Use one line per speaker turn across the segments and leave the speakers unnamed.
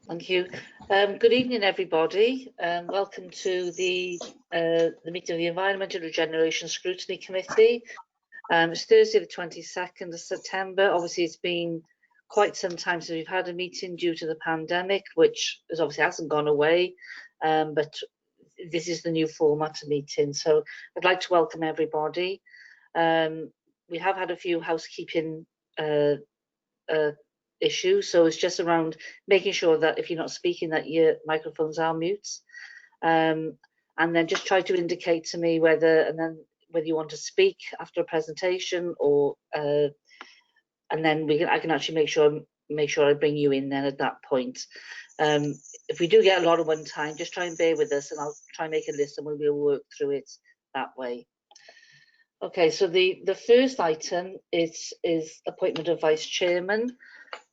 Thank you. Good evening, everybody. Welcome to the meeting of the Environment and Regeneration Scrutiny Committee. It's Thursday, the 22nd of September. Obviously, it's been quite some time since we've had a meeting due to the pandemic, which obviously hasn't gone away, but this is the new format of meeting. So I'd like to welcome everybody. We have had a few housekeeping issues, so it's just around making sure that if you're not speaking that your microphones are mute, and then just try to indicate to me whether you want to speak after a presentation, or and then I can actually make sure I bring you in then at that point. If we do get a lot at one time, just try and bear with us, and I'll try and make a list and we'll work through it that way. Okay, so the first item is appointment of vice chairman.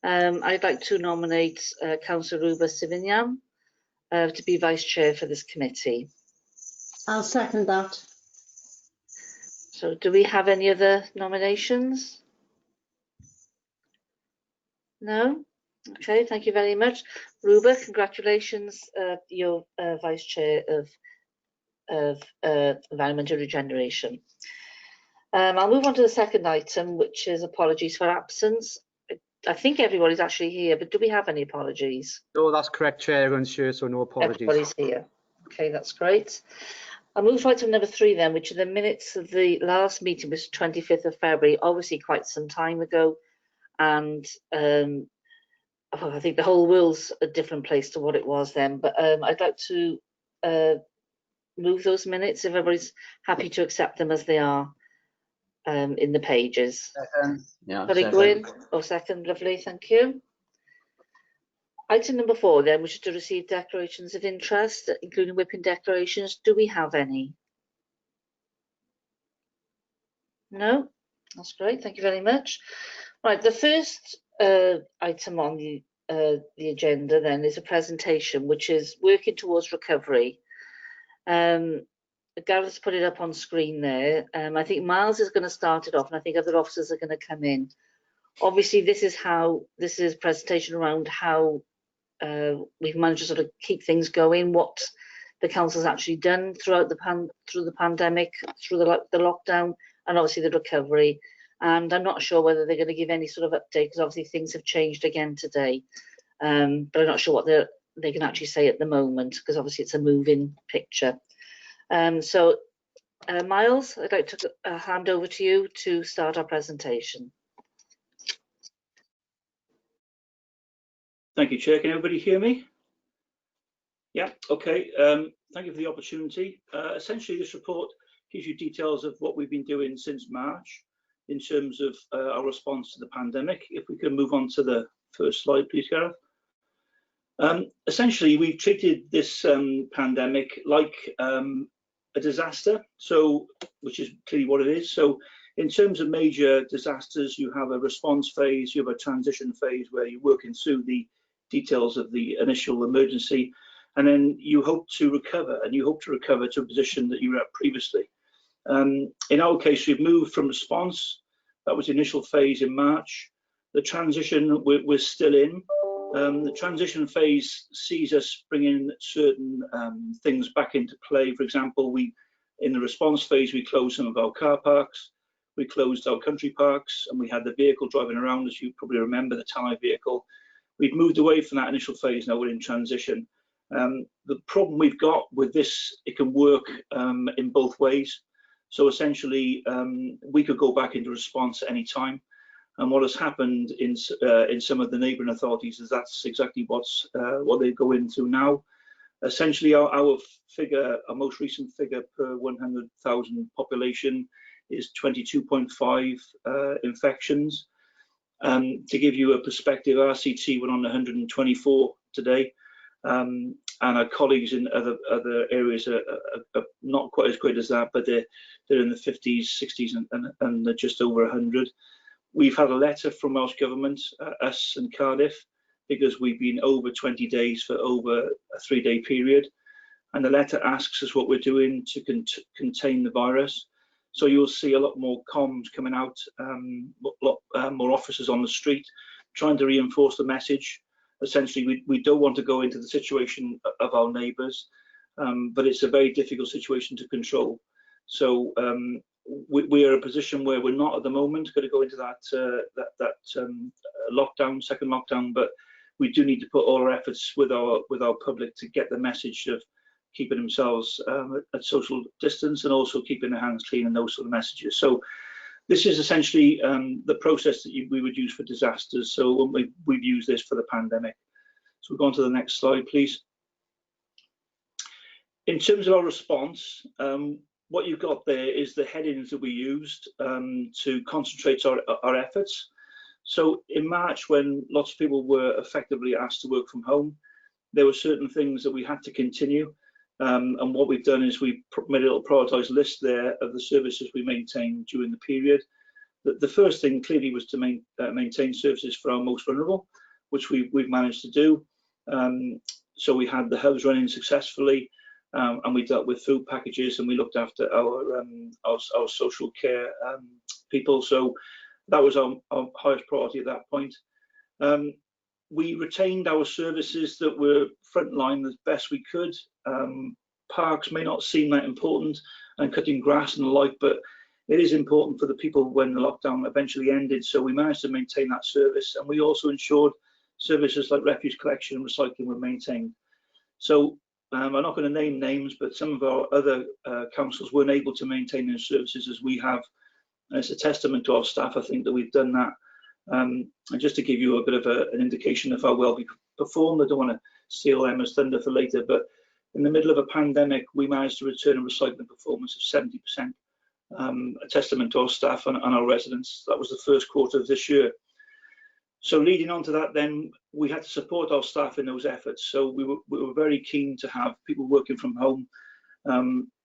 I'd like to nominate Councillor Ruba Sivignan to be vice chair for this committee.
I'll second that.
So do we have any other nominations? No? Okay, thank you very much. Ruba, congratulations, you're vice chair of Environment and Regeneration. I'll move on to the second item, which is apologies for absence. I think everybody's actually here, but do we have any apologies?
No, that's correct, Chair. Everyone's here, so no apologies.
Everybody's here. Okay, that's great. I'll move to item number 3 then, which are the minutes of the last meeting, which was 25th of February, obviously quite some time ago. And I think the whole world's a different place to what it was then. But I'd like to move those minutes if everybody's happy to accept them as they are. In the pages.
Second. Yeah,
Sorry, go in. Oh, second, lovely, thank you. Item number 4 then, which is to receive declarations of interest, including whipping declarations. Do we have any? No? That's great, thank you very much. Right, the first item on the agenda then is a presentation, which is working towards recovery. Gareth's put it up on screen there. I think Miles is going to start it off, and I think other officers are going to come in. Obviously, this is a presentation around how we've managed to sort of keep things going, what the council's actually done throughout the pandemic, through the lockdown, and obviously the recovery. And I'm not sure whether they're going to give any sort of update, because obviously things have changed again today. But I'm not sure what they can actually say at the moment, because obviously it's a moving picture. So, Miles, I'd like to hand over to you to start our presentation.
Thank you, Chair. Can everybody hear me? Yeah, okay. Thank you for the opportunity. Essentially, this report gives you details of what we've been doing since March in terms of our response to the pandemic. If we can move on to the first slide, please, Gareth. Essentially, we've treated this pandemic like a disaster, which is clearly what it is. So in terms of major disasters, you have a response phase, you have a transition phase where you're working through the details of the initial emergency, and then you hope to recover, to a position that you were at previously. In our case, we've moved from response, that was the initial phase in March. The transition we're still in. The transition phase sees us bringing certain things back into play. For example, in the response phase, we closed some of our car parks, we closed our country parks, and we had the vehicle driving around, as you probably remember, the Tally vehicle. We've moved away from that initial phase, now we're in transition. The problem we've got with this, it can work in both ways. So essentially, we could go back into response at any time. And what has happened in some of the neighbouring authorities is that's exactly what they go into now. Essentially, our most recent figure per 100,000 population is 22.5 infections. To give you a perspective, RCT went on 124 today, and our colleagues in other areas are not quite as great as that, but they're in the 50s, 60s, and they're just over 100. We've had a letter from Welsh Government, us and Cardiff, because we've been over 20 days for over a 3-day period. And the letter asks us what we're doing to contain the virus. So you'll see a lot more comms coming out, a lot more officers on the street, trying to reinforce the message. Essentially, we don't want to go into the situation of our neighbours, but it's a very difficult situation to control. So we are in a position where we're not at the moment going to go into that lockdown, second lockdown, but we do need to put all our efforts with our public to get the message of keeping themselves at social distance and also keeping their hands clean and those sort of messages. So this is essentially the process that we would use for disasters. So we've used this for the pandemic. So we'll go on to the next slide, please. In terms of our response, what you've got there is the headings that we used to concentrate our efforts. So in March, when lots of people were effectively asked to work from home, there were certain things that we had to continue. And what we've done is we made a little prioritised list there of the services we maintained during the period. The first thing clearly was to maintain services for our most vulnerable, which we've managed to do. So we had the hubs running successfully, and we dealt with food packages, and we looked after our social care people. So that was our highest priority at that point. We retained our services that were frontline as best we could. Parks may not seem that important, and cutting grass and the like, but it is important for the people when the lockdown eventually ended. So we managed to maintain that service, and we also ensured services like refuse collection and recycling were maintained. So I'm not going to name names, but some of our other councils weren't able to maintain their services as we have. And it's a testament to our staff, I think, that we've done that. And just to give you a bit of an indication of how well we performed, I don't want to steal Emma's thunder for later, but in the middle of a pandemic, we managed to return a recycling performance of 70%, a testament to our staff and our residents. That was the first quarter of this year. So leading on to that, then we had to support our staff in those efforts. So we were very keen to have people working from home.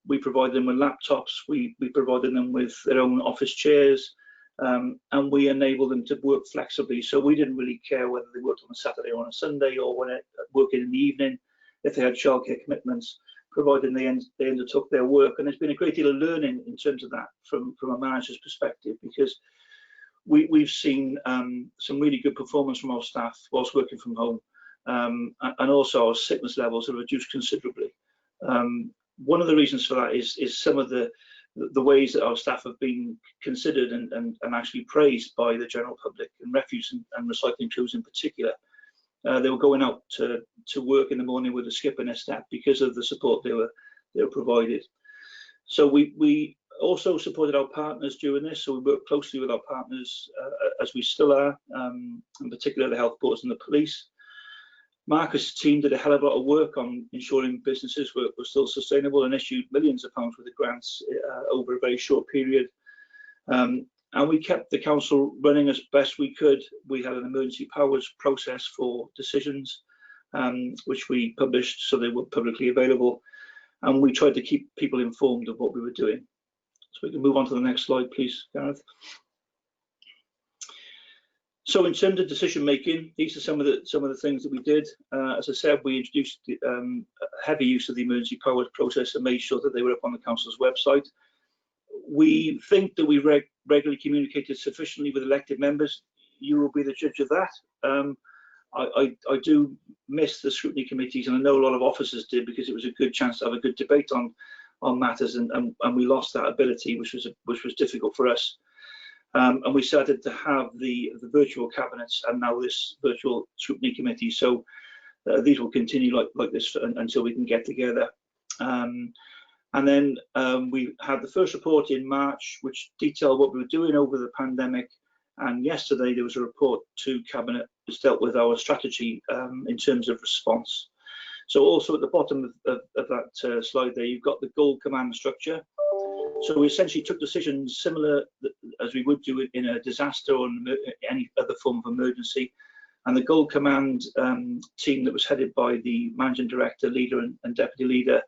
We provided them with laptops, we provided them with their own office chairs, and we enabled them to work flexibly. So we didn't really care whether they worked on a Saturday or on a Sunday, or when working in the evening, if they had childcare commitments, provided they undertook their work. And there's been a great deal of learning in terms of that from a manager's perspective, because we've seen some really good performance from our staff whilst working from home, and also our sickness levels have reduced considerably. One of the reasons for that is some of the ways that our staff have been considered and actually praised by the general public, and refuse and recycling crews in particular. They were going out to work in the morning with a skip in their step because of the support they were provided. So we also supported our partners during this. So we worked closely with our partners, as we still are, in particular the health boards and the police. Marcus' team did a hell of a lot of work on ensuring businesses were still sustainable, and issued millions of pounds worth of grants over a very short period. And we kept the council running as best we could. We had an emergency powers process for decisions, which we published so they were publicly available. And we tried to keep people informed of what we were doing. So we can move on to the next slide, please, Gareth. So in terms of decision making, these are some of the things that we did. As I said, we introduced heavy use of the emergency powers process and made sure that they were up on the council's website. We think that we regularly communicated sufficiently with elected members. You will be the judge of that. I do miss the scrutiny committees, and I know a lot of officers did, because it was a good chance to have a good debate on matters, and we lost that ability, which was difficult for us. And we started to have the virtual cabinets and now this virtual scrutiny committee. So these will continue like this until we can get together. And then we had the first report in March, which detailed what we were doing over the pandemic. And yesterday there was a report to Cabinet which dealt with our strategy in terms of response. So also at the bottom of that slide there, you've got the goal command structure. So we essentially took decisions similar as we would do in a disaster or any other form of emergency. And the goal command team that was headed by the managing director, leader and deputy leader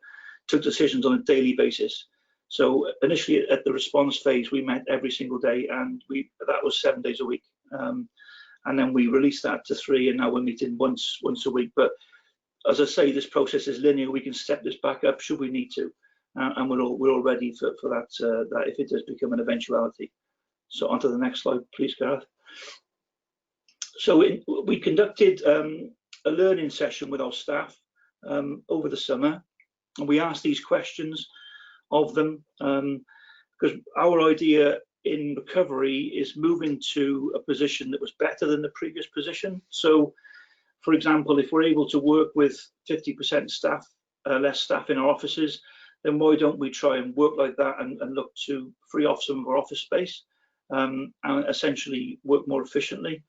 took decisions on a daily basis. So initially at the response phase, we met every single day, and that was 7 days a week. And then we released that to 3, and now we're meeting once a week. But as I say, this process is linear. We can step this back up should we need to. And we're all ready for that if it does become an eventuality. So on to the next slide, please, Gareth. So we conducted a learning session with our staff over the summer, and we asked these questions of them, because our idea in recovery is moving to a position that was better than the previous position. So, for example, if we're able to work with 50% staff, less staff in our offices, then why don't we try and work like that and look to free off some of our office space and essentially work more efficiently.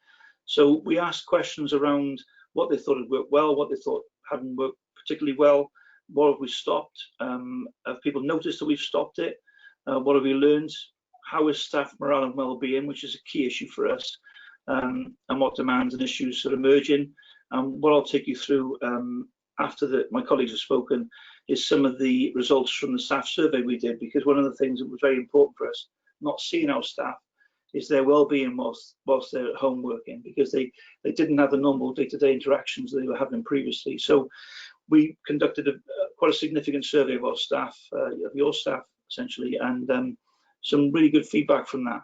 So we asked questions around what they thought had worked well, what they thought hadn't worked particularly well, what have we stopped, have people noticed that we've stopped it, what have we learned, how is staff morale and well-being, which is a key issue for us, and what demands and issues are emerging. What I'll take you through after my colleagues have spoken is some of the results from the staff survey we did, because one of the things that was very important for us, not seeing our staff, is their well-being whilst they're at home working, because they didn't have the normal day-to-day interactions they were having previously. So we conducted quite a significant survey of our staff, of your staff essentially, and some really good feedback from that.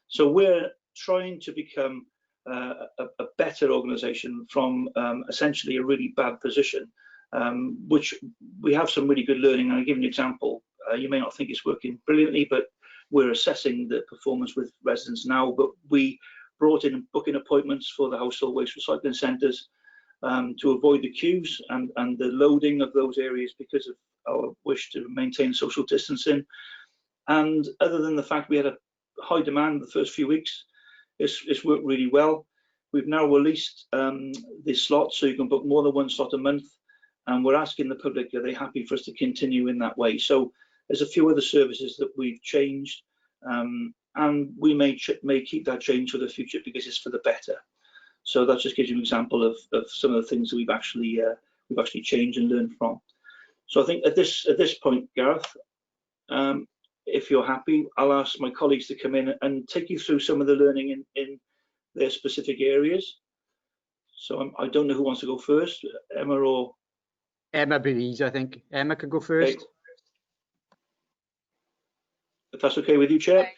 So we're trying to become a better organisation from essentially a really bad position, which we have some really good learning. I'll give you an example. You may not think it's working brilliantly, but we're assessing the performance with residents now, but we brought in booking appointments for the household waste recycling centres to avoid the queues and the loading of those areas because of our wish to maintain social distancing. And other than the fact we had a high demand the first few weeks, it's worked really well. We've now released the slots, so you can book more than one slot a month, and we're asking the public, are they happy for us to continue in that way? So there's a few other services that we've changed, and we may keep that change for the future because it's for the better. So that just gives you an example of some of the things that we've actually changed and learned from. So I think at this point, Gareth, if you're happy, I'll ask my colleagues to come in and take you through some of the learning in their specific areas. So I don't know who wants to go first, Emma or
Emma Breeze, I think. Emma could go first.
Okay. If that's okay with you, Chair.
Okay.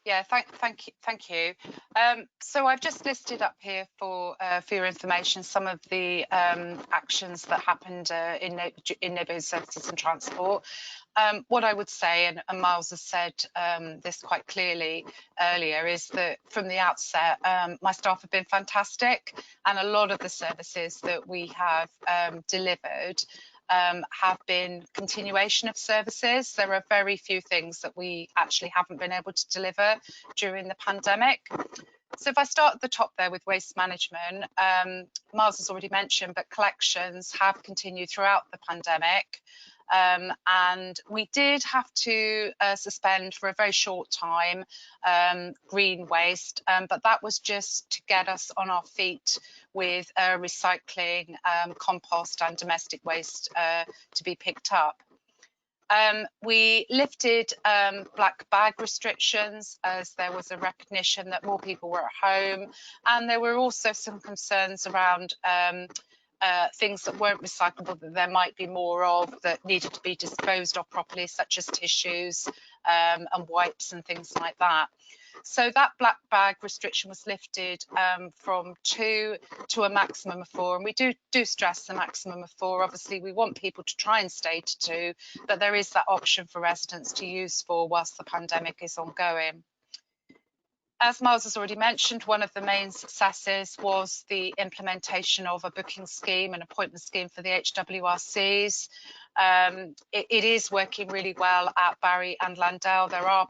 Yeah, thank you. So I've just listed up here for your information some of the actions that happened in neighbourhood services and transport. What I would say, and Miles has said this quite clearly earlier, is that from the outset, my staff have been fantastic, and a lot of the services that we have delivered have been continuation of services. There are very few things that we actually haven't been able to deliver during the pandemic. So if I start at the top there with waste management, Miles has already mentioned, but collections have continued throughout the pandemic. And we did have to suspend for a very short time green waste, but that was just to get us on our feet with recycling, compost and domestic waste to be picked up. We lifted black bag restrictions as there was a recognition that more people were at home, and there were also some concerns around things that weren't recyclable that there might be more of that needed to be disposed of properly, such as tissues and wipes and things like that. So that black bag restriction was lifted from 2 to a maximum of 4, and we do stress the maximum of 4. Obviously we want people to try and stay to 2, but there is that option for residents to use 4 whilst the pandemic is ongoing. As Miles has already mentioned, one of the main successes was the implementation of a booking scheme, an appointment scheme for the HWRCs. It is working really well at Barry and Landell. There are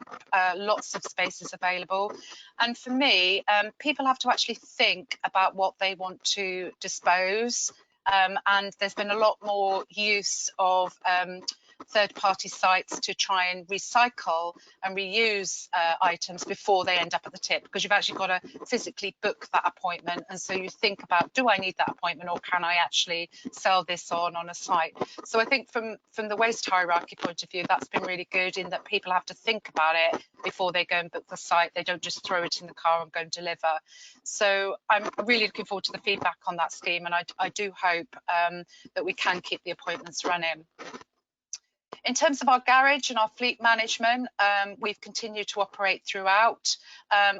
lots of spaces available. And for me, people have to actually think about what they want to dispose. And there's been a lot more use of third-party sites to try and recycle and reuse items before they end up at the tip, because you've actually got to physically book that appointment, and so you think about, do I need that appointment, or can I actually sell this on a site? So I think from the waste hierarchy point of view, that's been really good in that people have to think about it before they go and book the site. They don't just throw it in the car and go and deliver. So I'm really looking forward to the feedback on that scheme, and I do hope that we can keep the appointments running. In terms of our garage and our fleet management, we've continued to operate throughout.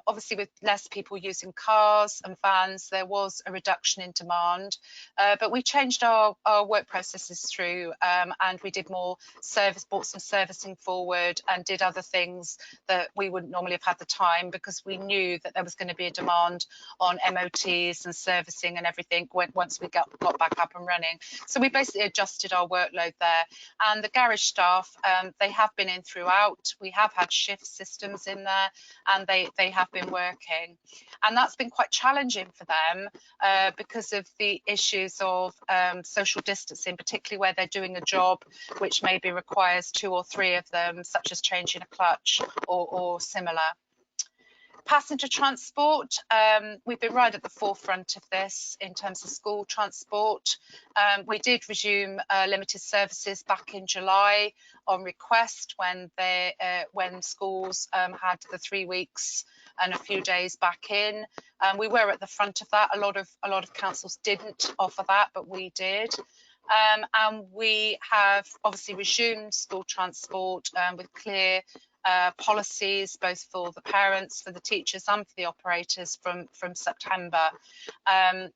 Obviously, with less people using cars and vans, there was a reduction in demand, but we changed our work processes through, and we did more service, brought some servicing forward, and did other things that we wouldn't normally have had the time, because we knew that there was going to be a demand on MOTs and servicing and everything once we got back up and running. So we basically adjusted our workload there. And the garage staff, they have been in throughout. We have had shift systems in there, and they have been working. And that's been quite challenging for them because of the issues of social distancing, particularly where they're doing a job which maybe requires 2 or 3 of them, such as changing a clutch or similar. Passenger transport, we've been right at the forefront of this in terms of school transport. We did resume limited services back in July on request when schools had the 3 weeks and a few days back in. We were at the front of that. A lot of councils didn't offer that, but we did. And we have obviously resumed school transport with clear policies, both for the parents, for the teachers and for the operators from September. And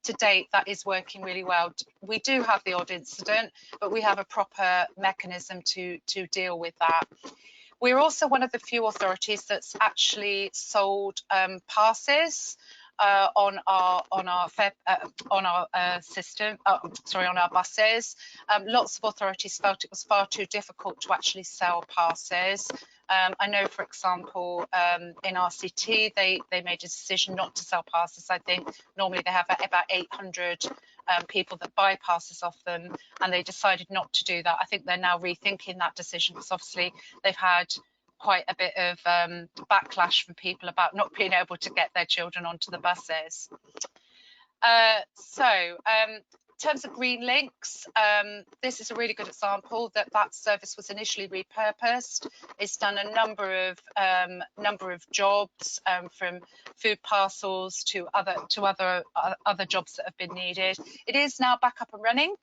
to date, that is working really well. We do have the odd incident, but we have a proper mechanism to deal with that. We're also one of the few authorities that's actually sold passes on our buses. Lots of authorities felt it was far too difficult to actually sell passes. I know, for example, in RCT, they made a decision not to sell passes. I think normally they have about 800 people that buy passes off them, and they decided not to do that. I think they're now rethinking that decision, because obviously they've had quite a bit of backlash from people about not being able to get their children onto the buses. In terms of Green Links, this is a really good example that service was initially repurposed. It's done a number of jobs, from food parcels to other jobs that have been needed. It is now back up and running.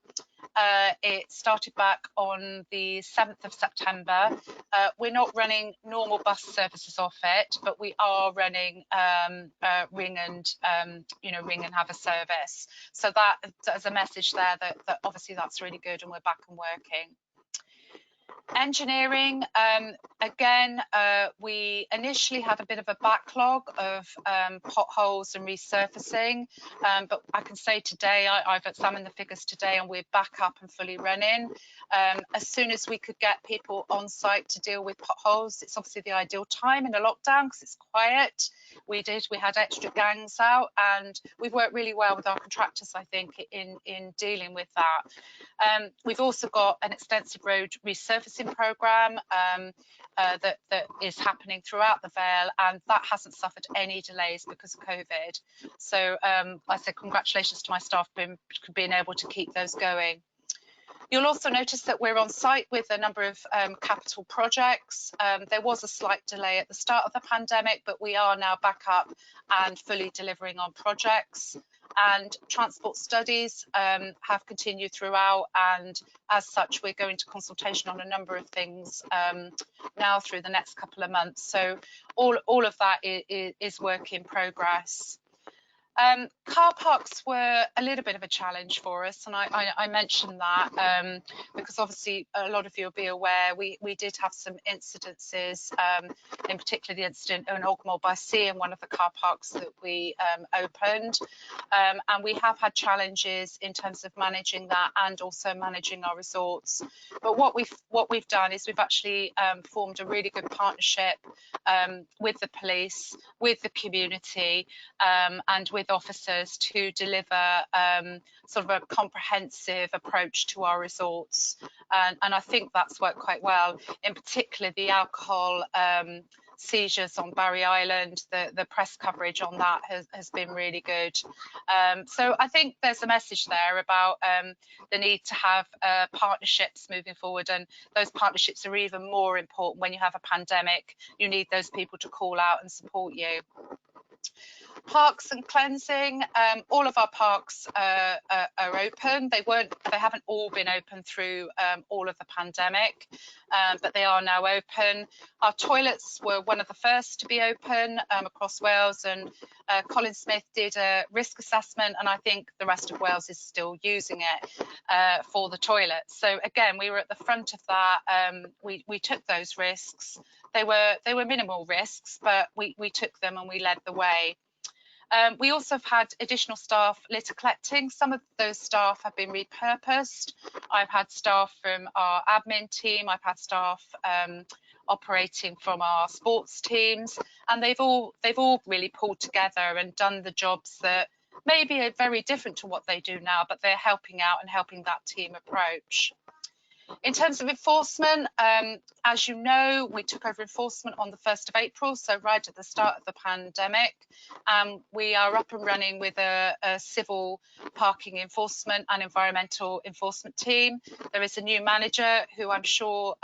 It started back on the 7th of September. We're not running normal bus services off it, but we are running ring and have a service. So that as a message there that obviously that's really good, and we're back and working. Engineering, again, we initially had a bit of a backlog of potholes and resurfacing, but I can say today, I've examined the figures today, and we're back up and fully running. As soon as we could get people on site to deal with potholes, it's obviously the ideal time in a lockdown because it's quiet. We had extra gangs out, and we've worked really well with our contractors, I think, in dealing with that. We've also got an extensive road resurfacing programme that is happening throughout the Vale, and that hasn't suffered any delays because of COVID. So I say congratulations to my staff for being able to keep those going. You'll also notice that we're on site with a number of capital projects. There was a slight delay at the start of the pandemic, but we are now back up and fully delivering on projects. And transport studies have continued throughout, and as such, we're going to consultation on a number of things now through the next couple of months. So all of that is work in progress. Car parks were a little bit of a challenge for us, and I mentioned that because obviously a lot of you will be aware we did have some incidences, in particular the incident in Ogmore by Sea in one of the car parks that we opened, and we have had challenges in terms of managing that and also managing our resorts. But what we've done is we've actually formed a really good partnership with the police, with the community, and with officers to deliver sort of a comprehensive approach to our resorts, and I think that's worked quite well. In particular, the alcohol seizures on Barry Island, the press coverage on that has been really good. So I think there's a message there about the need to have partnerships moving forward, and those partnerships are even more important when you have a pandemic. You need those people to call out and support you. Parks and cleansing. All of our parks are open. They haven't all been open through all of the pandemic, but they are now open. Our toilets were one of the first to be open across Wales, and Colin Smith did a risk assessment, and I think the rest of Wales is still using it for the toilets. So again, we were at the front of that. We took those risks. They were minimal risks, but we took them and we led the way. We also have had additional staff litter collecting. Some of those staff have been repurposed. I've had staff from our admin team. I've had staff operating from our sports teams, and they've all really pulled together and done the jobs that maybe are very different to what they do now, but they're helping out and helping that team approach. In terms of enforcement, as you know, we took over enforcement on the 1st of April, so right at the start of the pandemic. We are up and running with a civil parking enforcement and environmental enforcement team. There is a new manager who I'm sure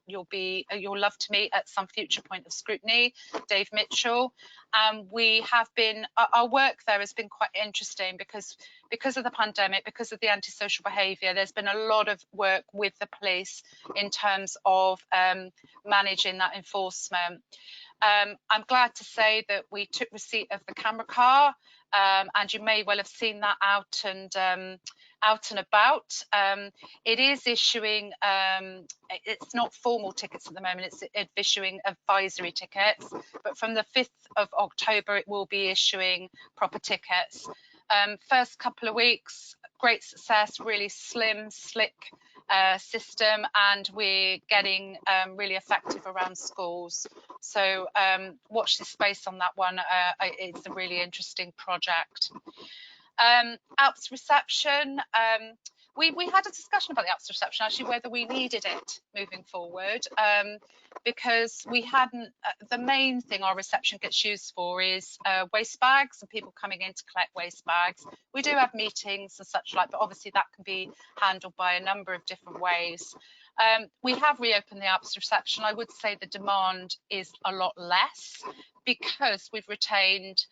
you'll love to meet at some future point of Scrutiny, Dave Mitchell. Our work there has been quite interesting because of the pandemic, because of the antisocial behaviour. There's been a lot of work with the police in terms of managing that enforcement. I'm glad to say that we took receipt of the camera car, and you may well have seen that out and about. It is issuing, it's not formal tickets at the moment, it's issuing advisory tickets, but from the 5th of October it will be issuing proper tickets. First couple of weeks, great success, really slim, slick system, and we're getting really effective around schools. So watch this space on that one. It's a really interesting project. Alps reception. We had a discussion about the Alps reception, actually, whether we needed it moving forward, because we hadn't, the main thing our reception gets used for is waste bags and people coming in to collect waste bags. We do have meetings and such like, but obviously that can be handled by a number of different ways. We have reopened the Alps reception. I would say the demand is a lot less because we've retained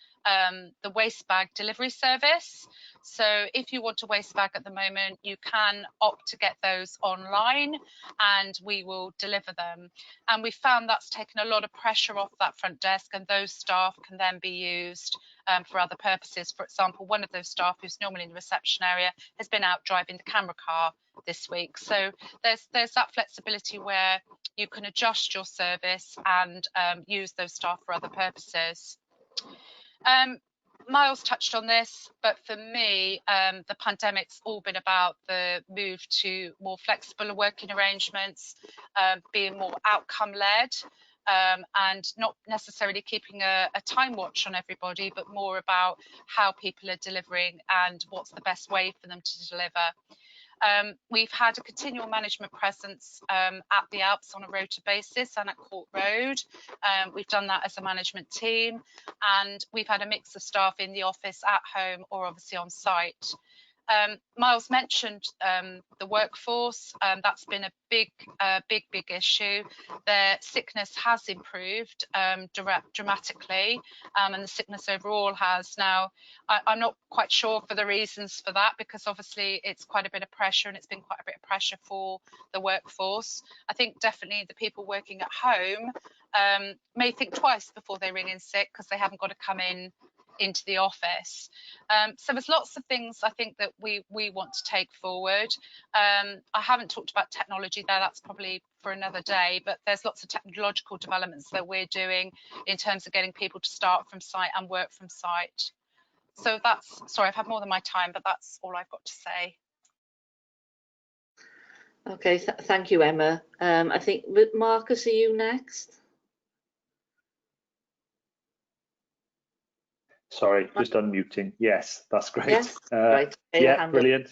the waste bag delivery service. So if you want a waste bag at the moment, you can opt to get those online and we will deliver them. And we found that's taken a lot of pressure off that front desk, and those staff can then be used for other purposes. For example, one of those staff who's normally in the reception area has been out driving the camera car this week. So there's that flexibility where you can adjust your service and use those staff for other purposes. Miles touched on this, but for me, the pandemic's all been about the move to more flexible working arrangements, being more outcome-led, and not necessarily keeping a time watch on everybody, but more about how people are delivering and what's the best way for them to deliver. We've had a continual management presence at the Alps on a rota basis and at Court Road. We've done that as a management team, and we've had a mix of staff in the office, at home, or obviously on site. Miles mentioned the workforce. That's been a big issue. Their sickness has improved dramatically, and the sickness overall has. Now, I'm not quite sure for the reasons for that, because obviously it's quite a bit of pressure, and it's been quite a bit of pressure for the workforce. I think definitely the people working at home may think twice before they ring in sick, because they haven't got to come into the office. So there's lots of things I think that we want to take forward. I haven't talked about technology there, that's probably for another day, but there's lots of technological developments that we're doing in terms of getting people to start from site and work from site. So that's, sorry, I've had more than my time, but that's all I've got to say.
Okay, thank you, Emma. I think, Marcus, are you next?
Sorry, just unmuting. Yes, that's great.
Yes, right.
Yeah, brilliant.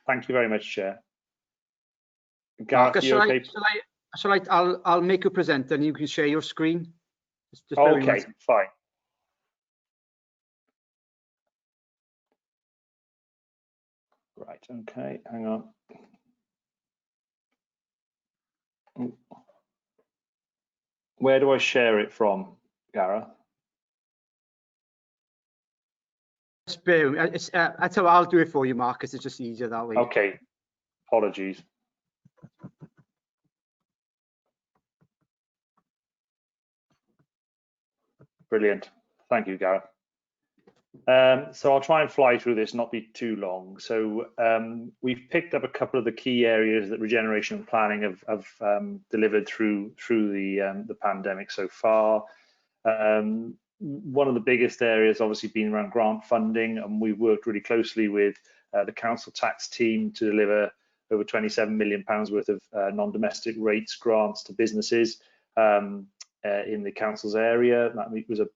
Thank you very much, Chair. Gareth,
Marcus, shall I? I'll make a presenter and you can share your screen. Just
okay, fine. Right, okay, hang on. Where do I share it from, Gareth?
bear with me. That's how I'll do it for you, Marcus. It's just easier that way.
Okay, apologies. Brilliant. Thank you, Gareth. So I'll try and fly through this, not be too long. So we've picked up a couple of the key areas that regeneration and planning have delivered through the pandemic so far. One of the biggest areas obviously been around grant funding, and we've worked really closely with the council tax team to deliver over £27 million worth of non-domestic rates grants to businesses in the council's area. That was a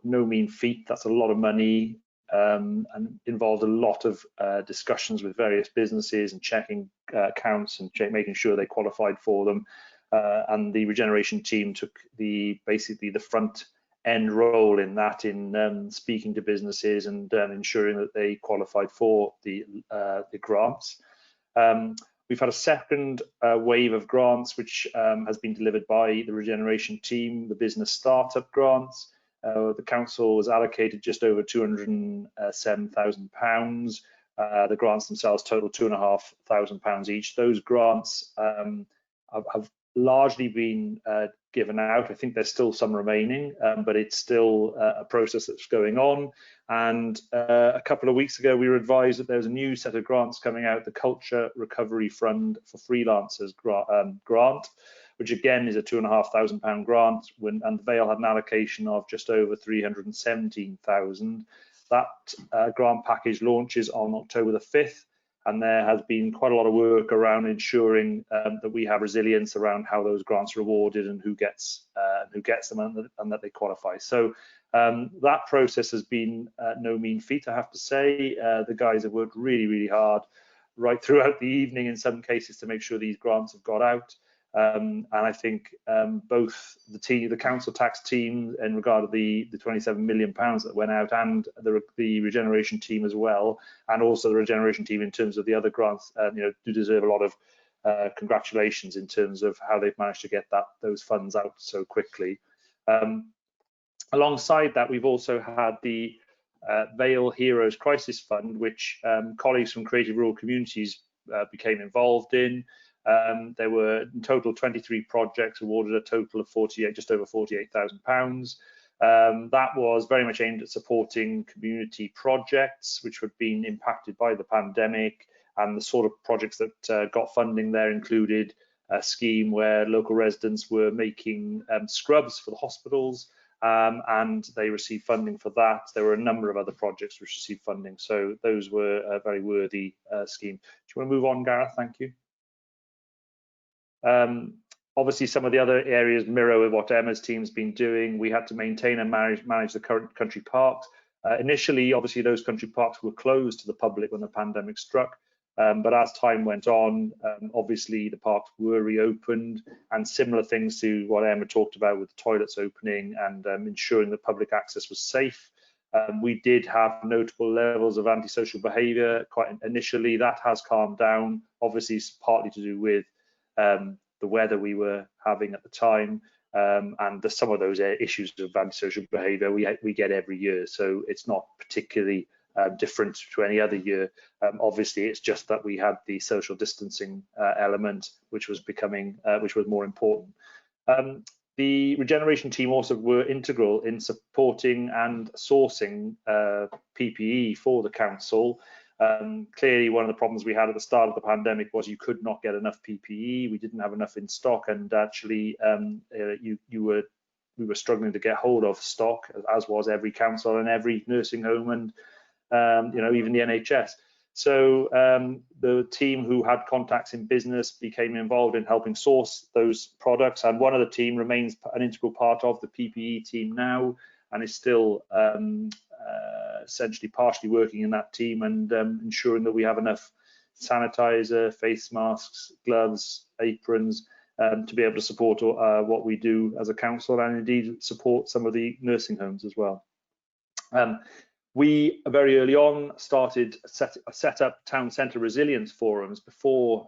no mean feat. That's a lot of money and involved a lot of discussions with various businesses and checking accounts and making sure they qualified for them. And the regeneration team took basically the front end role in that, in speaking to businesses and ensuring that they qualified for the grants. We've had a second wave of grants, which has been delivered by the regeneration team, the business startup grants. The council was allocated just over £207,000. The grants themselves total £2,500 each. Those grants have largely been given out. I think there's still some remaining, but it's still a process that's going on. And a couple of weeks ago, we were advised that there's a new set of grants coming out, the Culture Recovery Fund for Freelancers grant, which again is a £2,500 grant, and Vale had an allocation of just over 317,000. That grant package launches on October the 5th, and there has been quite a lot of work around ensuring that we have resilience around how those grants are awarded and who gets them and that they qualify. So that process has been no mean feat, I have to say. The guys have worked really, really hard right throughout the evening in some cases to make sure these grants have got out. And I think both the council tax team in regard to the £27 million that went out, and the regeneration team as well, and also the regeneration team in terms of the other grants, do deserve a lot of congratulations in terms of how they've managed to get those funds out so quickly. Alongside that, we've also had the Vale Heroes Crisis Fund, which colleagues from creative rural communities became involved in. There were in total 23 projects awarded a total of just over £48,000. That was very much aimed at supporting community projects which had been impacted by the pandemic, and the sort of projects that got funding there included a scheme where local residents were making scrubs for the hospitals, and they received funding for that. There were a number of other projects which received funding, so those were a very worthy scheme. Do you want to move on, Gareth? Thank you. Obviously, some of the other areas mirror with what Emma's team's been doing. We had to maintain and manage the current country parks. Initially, obviously, those country parks were closed to the public when the pandemic struck. But as time went on, obviously, the parks were reopened, and similar things to what Emma talked about with the toilets opening and ensuring that public access was safe. We did have notable levels of antisocial behaviour quite initially. That has calmed down. Obviously, it's partly to do with the weather we were having at the time, and some of those issues of antisocial behaviour we get every year, so it's not particularly different to any other year. Obviously, it's just that we had the social distancing element, which was more important. The regeneration team also were integral in supporting and sourcing PPE for the council. Clearly, one of the problems we had at the start of the pandemic was you could not get enough PPE. We didn't have enough in stock, and actually we were struggling to get hold of stock, as was every council and every nursing home, and even the NHS. So the team who had contacts in business became involved in helping source those products, and one of the team remains an integral part of the PPE team now, and is still essentially partially working in that team and ensuring that we have enough sanitizer, face masks, gloves, aprons to be able to support what we do as a council, and indeed support some of the nursing homes as well. We very early on started set up town centre resilience forums before,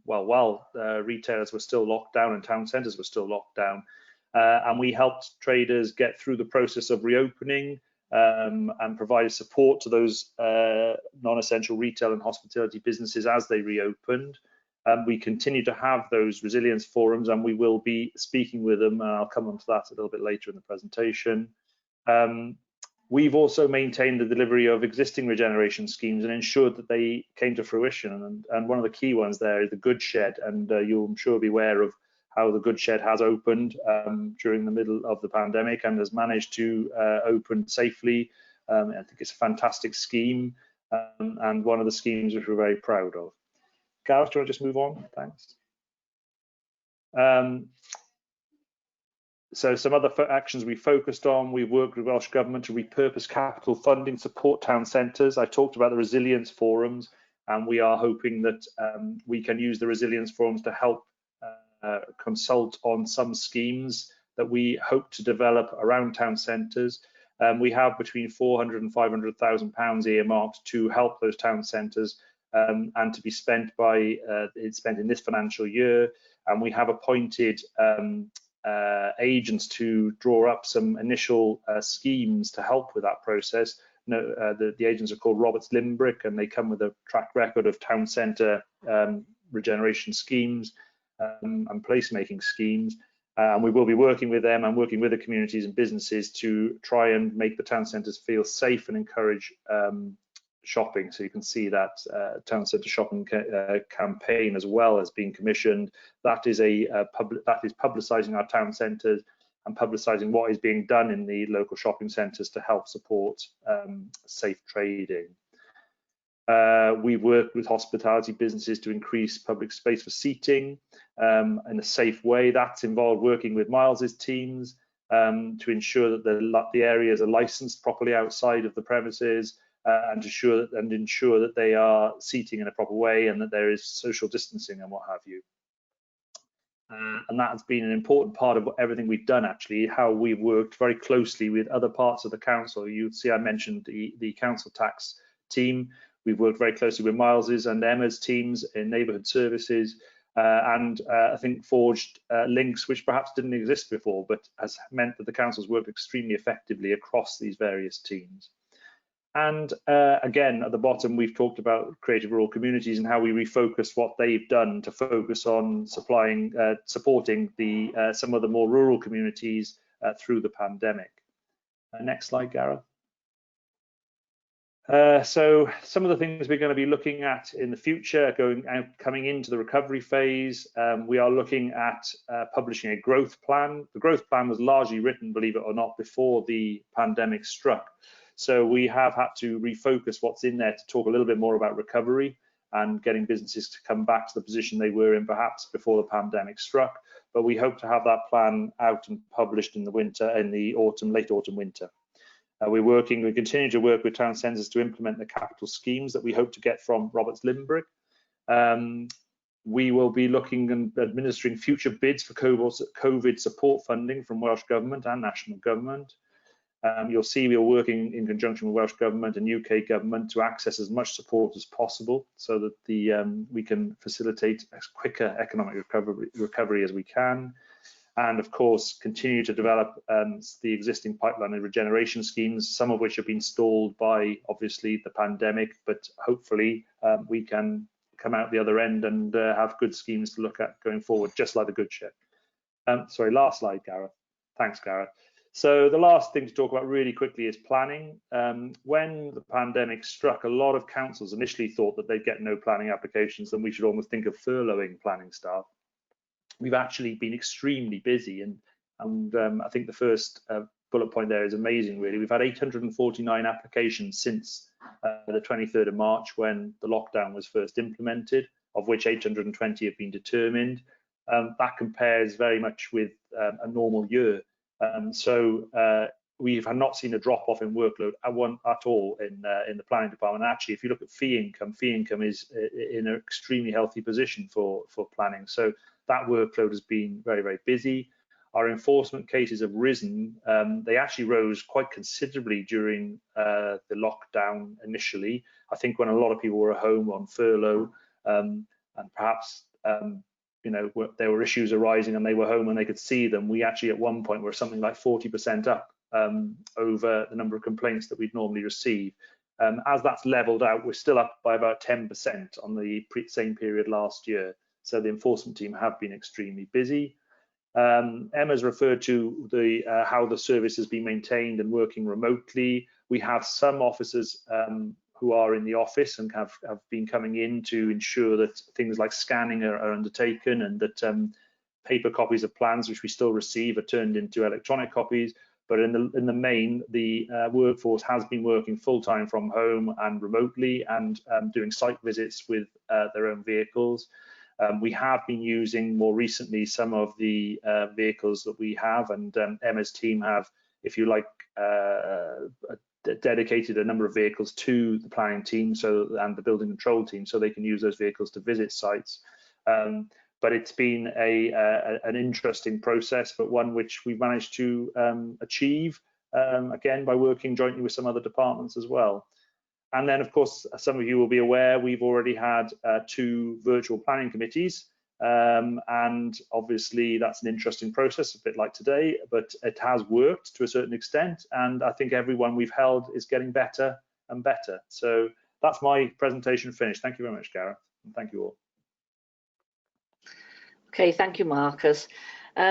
while retailers were still locked down and town centres were still locked down, and we helped traders get through the process of reopening. and provided support to those non-essential retail and hospitality businesses as they reopened. We continue to have those resilience forums, and we will be speaking with them, and I'll come on to that a little bit later in the presentation. We've also maintained the delivery of existing regeneration schemes and ensured that they came to fruition. And one of the key ones there is the Good Shed, and you'll, I'm sure, be aware of how the Good Shed has opened during the middle of the pandemic and has managed to open safely. I think it's a fantastic scheme, and one of the schemes which we're very proud of. Gareth, do you want to just move on? Thanks. So some other actions we focused on, we worked with Welsh Government to repurpose capital funding, support town centres. I talked about the resilience forums, and we are hoping that we can use the resilience forums to help consult on some schemes that we hope to develop around town centres. We have between 400 and 500,000 pounds earmarked to help those town centres and to be spent spent in this financial year. And we have appointed agents to draw up some initial schemes to help with that process. The agents are called Roberts Limbrick, and they come with a track record of town centre regeneration schemes and placemaking schemes. And we will be working with them and working with the communities and businesses to try and make the town centres feel safe and encourage shopping. So you can see that town centre shopping campaign as well as being commissioned. That is publicising our town centres and publicising what is being done in the local shopping centres to help support safe trading. We've worked with hospitality businesses to increase public space for seating in a safe way. That's involved working with Miles's teams to ensure that the areas are licensed properly outside of the premises, and ensure that they are seating in a proper way and that there is social distancing and what have you. And that has been an important part of everything we've done, actually, how we've worked very closely with other parts of the council. You'll see I mentioned the council tax team. We've worked very closely with Miles's and Emma's teams in neighbourhood services, and I think forged links which perhaps didn't exist before, but has meant that the council's worked extremely effectively across these various teams. And again, at the bottom, we've talked about creative rural communities and how we refocus what they've done to focus on supporting some of the more rural communities through the pandemic. Next slide, Gareth. So some of the things we're going to be looking at in the future, coming into the recovery phase, we are looking at publishing a growth plan. The growth plan was largely written, believe it or not, before the pandemic struck. So we have had to refocus what's in there to talk a little bit more about recovery and getting businesses to come back to the position they were in perhaps before the pandemic struck. But we hope to have that plan out and published in the winter, in the autumn, late autumn, winter. We continue to work with town centres to implement the capital schemes that we hope to get from Roberts Limbrick. We will be looking and administering future bids for COVID support funding from Welsh Government and National Government. You'll see we are working in conjunction with Welsh Government and UK Government to access as much support as possible so that we can facilitate as quicker economic recovery as we can. And of course, continue to develop the existing pipeline of regeneration schemes, some of which have been stalled by, obviously, the pandemic, but hopefully we can come out the other end and have good schemes to look at going forward, just like the Good Shed. Sorry, last slide, Gareth. Thanks, Gareth. So the last thing to talk about really quickly is planning. When the pandemic struck, a lot of councils initially thought that they'd get no planning applications and we should almost think of furloughing planning staff. We've actually been extremely busy, and I think the first bullet point there is amazing, really. We've had 849 applications since the 23rd of March when the lockdown was first implemented, of which 820 have been determined. That compares very much with a normal year. We've not seen a drop-off in workload at all in the planning department. Actually, if you look at fee income is in an extremely healthy position for planning. So that workload has been very, very busy. Our enforcement cases have risen. They actually rose quite considerably during the lockdown initially. I think when a lot of people were at home on furlough, and perhaps there were issues arising and they were home and they could see them. We actually at one point were something like 40% up over the number of complaints that we'd normally receive. As that's leveled out, we're still up by about 10% on the same period last year. So the enforcement team have been extremely busy. Emma's referred to how the service has been maintained and working remotely. We have some officers who are in the office and have been coming in to ensure that things like scanning are undertaken, and that paper copies of plans, which we still receive, are turned into electronic copies. But in the main, the workforce has been working full-time from home and remotely, and doing site visits with their own vehicles. We have been using more recently some of the vehicles that we have, and Emma's team have, if you like, dedicated a number of vehicles to the planning team and the building control team, so they can use those vehicles to visit sites. But it's been an interesting process, but one which we've managed to achieve, again, by working jointly with some other departments as well. And then, of course, some of you will be aware, we've already had 2 virtual planning committees, and obviously that's an interesting process, a bit like today, but it has worked to a certain extent, and I think everyone we've held is getting better and better. So that's my presentation finished. Thank you very much, Gareth, and thank you all.
Okay, thank you, Marcus.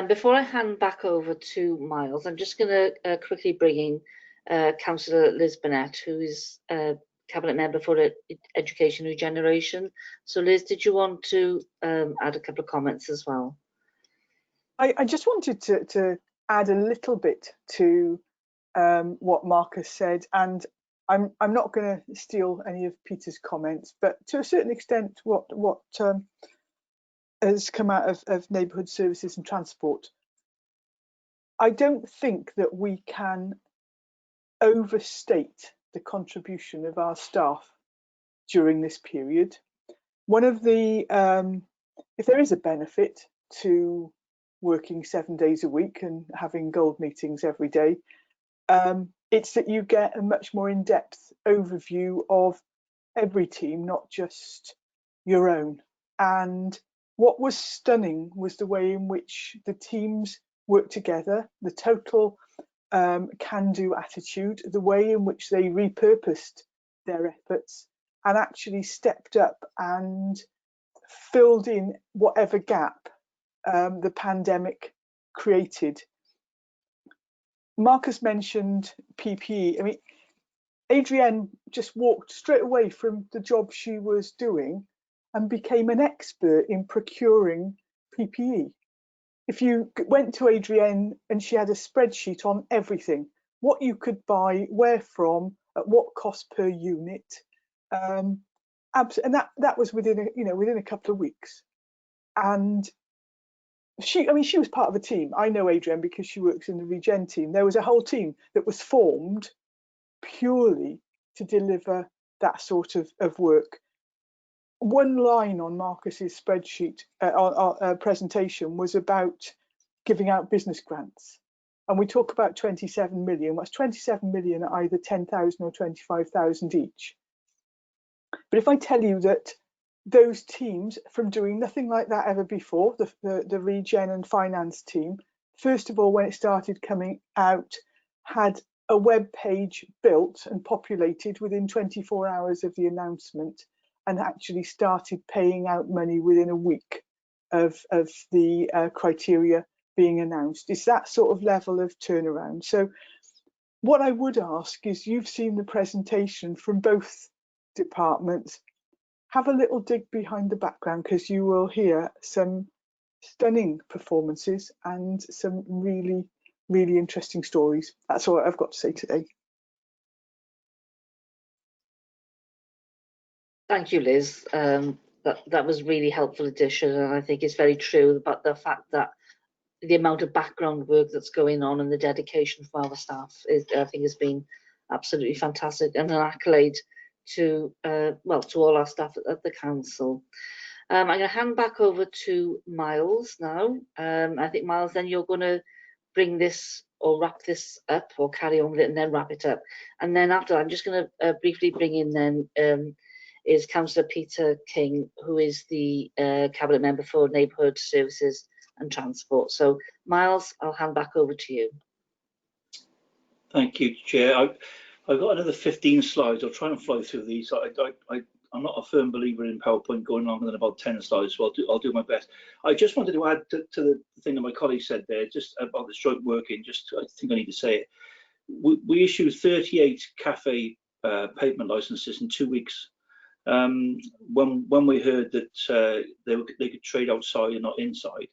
Before I hand back over to Miles, I'm just going to quickly bring in Councillor Liz Burnett, who is Cabinet Member for Education Regeneration. So Liz, did you want to add a couple of comments as well?
I just wanted to add a little bit to what Marcus said, and I'm not going to steal any of Peter's comments, but to a certain extent what has come out of neighbourhood services and transport. I don't think that we can overstate the contribution of our staff during this period. One of the, if there is a benefit to working 7 days a week and having gold meetings every day, it's that you get a much more in-depth overview of every team, not just your own. And what was stunning was the way in which the teams worked together, the total can-do attitude, the way in which they repurposed their efforts and actually stepped up and filled in whatever gap the pandemic created. Marcus mentioned PPE. I mean, Adrienne just walked straight away from the job she was doing and became an expert in procuring PPE. If you went to Adrienne and she had a spreadsheet on everything, what you could buy, where from, at what cost per unit, and that was within a couple of weeks. And she was part of a team. I know Adrienne because she works in the Regen team. There was a whole team that was formed purely to deliver that sort of work. One line on Marcus's spreadsheet presentation was about giving out business grants, and we talk about 27 million. That's 27 million at either 10,000 or 25,000 each. But if I tell you that those teams, from doing nothing like that ever before, the Regen and Finance team, first of all, when it started coming out, had a web page built and populated within 24 hours of the announcement, and actually started paying out money within a week of the criteria being announced. It's that sort of level of turnaround. So what I would ask is, you've seen the presentation from both departments, have a little dig behind the background, because you will hear some stunning performances and some really, really interesting stories. That's all I've got to say today.
Thank you, Liz. That was really helpful addition, and I think it's very true about the fact that the amount of background work that's going on and the dedication from our staff I think has been absolutely fantastic, and an accolade to to all our staff at the council. I'm going to hand back over to Miles now. I think, Miles, then you're going to bring this or wrap this up, or carry on with it and then wrap it up. And then after that, I'm just going to briefly bring in then is Councillor Peter King, who is the Cabinet Member for Neighbourhood Services and Transport. So, Miles, I'll hand back over to you.
Thank you, Chair. I've got another 15 slides. I'll try and fly through these. I'm not a firm believer in PowerPoint going longer than about 10 slides, so I'll do my best. I just wanted to add to the thing that my colleague said there, just about the joint working. I think I need to say it. We issued 38 cafe pavement licenses in 2 weeks. When we heard that they could trade outside and not inside,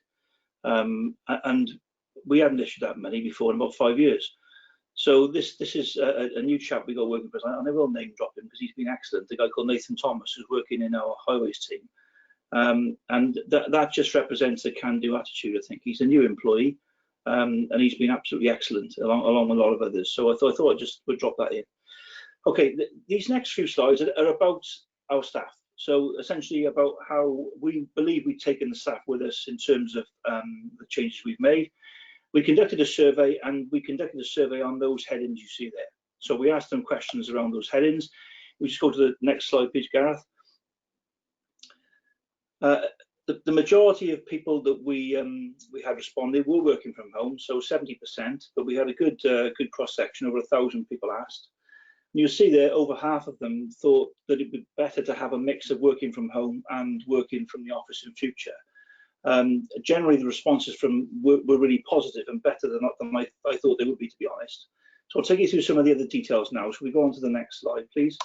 and we hadn't issued that many before in about 5 years. So this is a new chap we got working for us. I never will name drop him because he's been excellent. The guy called Nathan Thomas, who's working in our highways team, and that just represents the can-do attitude. I think he's a new employee, and he's been absolutely excellent along with a lot of others. So I thought I just would drop that in. Okay, these next few slides are about our staff. So essentially about how we believe we've taken the staff with us in terms of the changes we've made. We conducted a survey, and we conducted a survey on those headings you see there. So we asked them questions around those headings. We just go to the next slide, please, Gareth. The majority of people that we had responded were working from home, so 70%. But we had a good cross section. Over 1,000 people asked. And you'll see there, over half of them thought that it would be better to have a mix of working from home and working from the office in future. Generally, the responses were really positive and better than I thought they would be, to be honest. So I'll take you through some of the other details now. So we go on to the next slide, please.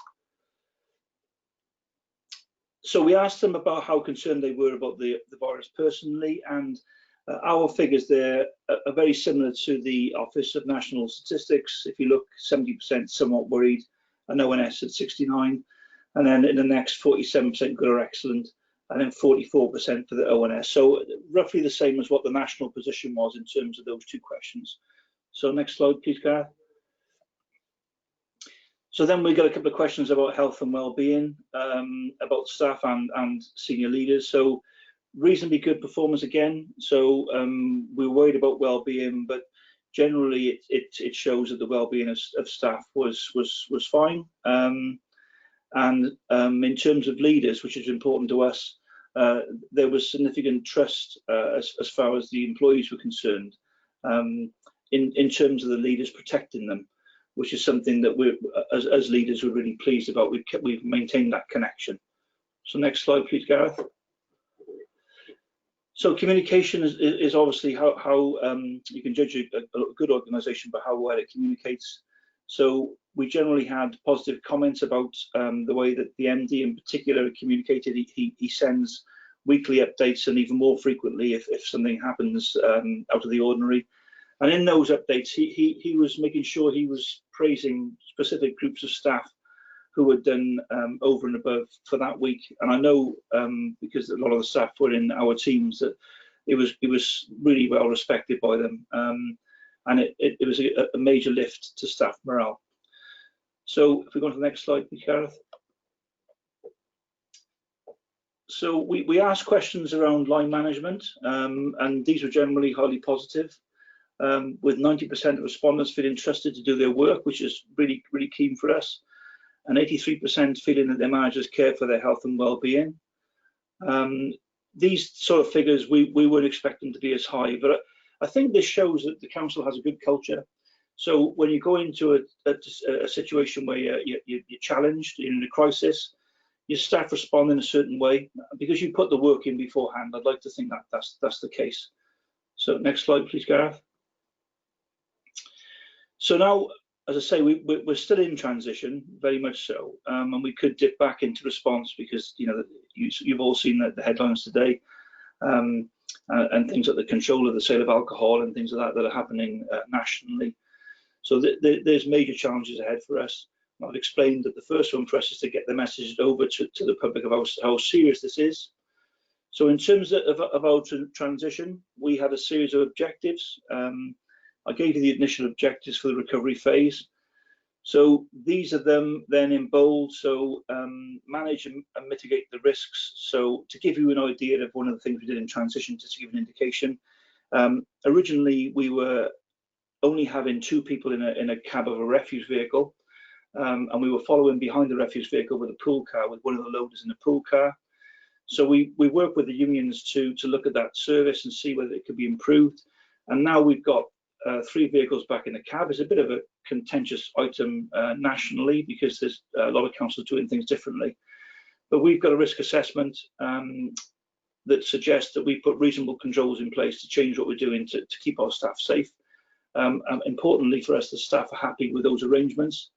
So we asked them about how concerned they were about the virus personally, and our figures there are very similar to the Office of National Statistics. If you look, 70% somewhat worried, and ONS at 69%, and then in the next 47% good or excellent, and then 44% for the ONS. So roughly the same as what the national position was in terms of those two questions. So next slide, please, Gareth. So then we got a couple of questions about health and well-being, about staff and senior leaders. So reasonably good performance again. So we were worried about well-being, but generally it shows that the well-being of staff was fine. And in terms of leaders, which is important to us, there was significant trust as far as the employees were concerned, in terms of the leaders protecting them, which is something that we, as leaders, we're really pleased about. We've maintained that connection. So next slide, please, Gareth. So communication is obviously how you can judge a good organisation by how well it communicates. So we generally had positive comments about the way that the MD in particular communicated. He sends weekly updates, and even more frequently if something happens out of the ordinary. And in those updates, he was making sure he was praising specific groups of staff who had done over and above for that week. And I know because a lot of the staff were in our teams that it was really well respected by them. And it was a major lift to staff morale. So if we go to the next slide, please, Gareth. So we asked questions around line management, and these were generally highly positive, with 90% of respondents feeling trusted to do their work, which is really, really keen for us, and 83% feeling that their managers care for their health and well-being. These sort of figures, we would expect them to be as high, but I think this shows that the council has a good culture. So when you go into a situation where you're challenged in a crisis, your staff respond in a certain way because you put the work in beforehand. I'd like to think that that's the case. So next slide, please, Gareth. So now, as I say, we're still in transition, very much so, and we could dip back into response because you've all seen the headlines today, and things like the control of the sale of alcohol and things like that are happening nationally. So there's major challenges ahead for us. I've explained that the first one for us is to get the message over to the public of how serious this is. So in terms of our transition, we had a series of objectives. I gave you the initial objectives for the recovery phase. So these are them then in bold. So manage and mitigate the risks. So to give you an idea of one of the things we did in transition, just to give an indication, originally we were only having 2 people in a cab of a refuse vehicle, and we were following behind the refuse vehicle with a pool car, with one of the loaders in the pool car. So we worked with the unions to look at that service and see whether it could be improved. And now we've got 3 vehicles back in the cab. It's a bit of a contentious item nationally, because there's a lot of councils doing things differently. But we've got a risk assessment that suggests that we put reasonable controls in place to change what we're doing to keep our staff safe. Importantly for us, the staff are happy with those arrangements.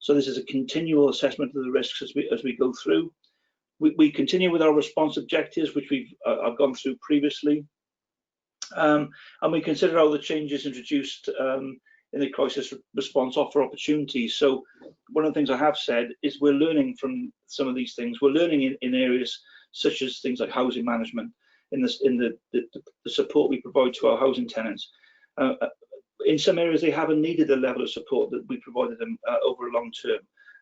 So this is a continual assessment of the risks as we go through. We continue with our response objectives, which I've gone through previously. And we consider how the changes introduced in the crisis response offer opportunities. So one of the things I have said is we're learning from some of these things. We're learning in areas such as things like housing management, in the support we provide to our housing tenants. In some areas, they haven't needed the level of support that we provided them over a long term.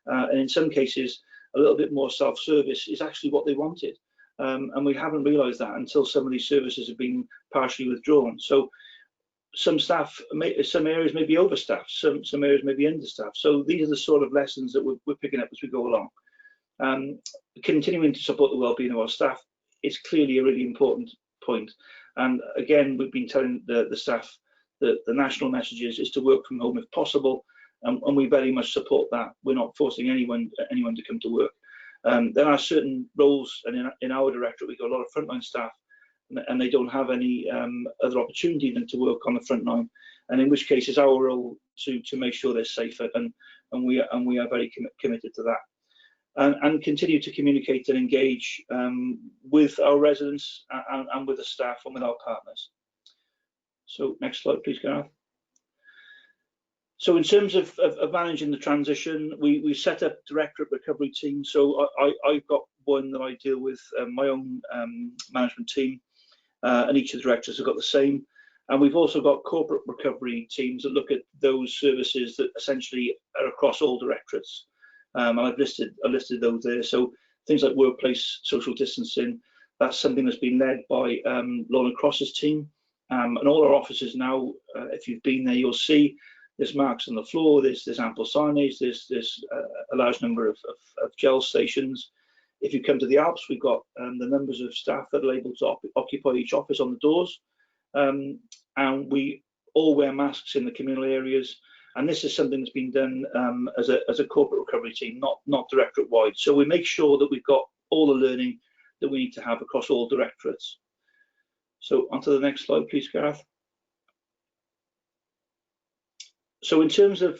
And in some cases, a little bit more self-service is actually what they wanted. And we haven't realised that until some of these services have been partially withdrawn. So some areas may be overstaffed, some areas may be understaffed. So these are the sort of lessons that we're picking up as we go along. Continuing to support the wellbeing of our staff is clearly a really important point. And again, we've been telling the staff that the national message is to work from home if possible, and we very much support that. We're not forcing anyone to come to work. There are certain roles, and in our directorate we've got a lot of frontline staff, and they don't have any other opportunity than to work on the front line, and in which case it's our role to make sure they're safe, and we are very committed to that, and continue to communicate and engage with our residents and with the staff and with our partners. So next slide, please, Gareth. So in terms of managing the transition, we set up directorate recovery teams. So I've got one that I deal with, my own management team, and each of the directors have got the same. And we've also got corporate recovery teams that look at those services that essentially are across all directorates. And I've listed those there. So things like workplace social distancing, that's something that's been led by Lorna Cross's team. And all our offices now, if you've been there, you'll see there's marks on the floor, there's ample signage, there's a large number of gel stations. If you come to the Alps, we've got the numbers of staff that are able to occupy each office on the doors. And we all wear masks in the communal areas. And this is something that's been done as a corporate recovery team, not directorate wide. So we make sure that we've got all the learning that we need to have across all directorates. So onto the next slide, please, Gareth. So in terms of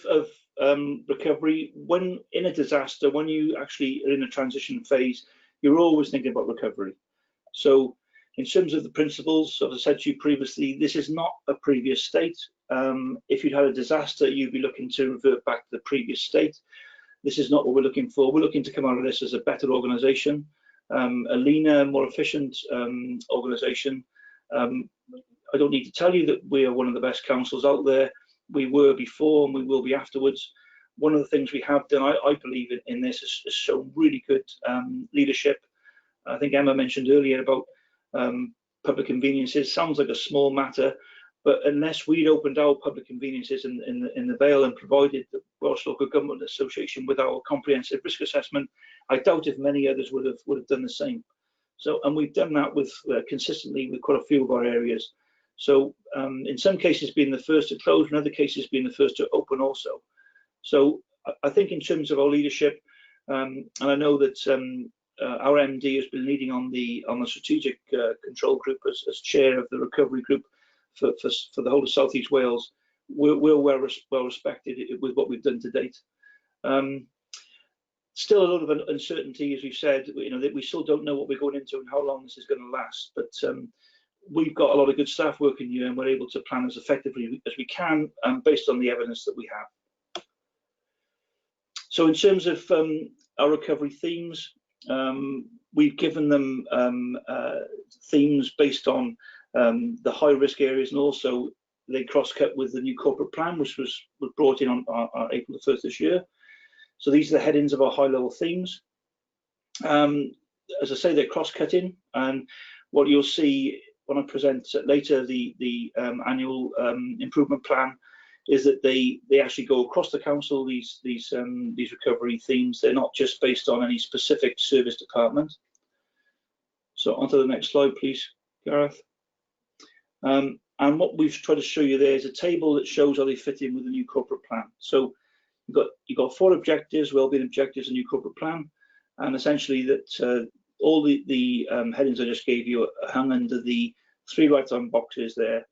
recovery, when in a disaster, when you actually are in a transition phase, you're always thinking about recovery. So in terms of the principles, as I said to you previously, this is not a previous state. If you'd had a disaster, you'd be looking to revert back to the previous state. This is not what we're looking for. We're looking to come out of this as a better organisation, a leaner, more efficient organisation. I don't need to tell you that we are one of the best councils out there. We were before and we will be afterwards. One of the things we have done, I believe in this, is shown really good leadership. I think Emma mentioned earlier about public conveniences. Sounds like a small matter, but unless we'd opened our public conveniences in the Vale and provided the Welsh Local Government Association with our comprehensive risk assessment, I doubt if many others would have done the same. So, and we've done that with consistently with quite a few of our areas. So in some cases being the first to close, in other cases being the first to open also. So I think in terms of our leadership, and I know that our MD has been leading on the strategic control group as chair of the recovery group for the whole of South East Wales. We're well respected with what we've done to date. Still a lot of uncertainty, as we've said. You know, that we still don't know what we're going into and how long this is going to last. But we've got a lot of good staff working here, and we're able to plan as effectively as we can based on the evidence that we have. So in terms of our recovery themes, we've given them themes based on the high risk areas, and also they cross-cut with the new corporate plan, which was brought in on April the 1st this year. So these are the headings of our high level themes. As I say, they're cross-cutting, and what you'll see when I present later the annual improvement plan is that they actually go across the council, these recovery themes. They're not just based on any specific service department. So onto the next slide, please, Gareth. And what we've tried to show you there is a table that shows how they fit in with the new corporate plan. So you've got 4 objectives, wellbeing objectives, a new corporate plan, and essentially that all the headings I just gave you are hung under the 3 right-hand boxes there,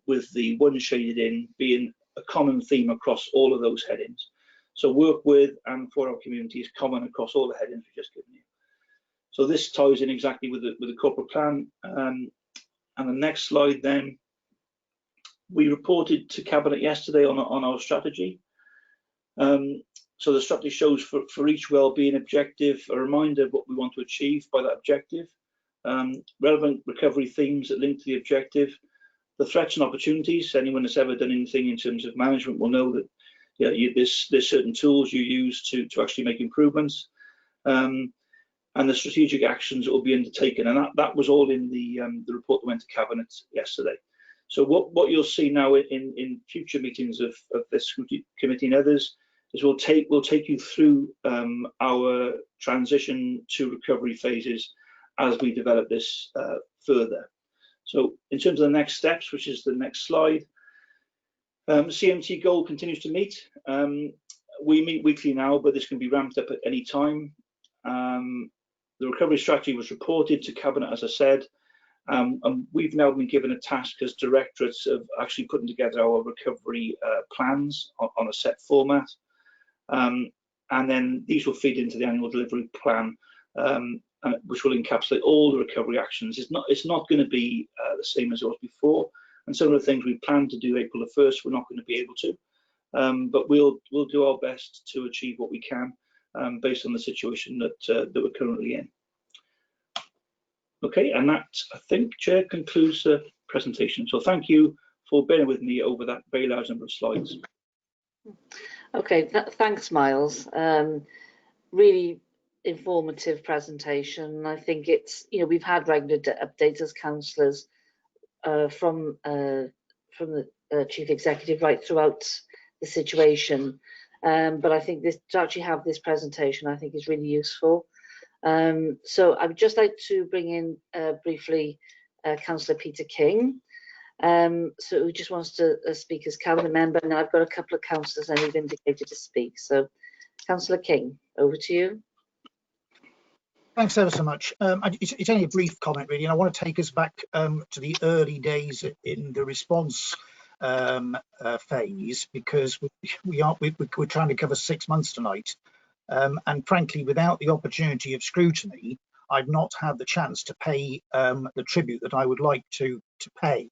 with the 1 shaded in being a common theme across all of those headings. So work with and for our community is common across all the headings we've just given you. So this ties in exactly with the corporate plan. And the next slide then, we reported to Cabinet yesterday on our strategy. So the strategy shows for each wellbeing objective a reminder of what we want to achieve by that objective, relevant recovery themes that link to the objective, the threats and opportunities. Anyone that's ever done anything in terms of management will know that there's certain tools you use to actually make improvements, and the strategic actions that will be undertaken. And that was all in the report that went to Cabinet yesterday. So what you'll see now in future meetings of this Scrutiny Committee and others is we'll take you through our transition to recovery phases as we develop this further. So in terms of the next steps, which is the next slide, CMT goal continues to meet. We meet weekly now, but this can be ramped up at any time. The recovery strategy was reported to Cabinet, as I said, and we've now been given a task as directorates of actually putting together our recovery plans on a set format, and then these will feed into the annual delivery plan, which will encapsulate all the recovery actions. It's not going to be the same as it was before, and some of the things we planned to do April the 1st we're not going to be able to, but we'll do our best to achieve what we can based on the situation that we're currently in. Okay, and that, I think, Chair, concludes the presentation. So thank you for bearing with me over that very large number of slides.
Okay, thanks, Miles. Really informative presentation. I think it's, we've had regular updates as councillors from the Chief Executive right throughout the situation. But I think to actually have this presentation, I think is really useful. So I would just like to bring in briefly Councillor Peter King. So he just wants to speak as Cabinet member, and I've got a couple of councillors and who've indicated to speak. So Councillor King, over to you.
Thanks ever so much. It's only a brief comment really, and I want to take us back to the early days in the response phase, because we're trying to cover 6 months tonight. And frankly, without the opportunity of scrutiny, I've not had the chance to pay the tribute that I would like to pay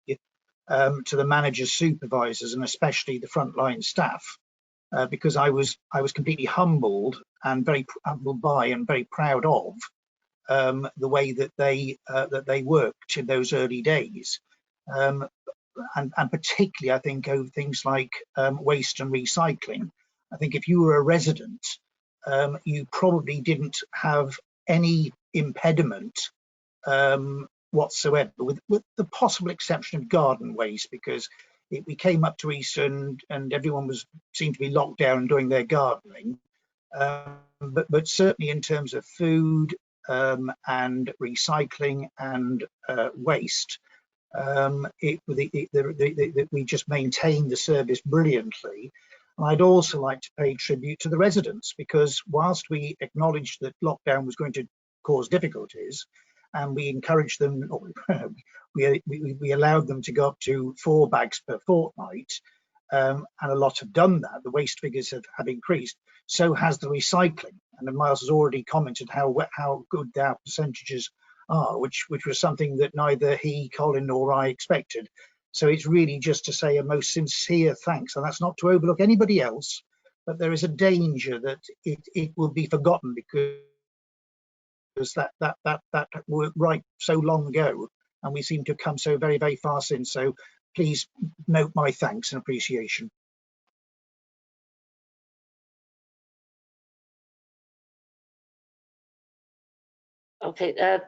to the managers, supervisors, and especially the frontline staff, because I was completely humbled and very humbled by and very proud of the way that they worked in those early days, and particularly I think over things like waste and recycling. I think if you were a resident, you probably didn't have any impediment whatsoever, with the possible exception of garden waste, because we came up to Easter and everyone seemed to be locked down and doing their gardening. But certainly in terms of food and recycling and waste, we just maintained the service brilliantly. And I'd also like to pay tribute to the residents, because whilst we acknowledged that lockdown was going to cause difficulties, and we encouraged them, we allowed them to go up to 4 bags per fortnight, and a lot have done that. The waste figures have increased, so has the recycling. And then Miles has already commented how good our percentages are, which was something that neither he, Colin, nor I expected. So it's really just to say a most sincere thanks, and that's not to overlook anybody else, but there is a danger that it will be forgotten, because that worked right so long ago, and we seem to have come so very, very far since. So please note my thanks and appreciation.
Okay,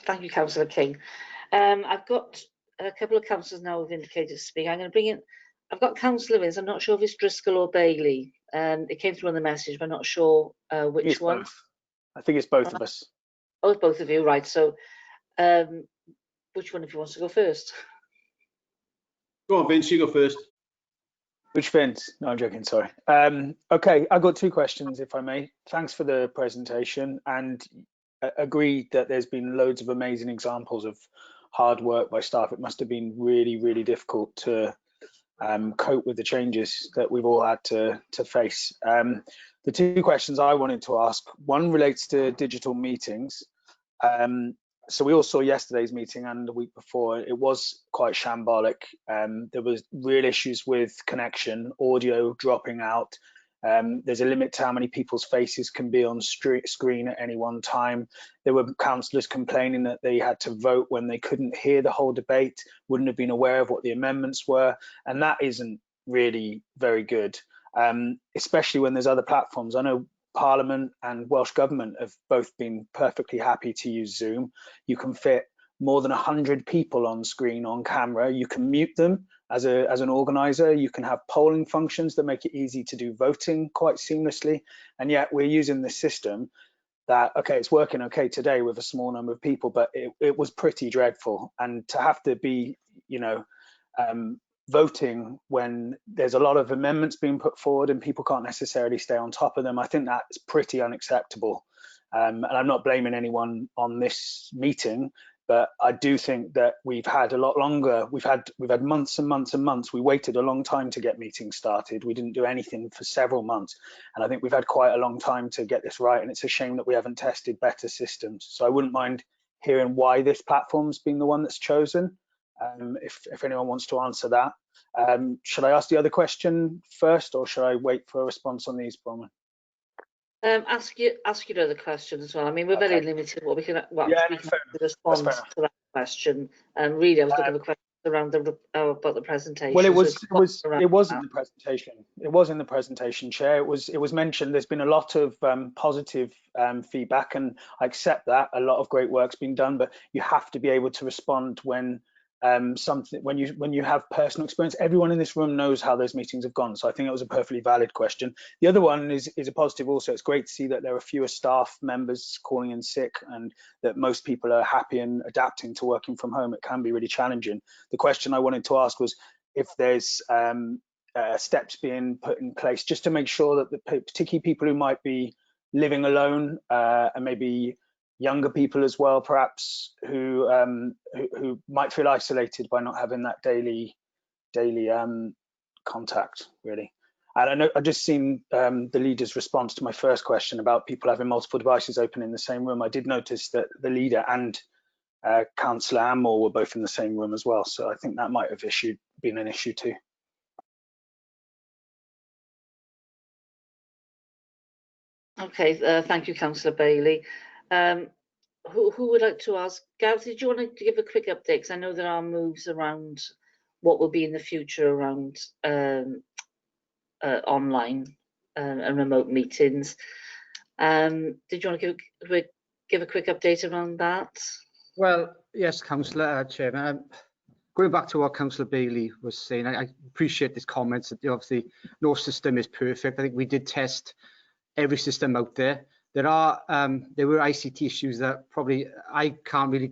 thank you, Councillor King. I've got a couple of councillors now who've indicated to speak. I'm going to bring in, I've got Councillor Wins. I'm not sure if it's Driscoll or Bailey. It came through on the message, but I'm not sure which one.
Both. I think it's both of us.
Oh, both of you, right. So which one of you wants to go first?
Go on, Vince, you go first.
Which Vince? No, I'm joking, sorry. Okay, I've got 2 questions, if I may. Thanks for the presentation, and agreed that there's been loads of amazing examples of hard work by staff. It must have been really, really difficult to cope with the changes that we've all had to face. The 2 questions I wanted to ask, one relates to digital meetings. So we all saw yesterday's meeting and the week before. It was quite shambolic. There was real issues with connection, audio dropping out. There's a limit to how many people's faces can be on screen at any one time. There were councillors complaining that they had to vote when they couldn't hear the whole debate, wouldn't have been aware of what the amendments were, and that isn't really very good, especially when there's other platforms. I know Parliament and Welsh Government have both been perfectly happy to use Zoom. You can fit more than 100 people on screen on camera. You can mute them as an organizer. You can have polling functions that make it easy to do voting quite seamlessly. And yet we're using this system that, okay, it's working okay today with a small number of people, but it was pretty dreadful. And to have to be, you know, voting when there's a lot of amendments being put forward and people can't necessarily stay on top of them, I think that's pretty unacceptable. And I'm not blaming anyone on this meeting, but I do think that we've had a lot longer. We've had months and months and months. We waited a long time to get meetings started. We didn't do anything for several months. And I think we've had quite a long time to get this right. And it's a shame that we haven't tested better systems. So I wouldn't mind hearing why this platform's been the one that's chosen. If anyone wants to answer that. Should I ask the other question first, or should I wait for a response on these, Bronwyn?
Ask your other question as well. I mean, we're very limited what we can respond to that question. And really, I was looking for questions around about the presentation.
Well, it was in the presentation. It was in the presentation, Chair. It was mentioned. There's been a lot of positive feedback, and I accept that. A lot of great work's been done, but you have to be able to respond when when you have personal experience. Everyone in this room knows how those meetings have gone, so I think it was a perfectly valid question. The other one is a positive also. It's great to see that there are fewer staff members calling in sick, and that most people are happy and adapting to working from home. It can be really challenging. The question I wanted to ask was if there's steps being put in place just to make sure that particularly people who might be living alone and maybe younger people as well, perhaps, who might feel isolated by not having that daily contact, really. And I know I've just seen the leader's response to my first question about people having multiple devices open in the same room. I did notice that the leader and Councillor Ammore were both in the same room as well, so I think that might have been an issue too.
Okay, thank you, Councillor Bailey. Who would like to ask? Gareth, did you want to give a quick update? Because I know there are moves around what will be in the future around online and remote meetings. Did you want to give a quick update around that?
Well, yes, Councillor Chairman. Going back to what Councillor Bailey was saying, I appreciate his comments that obviously no system is perfect. I think we did test every system out there. There were ICT issues that probably I can't really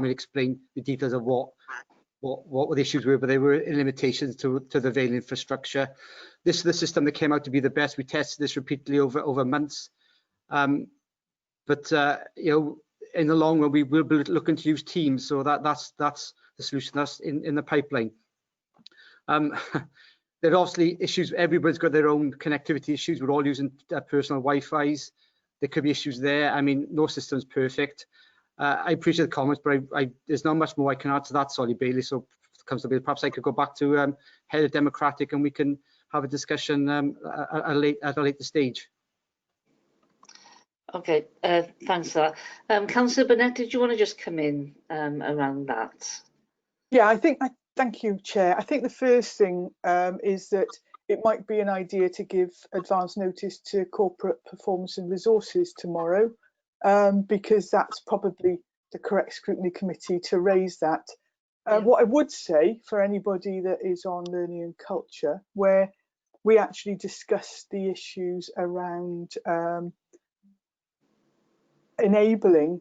explain the details of what the issues were, but there were limitations to the available infrastructure. This is the system that came out to be the best. We tested this repeatedly over months, but you know, in the long run, we will be looking to use Teams, so that's the solution that's in the pipeline. There are obviously issues. Everybody's got their own connectivity issues. We're all using personal Wi-Fi's. There could be issues there. I mean, no system's perfect. I appreciate the comments, but there's not much more I can add to that, sorry, Bailey. So perhaps I could go back to Head of Democratic and we can have a discussion at a later stage.
Okay, thanks for that. Councillor Burnett, did you want to just come in around that?
Yeah, thank you, Chair. I think the first thing is that it might be an idea to give advance notice to Corporate Performance and Resources tomorrow, because that's probably the correct scrutiny committee to raise that. What I would say for anybody that is on Learning and Culture, where we actually discussed the issues around enabling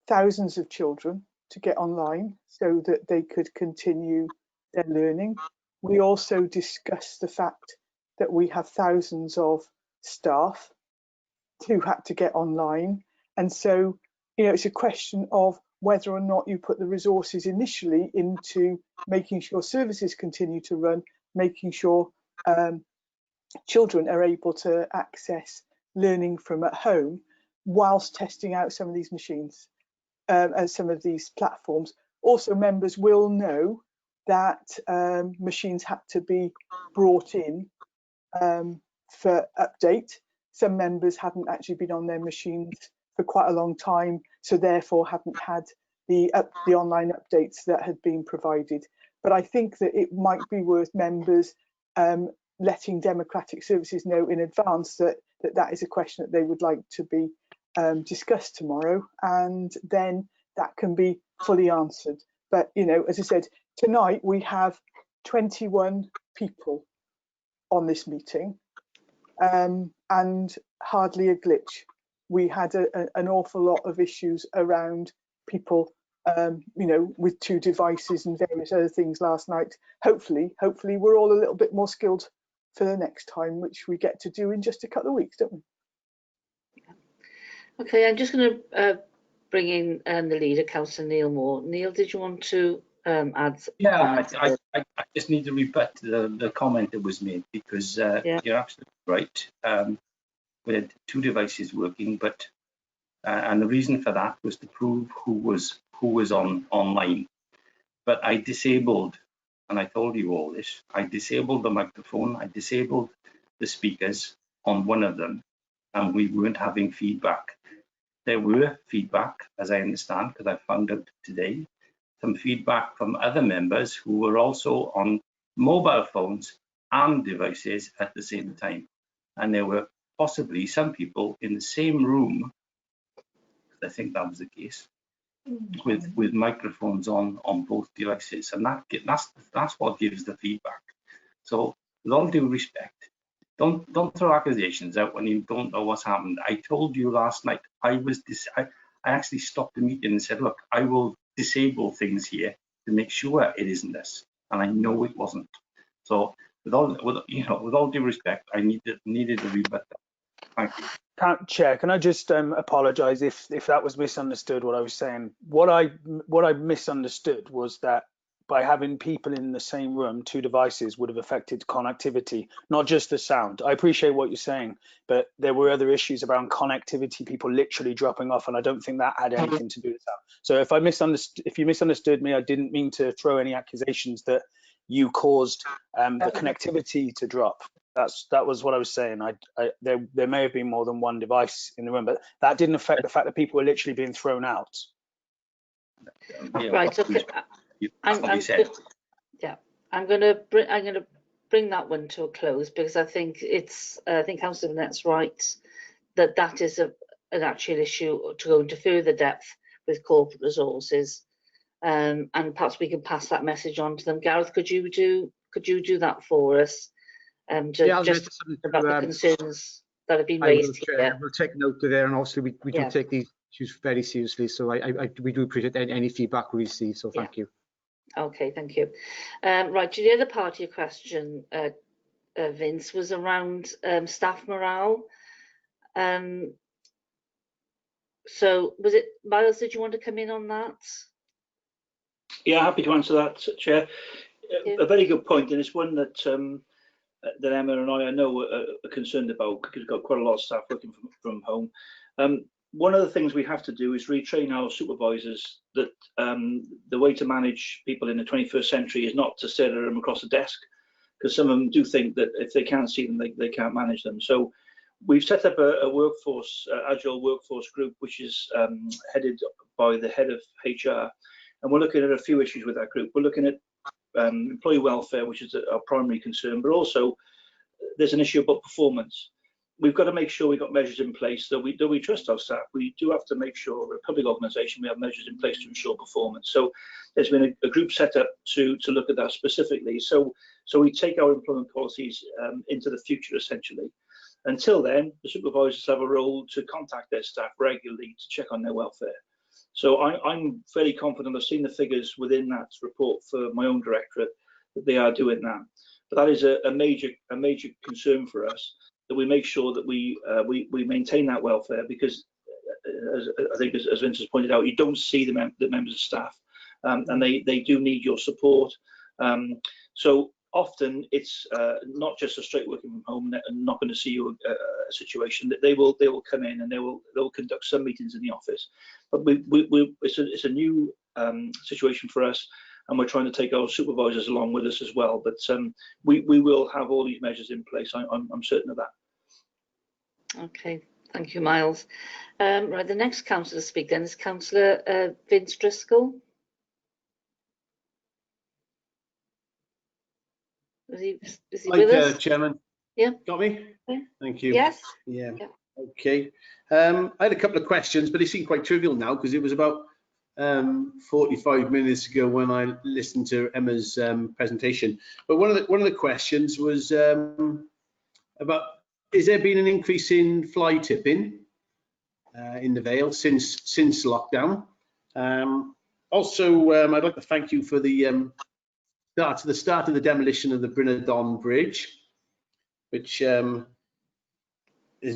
thousands of children to get online so that they could continue their learning. We also discussed the fact that we have thousands of staff who had to get online. And so, it's a question of whether or not you put the resources initially into making sure services continue to run, making sure children are able to access learning from at home whilst testing out some of these machines and some of these platforms. Also, members will know that machines had to be brought in for update. Some members hadn't actually been on their machines for quite a long time, so therefore hadn't had the online updates that had been provided. But I think that it might be worth members letting Democratic Services know in advance that that is a question that they would like to be discussed tomorrow, and then that can be fully answered. But as I said, tonight we have 21 people on this meeting, and hardly a glitch. We had an awful lot of issues around people with 2 devices and various other things last night. Hopefully we're all a little bit more skilled for the next time, which we get to do in just a couple of weeks, don't we?
Okay, I'm just going to bring in the leader, Councillor Neil Moore. Neil, did you want to add?
Yeah, I just need to rebut the comment that was made, because you're absolutely right. We had 2 devices working, but and the reason for that was to prove who was online. But I disabled, and I told you all this, I disabled the microphone, I disabled the speakers on one of them, and we weren't having feedback. There were feedback, as I understand, because I found out today, some feedback from other members who were also on mobile phones and devices at the same time. And there were possibly some people in the same room, I think that was the case, with microphones on both devices, and that's what gives the feedback. So with all due respect, don't throw accusations out when you don't know what's happened. I told you last night I actually stopped the meeting and said, look, I will disable things here to make sure it isn't this, and I know it wasn't. So with all due respect, I needed to rebut that. Thank you.
Chair, can I just apologise if that was misunderstood what I was saying? What I misunderstood was that by having people in the same room, 2 devices would have affected connectivity, not just the sound. I appreciate what you're saying, but there were other issues around connectivity, people literally dropping off, and I don't think that had anything to do with that. So if you misunderstood me, I didn't mean to throw any accusations that you caused the connectivity to drop. That was what I was saying. There may have been more than 1 device in the room, but that didn't affect the fact that people were literally being thrown out.
Right. Okay. I'm going to bring that one to a close, because I think Councillor Vanette's right that is an actual issue to go into further depth with corporate resources, and perhaps we can pass that message on to them. Gareth, could you do that for us? Just about the concerns that have been raised here.
We'll take note of there, and obviously we do take these issues very seriously. So we do appreciate any feedback we receive. So thank you. Okay,
thank you. Right, the other part of your question, Vince, was around staff morale. So was it Miles? Did you want to come in on that?
Yeah, happy to answer that, Chair. A very good point, and it's one that that Emma and I know are concerned about, because we've got quite a lot of staff working from home. One of the things we have to do is retrain our supervisors that the way to manage people in the 21st century is not to stare at them across the desk, because some of them do think that if they can't see them, they can't manage them. So we've set up a workforce, agile workforce group, which is headed by the head of HR, and we're looking at a few issues with that group. We're looking at employee welfare, which is our primary concern, but also there's an issue about performance. We've got to make sure we've got measures in place that we trust our staff. We do have to make sure we're a public organisation, we have measures in place to ensure performance. So there's been a group set up to look at that specifically. So we take our employment policies into the future, essentially. Until then, the supervisors have a role to contact their staff regularly to check on their welfare. So I'm fairly confident. I've seen the figures within that report for my own directorate that they are doing that. But that is a major concern for us, that we make sure that we maintain that welfare, because as I think as Vince has pointed out, you don't see the members of staff, and they do need your support. So often it's not just a straight working from home and not going to see you a situation, that they will come in and they will conduct some meetings in the office. But it's a new situation for us, and we're trying to take our supervisors along with us as well. But we will have all these measures in place. I'm certain of that.
Okay, thank you, Miles. Right, the next councillor to speak then is Councillor Vince Driscoll. Is he with us?
Chairman.
Yeah.
Got me?
Okay.
Thank you.
Yes.
Yeah. Okay. I had a couple of questions, but they seem quite trivial now, because it was about 45 minutes ago when I listened to Emma's presentation. But one of the questions was about, has there been an increase in fly tipping in the Vale since lockdown? Also, I'd like to thank you for the start of the demolition of the Brynadon Bridge, which has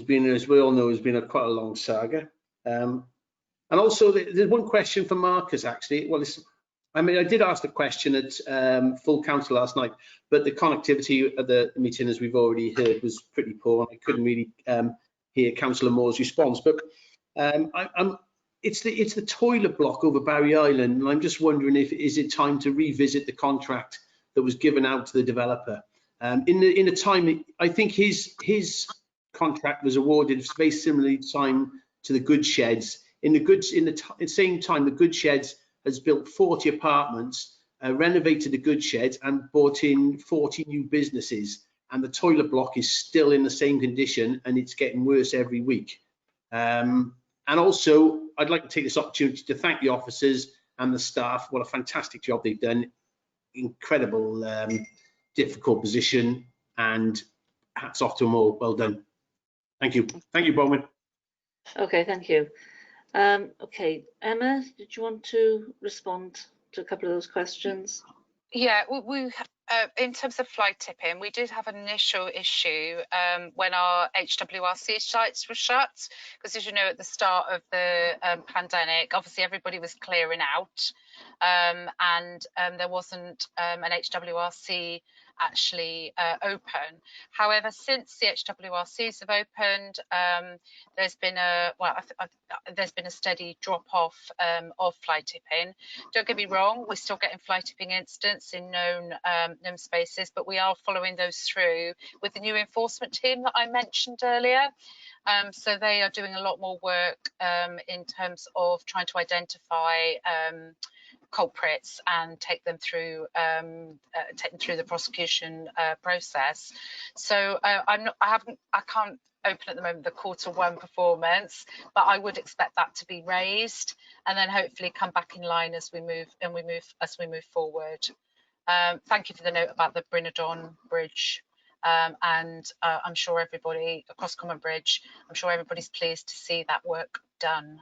been, as we all know, has been quite a long saga. And also, there's one question for Marcus, actually. Well, I mean, I did ask the question at full council last night, but the connectivity at the meeting, as we've already heard, was pretty poor, and I couldn't really hear Councillor Moore's response. But it's the toilet block over Barry Island, and I'm just wondering is it time to revisit the contract that was given out to the developer? In a time, I think his contract was awarded very similarly time to the Good Sheds. In the same time, the Good Sheds has built 40 apartments, renovated the Good Sheds, and brought in 40 new businesses. And the toilet block is still in the same condition, and it's getting worse every week. And also, I'd like to take this opportunity to thank the officers and the staff. What a fantastic job they've done. Incredible, difficult position, and hats off to them all. Well done. Thank you. Thank you, Bowman.
Okay, thank you. Okay, Emma, did you want to respond to a couple of those questions?
Yeah, we in terms of fly tipping, we did have an initial issue when our HWRC sites were shut, because as you know, at the start of the pandemic, obviously everybody was clearing out, and there wasn't an HWRC actually open. However, since the HWRCs have opened, there's been a steady drop off of fly tipping. Don't get me wrong, we're still getting fly tipping incidents in known spaces, but we are following those through with the new enforcement team that I mentioned earlier. So they are doing a lot more work in terms of trying to identify culprits and take them through the prosecution process. So I can't open at the moment the Q1 performance, but I would expect that to be raised and then hopefully come back in line as we move forward. Thank you for the note about the Brynadon Bridge, and I'm sure everybody across Common Bridge, I'm sure everybody's pleased to see that work done.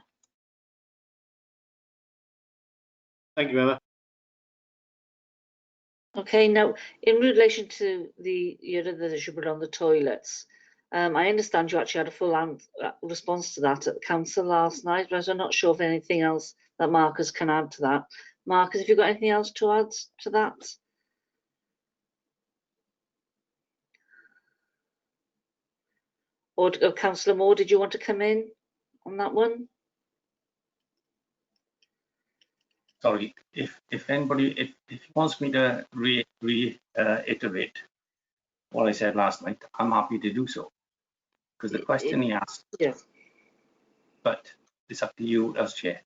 Thank you, Emma.
Okay, now in relation to the issue on the toilets, I understand you actually had a full response to that at the council last night, but I'm not sure if anything else that Marcus can add to that. Marcus, have you got anything else to add to that? Or Councillor Moore, did you want to come in on that one?
Sorry, if anybody wants me to reiterate what I said last night, I'm happy to do so, because the question he asked.
Yes.
But it's up to you as chair.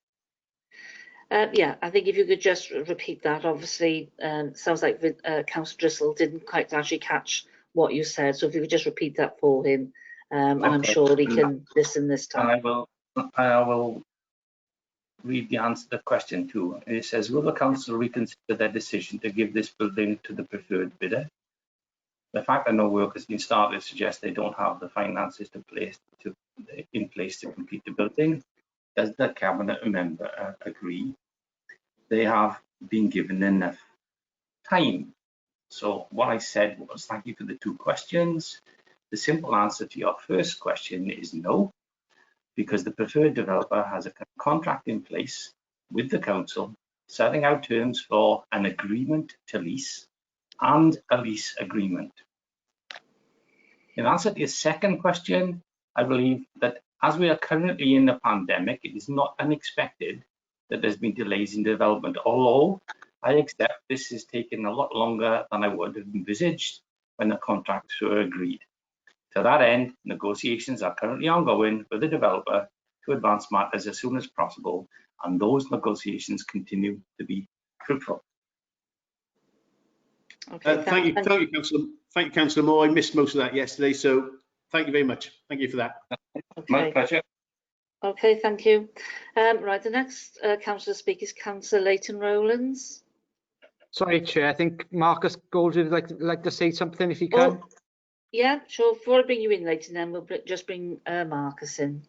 Yeah, I think if you could just repeat that. Obviously, sounds like Councillor Driscoll didn't quite actually catch what you said, so if you could just repeat that for him, and I'm sure he can listen this time.
I will read the answer to the question too. It says, will the council reconsider their decision to give this building to the preferred bidder? The fact that no work has been started suggests they don't have the finances in place to complete the building. Does the cabinet member agree they have been given enough time So what I said was, thank you for the 2 questions. The simple answer to your first question is no, because the preferred developer has a contract in place with the council, setting out terms for an agreement to lease and a lease agreement. In answer to your second question, I believe that as we are currently in a pandemic, it is not unexpected that there's been delays in development, although I accept this is taking a lot longer than I would have envisaged when the contracts were agreed. To that end, negotiations are currently ongoing with the developer to advance matters as soon as possible, and those negotiations continue to be fruitful.
Okay,
thank you, Councillor. Thank you, Councillor Moore. I missed most of that yesterday, so thank you very much. Thank you for that.
Okay.
My pleasure.
Okay, thank you. Right, the next councillor to speak is Councillor Leighton Rowlands.
Sorry, Chair. I think Marcus Goldie would like to say something if he can.
Oh, yeah, sure. Before I bring you in, Leighton, then we'll just bring Marcus in.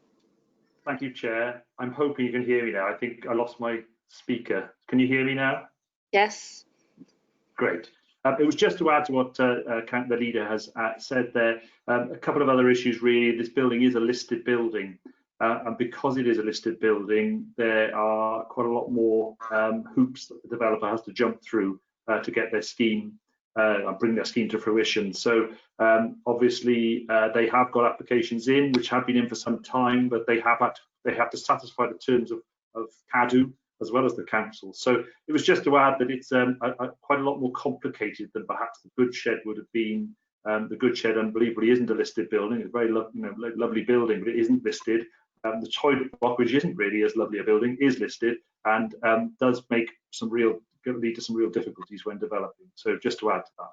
Thank you, Chair. I'm hoping you can hear me now. I think I lost my speaker. Can you hear me now?
Yes.
Great. It was just to add to what the leader has said there. A couple of other issues really. This building is a listed building, and because it is a listed building, there are quite a lot more hoops that the developer has to jump through to get their scheme and bring their scheme to fruition. So obviously they have got applications in which have been in for some time, but they have to satisfy the terms of CADU as well as the council. So it was just to add that it's quite a lot more complicated than perhaps the Good Shed would have been. The Good Shed, unbelievably, isn't a listed building. It's a very lovely building, but it isn't listed. The toilet block, which isn't really as lovely a building, is listed and does make lead to some real difficulties when developing. So just to add to that.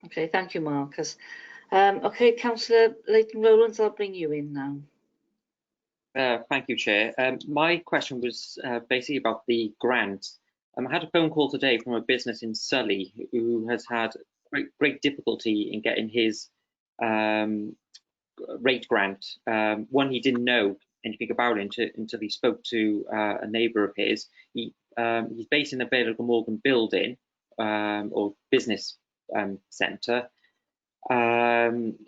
Okay, thank you, Marcus. Okay, Councillor Leighton Rowlands, I'll bring you in now.
Thank you, Chair. My question was basically about the grant. I had a phone call today from a business in Surrey who has had great difficulty in getting his rate grant. One, he didn't know anything about it until he spoke to a neighbour of his. He's based in the Vale of Glamorgan building or business centre.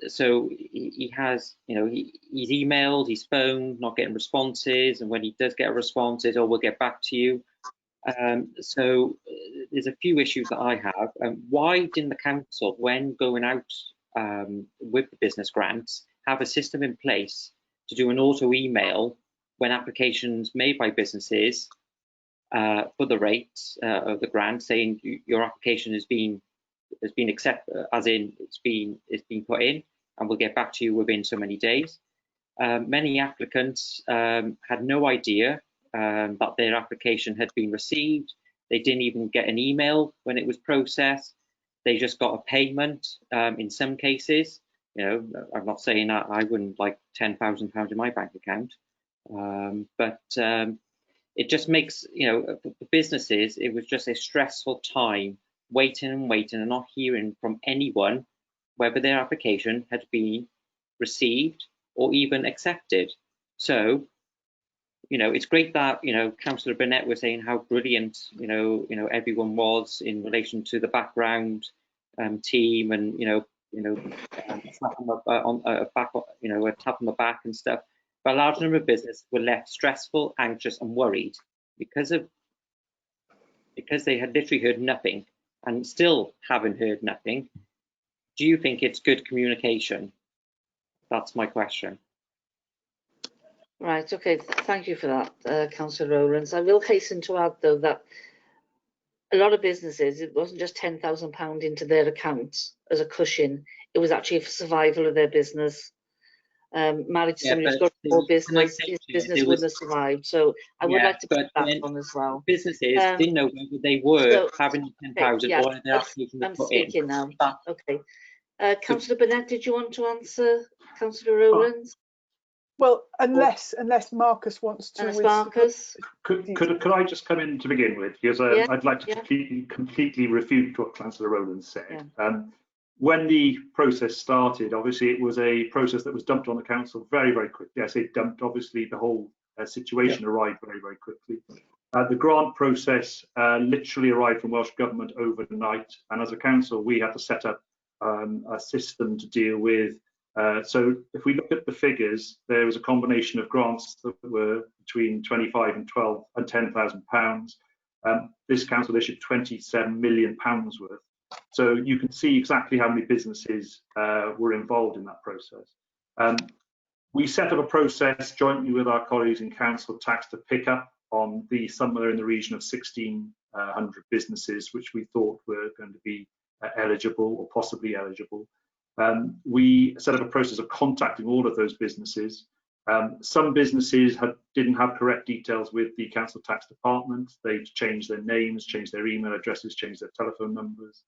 So he has, he's emailed, he's phoned, not getting responses, and when he does get a response, it's, oh, we'll get back to you. So there's a few issues that I have. Why didn't the council, when going out with the business grants, have a system in place to do an auto email when applications made by businesses for the rates of the grant, saying your application has been accepted, as in it's been put in, and we'll get back to you within so many days. Many applicants had no idea that their application had been received. They didn't even get an email when it was processed. They just got a payment in some cases. I'm not saying that I wouldn't like £10,000 in my bank account, but it just makes, for businesses, it was just a stressful time waiting and not hearing from anyone whether their application had been received or even accepted. So, it's great that, Councillor Burnett was saying how brilliant, everyone was in relation to the background team and, a tap on the back and stuff. But a large number of businesses were left stressful, anxious and worried because they had literally heard nothing and still haven't heard nothing. Do you think it's good communication? That's my question.
Right, okay, thank you for that, Councillor Rowlands. I will hasten to add, though, that a lot of businesses, it wasn't just £10,000 into their accounts as a cushion, it was actually for survival of their business. Married to somebody who's got more business, his business wouldn't have survived. So I would like to put that on as well.
Businesses didn't know whether they were having 10,000 or their application
I'm
put
speaking
in.
now. Okay. Councillor Burnett, did you want to answer Councillor Rowlands?
Well, unless Marcus wants to.
Marcus.
Could I just come in to begin with, because I'd like to completely refute what Councillor Rowlands said. Yeah. When the process started, obviously it was a process that was dumped on the council very, very quickly. I say dumped, obviously the whole situation arrived very, very quickly. The grant process literally arrived from Welsh Government overnight, and as a council we had to set up a system to deal with. So if we look at the figures, there was a combination of grants that were between 25 and 10,000 pounds. This council issued 27 million pounds worth. So you can see exactly how many businesses were involved in that process. We set up a process jointly with our colleagues in council tax to pick up on the somewhere in the region of 1,600 businesses which we thought were going to be eligible or possibly eligible. We set up a process of contacting all of those businesses. Some businesses didn't have correct details with the council tax department. They'd changed their names, changed their email addresses, changed their telephone numbers.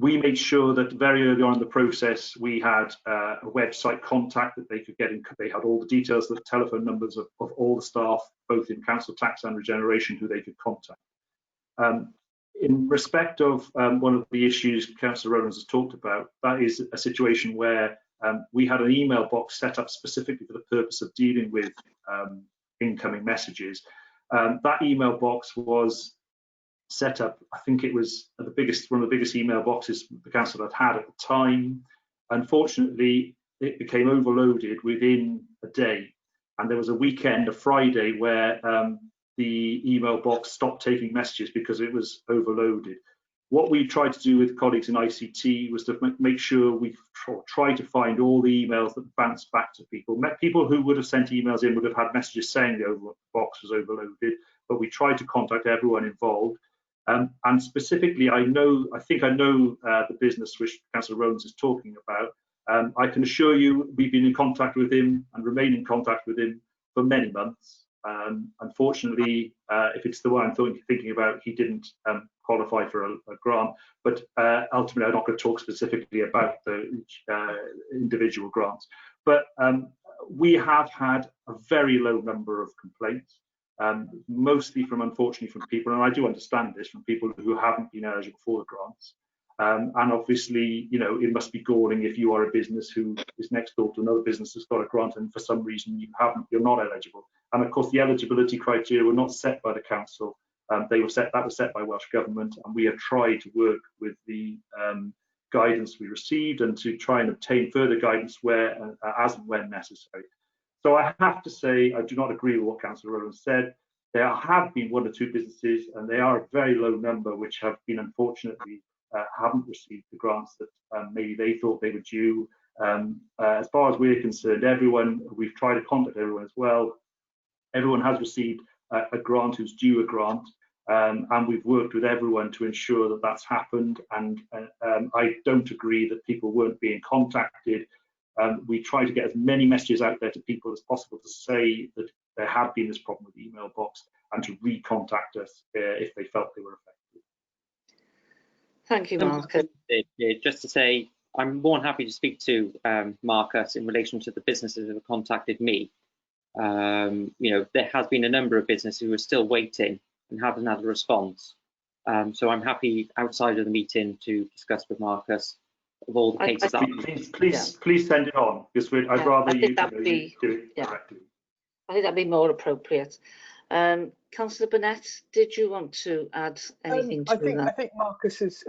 We made sure that very early on in the process we had a website contact that they could get in. They had all the details, the telephone numbers of all the staff, both in council tax and regeneration, who they could contact. In respect of one of the issues Councillor Rowlands has talked about, that is a situation where we had an email box set up specifically for the purpose of dealing with incoming messages. That email box was set up, I think it was one of the biggest email boxes the council had at the time. Unfortunately, it became overloaded within a day, and there was a weekend, a Friday, where the email box stopped taking messages because it was overloaded. What we tried to do with colleagues in ICT was to make sure we tried to find all the emails that bounced back to people. People who would have sent emails in would have had messages saying the box was overloaded, but we tried to contact everyone involved. And specifically, I think I know the business which Councillor Rowlands is talking about. I can assure you we've been in contact with him and remain in contact with him for many months. Unfortunately, if it's the one I'm thinking about, he didn't qualify for a grant, but ultimately I'm not going to talk specifically about the individual grants. But we have had a very low number of complaints. Mostly unfortunately from people, and I do understand this, from people who haven't been eligible for the grants. And obviously, you know, it must be galling if you are a business who is next door to another business that's got a grant and for some reason you're not eligible. And of course, the eligibility criteria were not set by the council. That was set by Welsh Government, and we have tried to work with the guidance we received and to try and obtain further guidance where, as and when necessary. So I have to say, I do not agree with what Councillor Rowlands said. There have been one or two businesses, and they are a very low number, which have been unfortunately haven't received the grants that maybe they thought they were due. As far as we're concerned, we've tried to contact everyone as well. Everyone has received a grant who's due a grant, and we've worked with everyone to ensure that that's happened. And I don't agree that people weren't being contacted. We try to get as many messages out there to people as possible to say that there had been this problem with the email box and to recontact us if they felt they were affected.
Thank you, Marcus.
Just to say, I'm more than happy to speak to Marcus in relation to the businesses that have contacted me. You know, there has been a number of businesses who are still waiting and haven't had a response. So I'm happy outside of the meeting to discuss with Marcus of all the cases.
Please send it on, because I'd rather you do it directly.
I think that'd be more appropriate. Councillor Burnett, did you want to add anything to that?
I think Marcus has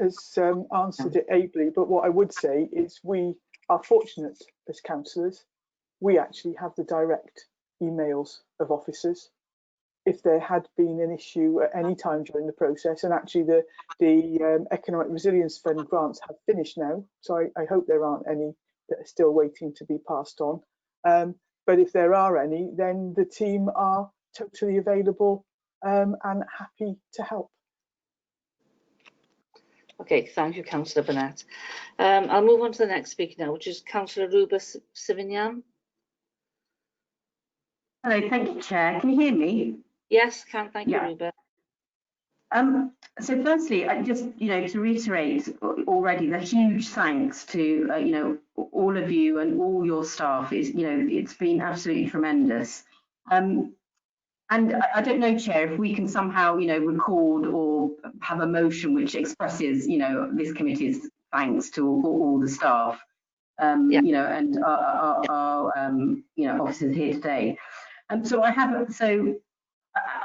answered it ably, but what I would say is we are fortunate as councillors. We actually have the direct emails of officers. If there had been an issue at any time during the process, and actually the Economic Resilience Fund grants have finished now, so I hope there aren't any that are still waiting to be passed on. But if there are any, then the team are totally available and happy to help.
Okay, thank you, Councillor Burnett. I'll move on to the next speaker now, which is Councillor Ruba Savignan.
Hello, thank you, Chair. Can you hear me?
Yes, thank you, Ruba.
So firstly, I just, to reiterate already the huge thanks to, all of you and all your staff. It's been absolutely tremendous. And I don't know, Chair, if we can somehow, record or have a motion which expresses, this committee's thanks to all the staff, and our officers here today. So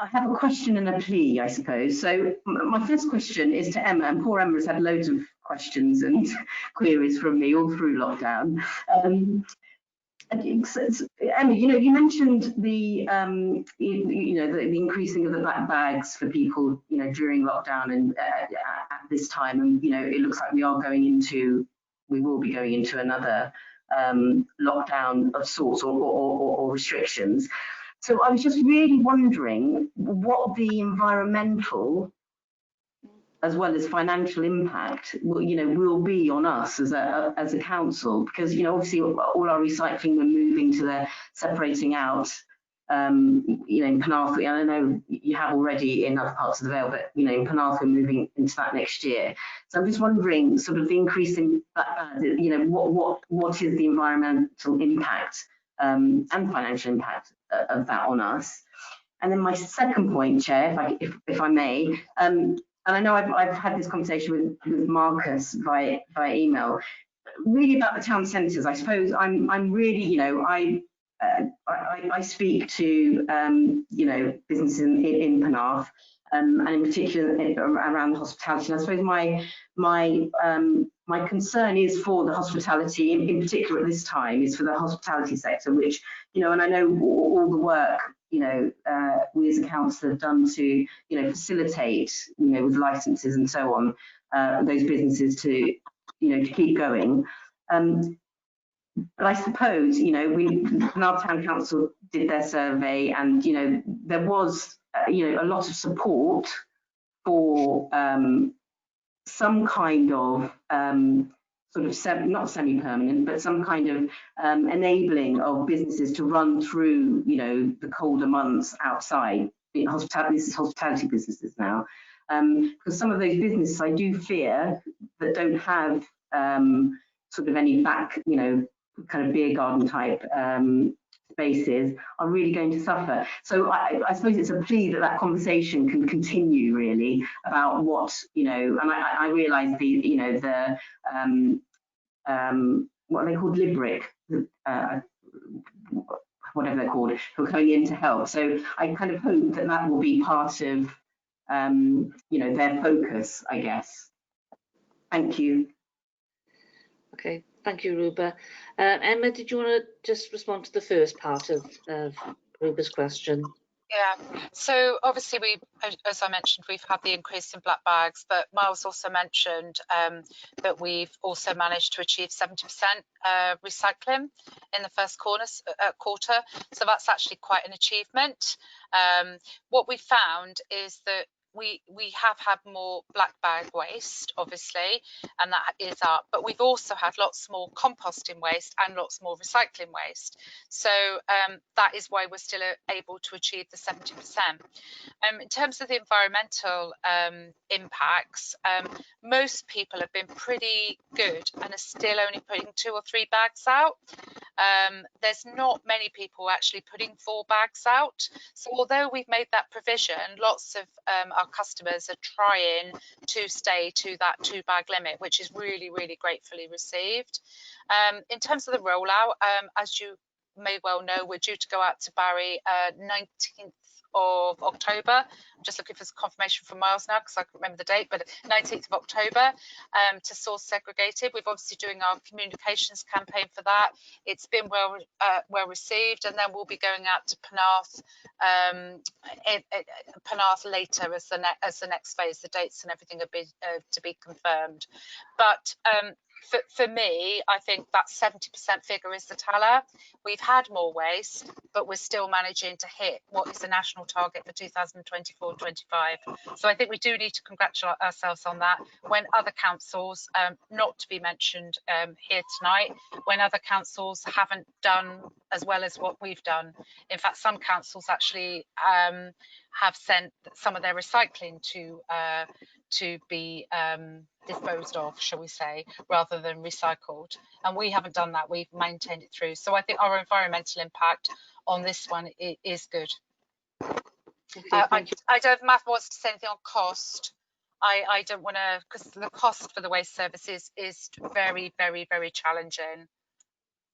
I have a question and a plea, I suppose. So my first question is to Emma, and poor Emma has had loads of questions and queries from me all through lockdown. Emma, you mentioned the the increasing of the black bags for people, during lockdown and at this time, and it looks like we will be going into another lockdown of sorts or restrictions. So I was just really wondering what the environmental as well as financial impact will be on us as a council, because obviously all our recycling we're moving to the separating out in Penarth, and I know you have already in other parts of the Vale, but in Penarth we're moving into that next year. So I'm just wondering, sort of the increase in what is the environmental impact and financial impact of that on us. And then my second point, Chair, if I may, and I know I've had this conversation with Marcus via email, really about the town centres. I suppose I'm really, I speak to businesses in Penarth, and in particular around the hospitality. And I suppose my concern is for the hospitality, in particular at this time, is for the hospitality sector, which and I know all the work we as a council have done to facilitate with licences and so on those businesses to keep going. But I suppose Penarth Town Council did their survey, and there was a lot of support for some kind of sort of not semi-permanent, but some kind of enabling of businesses to run through the colder months outside. This is hospitality businesses now, because some of those businesses I do fear that don't have sort of any back kind of beer garden type spaces are really going to suffer. So I suppose it's a plea that conversation can continue really about what and I realise the what are they called, Libric, whatever they're called, who are coming in to help. So I kind of hope that will be part of their focus, I guess. Thank you.
Okay, thank you, Ruba. Emma, did you want to just respond to the first part of Ruba's question?
Yeah, so obviously as I mentioned, we've had the increase in black bags, but Miles also mentioned that we've also managed to achieve 70% recycling in the first quarter. So that's actually quite an achievement. What we found is that we have had more black bag waste, obviously, and that is up, but we've also had lots more composting waste and lots more recycling waste. So that is why we're still able to achieve the 70%. In terms of the environmental impacts, most people have been pretty good and are still only putting 2 or 3 bags out. There's not many people actually putting 4 bags out. So although we've made that provision, lots of our customers are trying to stay to that 2 bag limit, which is really, really gratefully received. In terms of the rollout, as you may well know, we're due to go out to Barry 19th of October. I'm just looking for some confirmation from Miles now because I can't remember the date, but 19th of October to source segregated. We're obviously doing our communications campaign for that. It's been well received, and then we'll be going out to Penarth later as the next phase. The dates and everything are to be confirmed. But for me, I think that 70% figure is the teller. We've had more waste, but we're still managing to hit what is the national target for 2024-25. So I think we do need to congratulate ourselves on that. When other councils, not to be mentioned here tonight, when other councils haven't done as well as what we've done. In fact, some councils actually have sent some of their recycling to be disposed of, shall we say, rather than recycled, and we haven't done that. We've maintained it through. So I think our environmental impact on this one is good. Okay, I don't know if Matt wants to say anything on cost. I don't want to, because the cost for the waste services is very, very, very challenging.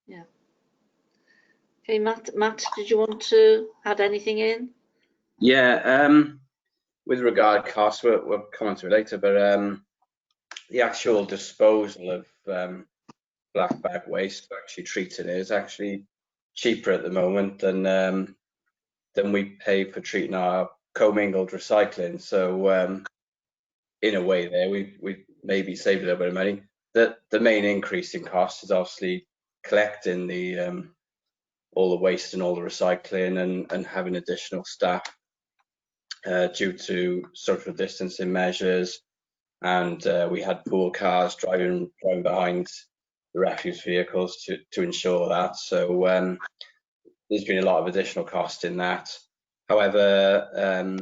Yeah. Okay, Matt, did you want to add anything in?
Yeah, with regard to costs, we'll come on to it later, but the actual disposal of black bag waste, actually treating it, is actually cheaper at the moment than we pay for treating our commingled recycling. So in a way there, we maybe saved a little bit of money. The main increase in cost is obviously collecting the all the waste and all the recycling, and having additional staff due to social distancing measures, and we had pool cars driving behind the refuse vehicles to ensure that. So there's been a lot of additional cost in that. However,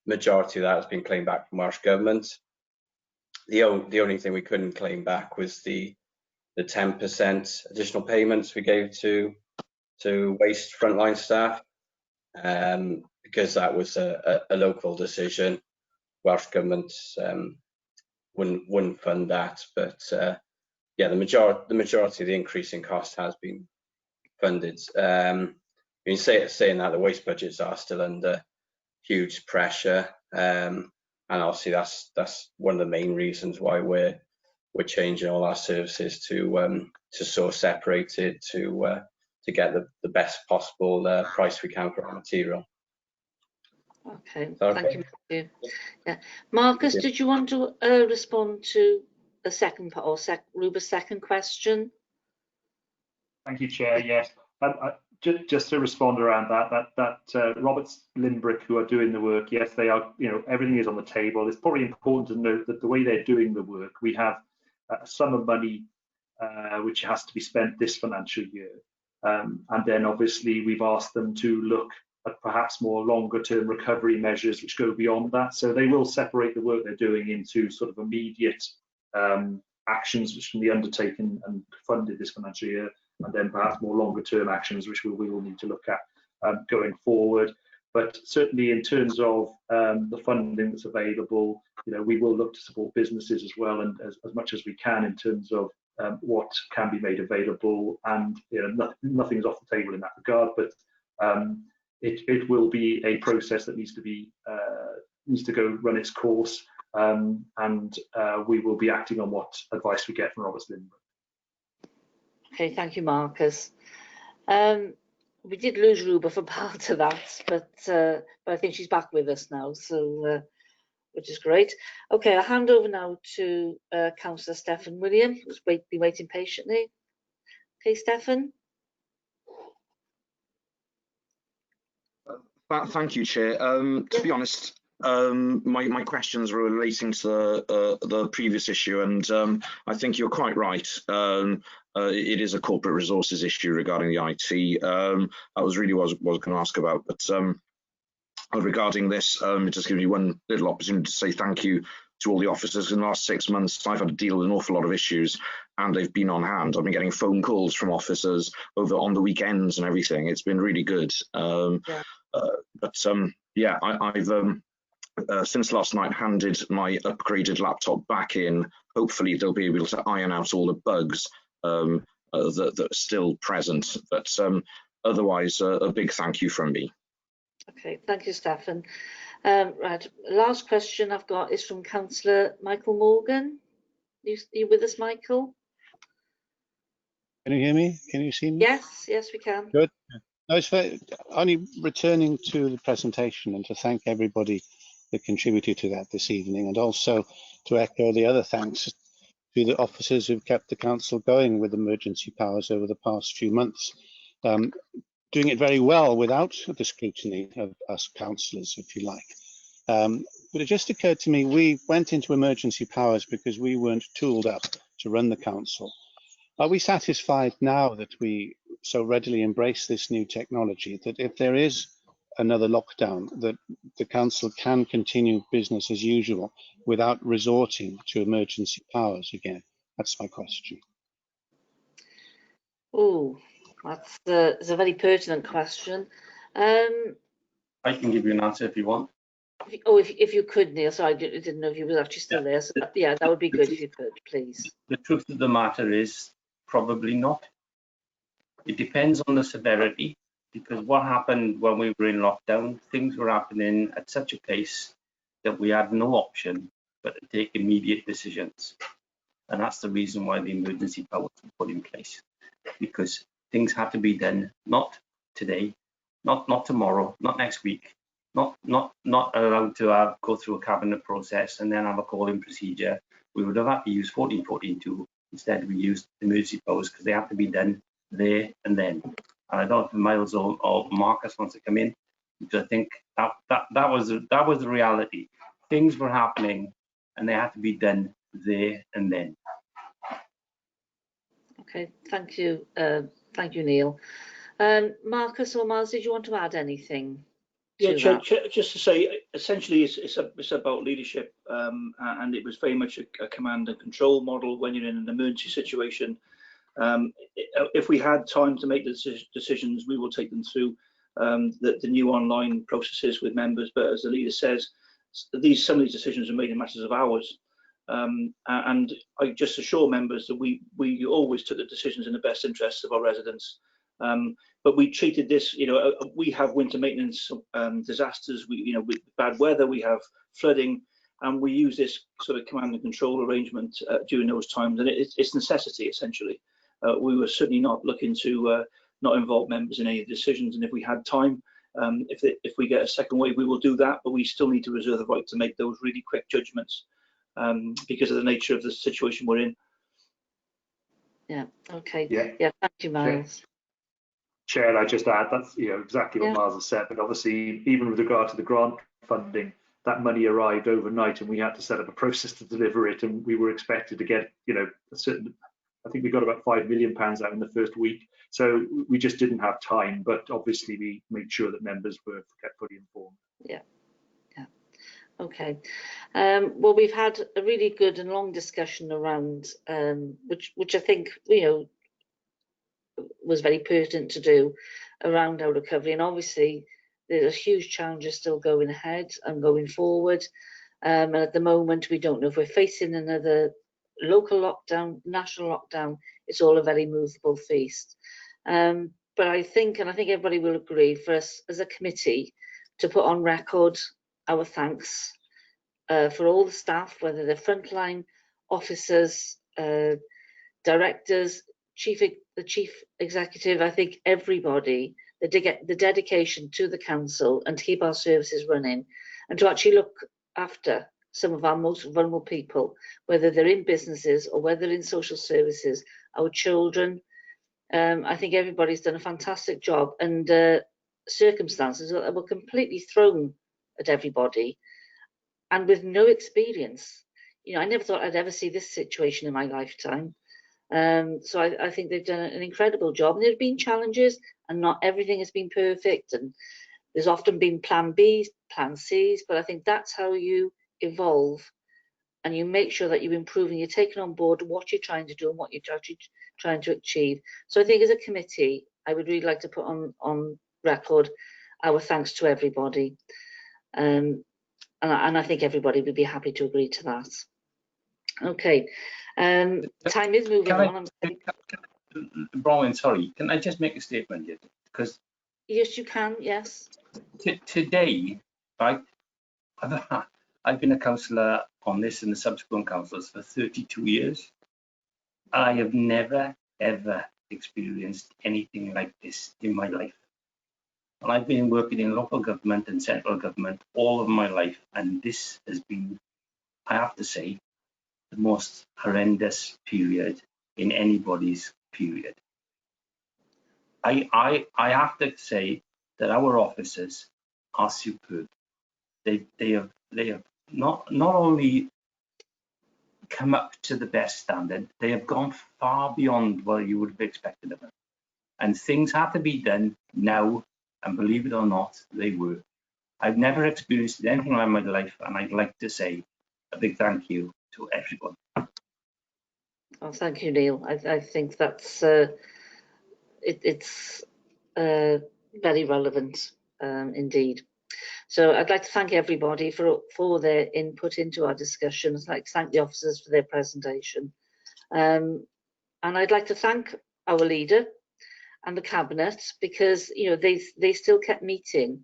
majority of that has been claimed back from Welsh Government. The only thing we couldn't claim back was the 10% additional payments we gave to waste frontline staff, because that was a local decision. Welsh Government wouldn't fund that, but yeah, the majority of the increase in cost has been funded. Saying that, the waste budgets are still under huge pressure, and obviously that's one of the main reasons why we're changing all our services to source separated, to get the best possible price we can for our material.
Okay, thank you, Matthew. Yeah, Marcus, did you want to respond to the second part, or Ruba's second question?
Thank you, Chair. Yes, just to respond around that Roberts Limbrick, who are doing the work, yes, they are. You know, everything is on the table. It's probably important to note that the way they're doing the work, we have a sum of money which has to be spent this financial year, and then obviously we've asked them to look at perhaps more longer term recovery measures which go beyond that. So they will separate the work they're doing into sort of immediate actions which can be undertaken and funded this financial year, and then perhaps more longer term actions which we will need to look at going forward. But certainly in terms of the funding that's available, you know, we will look to support businesses as well, and as much as we can in terms of what can be made available, and you know, nothing's off the table in that regard. But it will be a process that needs to go run its course, and we will be acting on what advice we get from Roberts Limbrick.
Okay, thank you, Marcus. We did lose Ruba for part of that, but I think she's back with us now, so which is great. Okay, I'll hand over now to Councillor Stephen William, who's been waiting patiently. Okay, Stephen.
Thank you, Chair. To be honest, my questions were relating to the previous issue, and I think you're quite right. It is a corporate resources issue regarding the IT. That was really what I was going to ask about. But regarding this, it just gives me one little opportunity to say thank you to all the officers. In the last 6 months, I've had to deal with an awful lot of issues, and they've been on hand. I've been getting phone calls from officers over on the weekends and everything. It's been really good. Yeah, I've since last night handed my upgraded laptop back in. Hopefully they'll be able to iron out all the bugs that are still present. But otherwise, a big thank you from me.
Okay, thank you, Stephen. Right, last question I've got is from Councillor Michael Morgan. You with us, Michael?
Can you hear me? Can you see me?
Yes, yes, we can.
Good. No, it's only returning to the presentation and to thank everybody that contributed to that this evening, and also to echo the other thanks to the officers who've kept the council going with emergency powers over the past few months, doing it very well without the scrutiny of us councillors, if you like. But it just occurred to me, we went into emergency powers because we weren't tooled up to run the council. Are we satisfied now that we so readily embrace this new technology that if there is another lockdown, that the council can continue business as usual without resorting to emergency powers again? That's my question.
Oh, that's a very pertinent question.
I can give you an answer if you want.
If you could, Neil. So I didn't know if you were actually still there. So yeah, that would be good if you could, please.
The truth of the matter is probably not. It depends on the severity, because what happened when we were in lockdown, things were happening at such a pace that we had no option but to take immediate decisions. And that's the reason why the emergency powers were put in place, because things had to be done, not today, not tomorrow, not next week, not allowed to go through a cabinet process and then have a call-in procedure. We would have had to use 14.14.2. Instead, we used emergency powers because they have to be done there and then. And I don't know if Miles or Marcus wants to come in, because I think that was the reality. Things were happening and they had to be done there and then.
Okay, thank you, Neil. Marcus or Miles, did you want to add anything?
Yeah, just to say, essentially, it's about leadership, and it was very much a command and control model when you're in an emergency situation. If we had time to make the decisions, we will take them through the new online processes with members. But as the leader says, some of these decisions are made in matters of hours. And I just assure members that we always took the decisions in the best interests of our residents. But we treated this, we have winter maintenance disasters, with bad weather, we have flooding, and we use this sort of command and control arrangement during those times, and it's necessity, essentially. We were certainly not looking to not involve members in any decisions, and if we had time, if we get a second wave, we will do that, but we still need to reserve the right to make those really quick judgments because of the nature of the situation we're in.
Yeah, okay.
Yeah,
thank you, Miles.
Chair, I just add that's exactly what Miles has said, but obviously even with regard to the grant funding, that money arrived overnight and we had to set up a process to deliver it, and we were expected to get a certain, I think we got about £5 million out in the first week, so we just didn't have time, but obviously we made sure that members were fully informed.
Yeah. Okay. Well, we've had a really good and long discussion around which I think was very pertinent to do around our recovery, and obviously there's huge challenges still going ahead and going forward, and at the moment we don't know if we're facing another local lockdown, national lockdown. It's all a very movable feast, but I think everybody will agree, for us as a committee to put on record our thanks for all the staff, whether they're frontline officers, directors, the chief executive. I think everybody, the dedication to the council and to keep our services running, and to actually look after some of our most vulnerable people, whether they're in businesses or whether in social services, our children. I think everybody's done a fantastic job, and circumstances that were completely thrown at everybody and with no experience. I never thought I'd ever see this situation in my lifetime. So I think they've done an incredible job. And there have been challenges, and not everything has been perfect, and there's often been plan Bs, plan Cs, but I think that's how you evolve and you make sure that you're improving, you're taking on board what you're trying to do and what you're actually trying to achieve. So I think as a committee, I would really like to put on record our thanks to everybody. And I think everybody would be happy to agree to that. Okay, time is moving on.
Bronwyn, sorry, can I just make a statement here? Because
yes, you can. Yes.
Today, right? I've been a councillor on this and the subsequent councillors for 32 years. I have never ever experienced anything like this in my life. And I've been working in local government and central government all of my life, and this has been, I have to say, the most horrendous period in anybody's period. I have to say that our officers are superb. They have not only come up to the best standard, they have gone far beyond what you would have expected of them. And things have to be done now, and believe it or not, they were. I've never experienced anything like my life, and I'd like to say a big thank you to everyone.
Oh, thank you, Neil. I think that's it's very relevant indeed. So I'd like to thank everybody for their input into our discussion. I'd like to thank the officers for their presentation. And I'd like to thank our leader and the cabinet, because they still kept meeting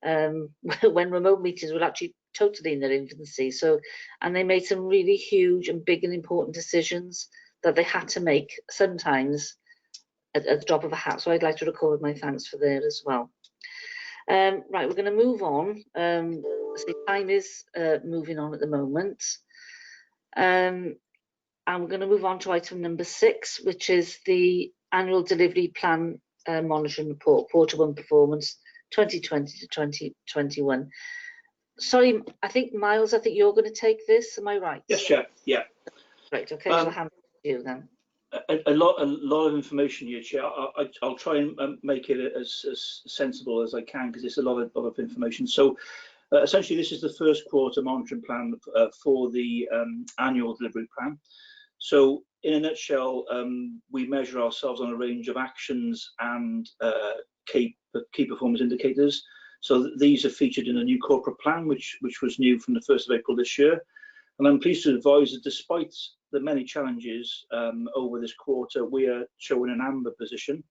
when remote meetings were actually totally in their infancy. So, and they made some really huge and big and important decisions that they had to make sometimes at the drop of a hat. So I'd like to record my thanks for that as well. Right, we're going to move on. The time is moving on at the moment. And we're going to move on to item number 6, which is the annual delivery plan monitoring report, quarter 1 performance 2020 to 2021. Sorry, I think Miles, you're going to take this. Am I right?
Yes, Chair. Yeah.
Right. Okay. So I'll hand it to you then.
A lot of information here, Chair. I'll try and make it as sensible as I can, because it's a lot of information. So essentially, this is the first quarter monitoring plan for the annual delivery plan. So in a nutshell, we measure ourselves on a range of actions and key performance indicators. So these are featured in a new corporate plan, which was new from the 1st of April this year. And I'm pleased to advise that despite the many challenges over this quarter, we are showing an amber position.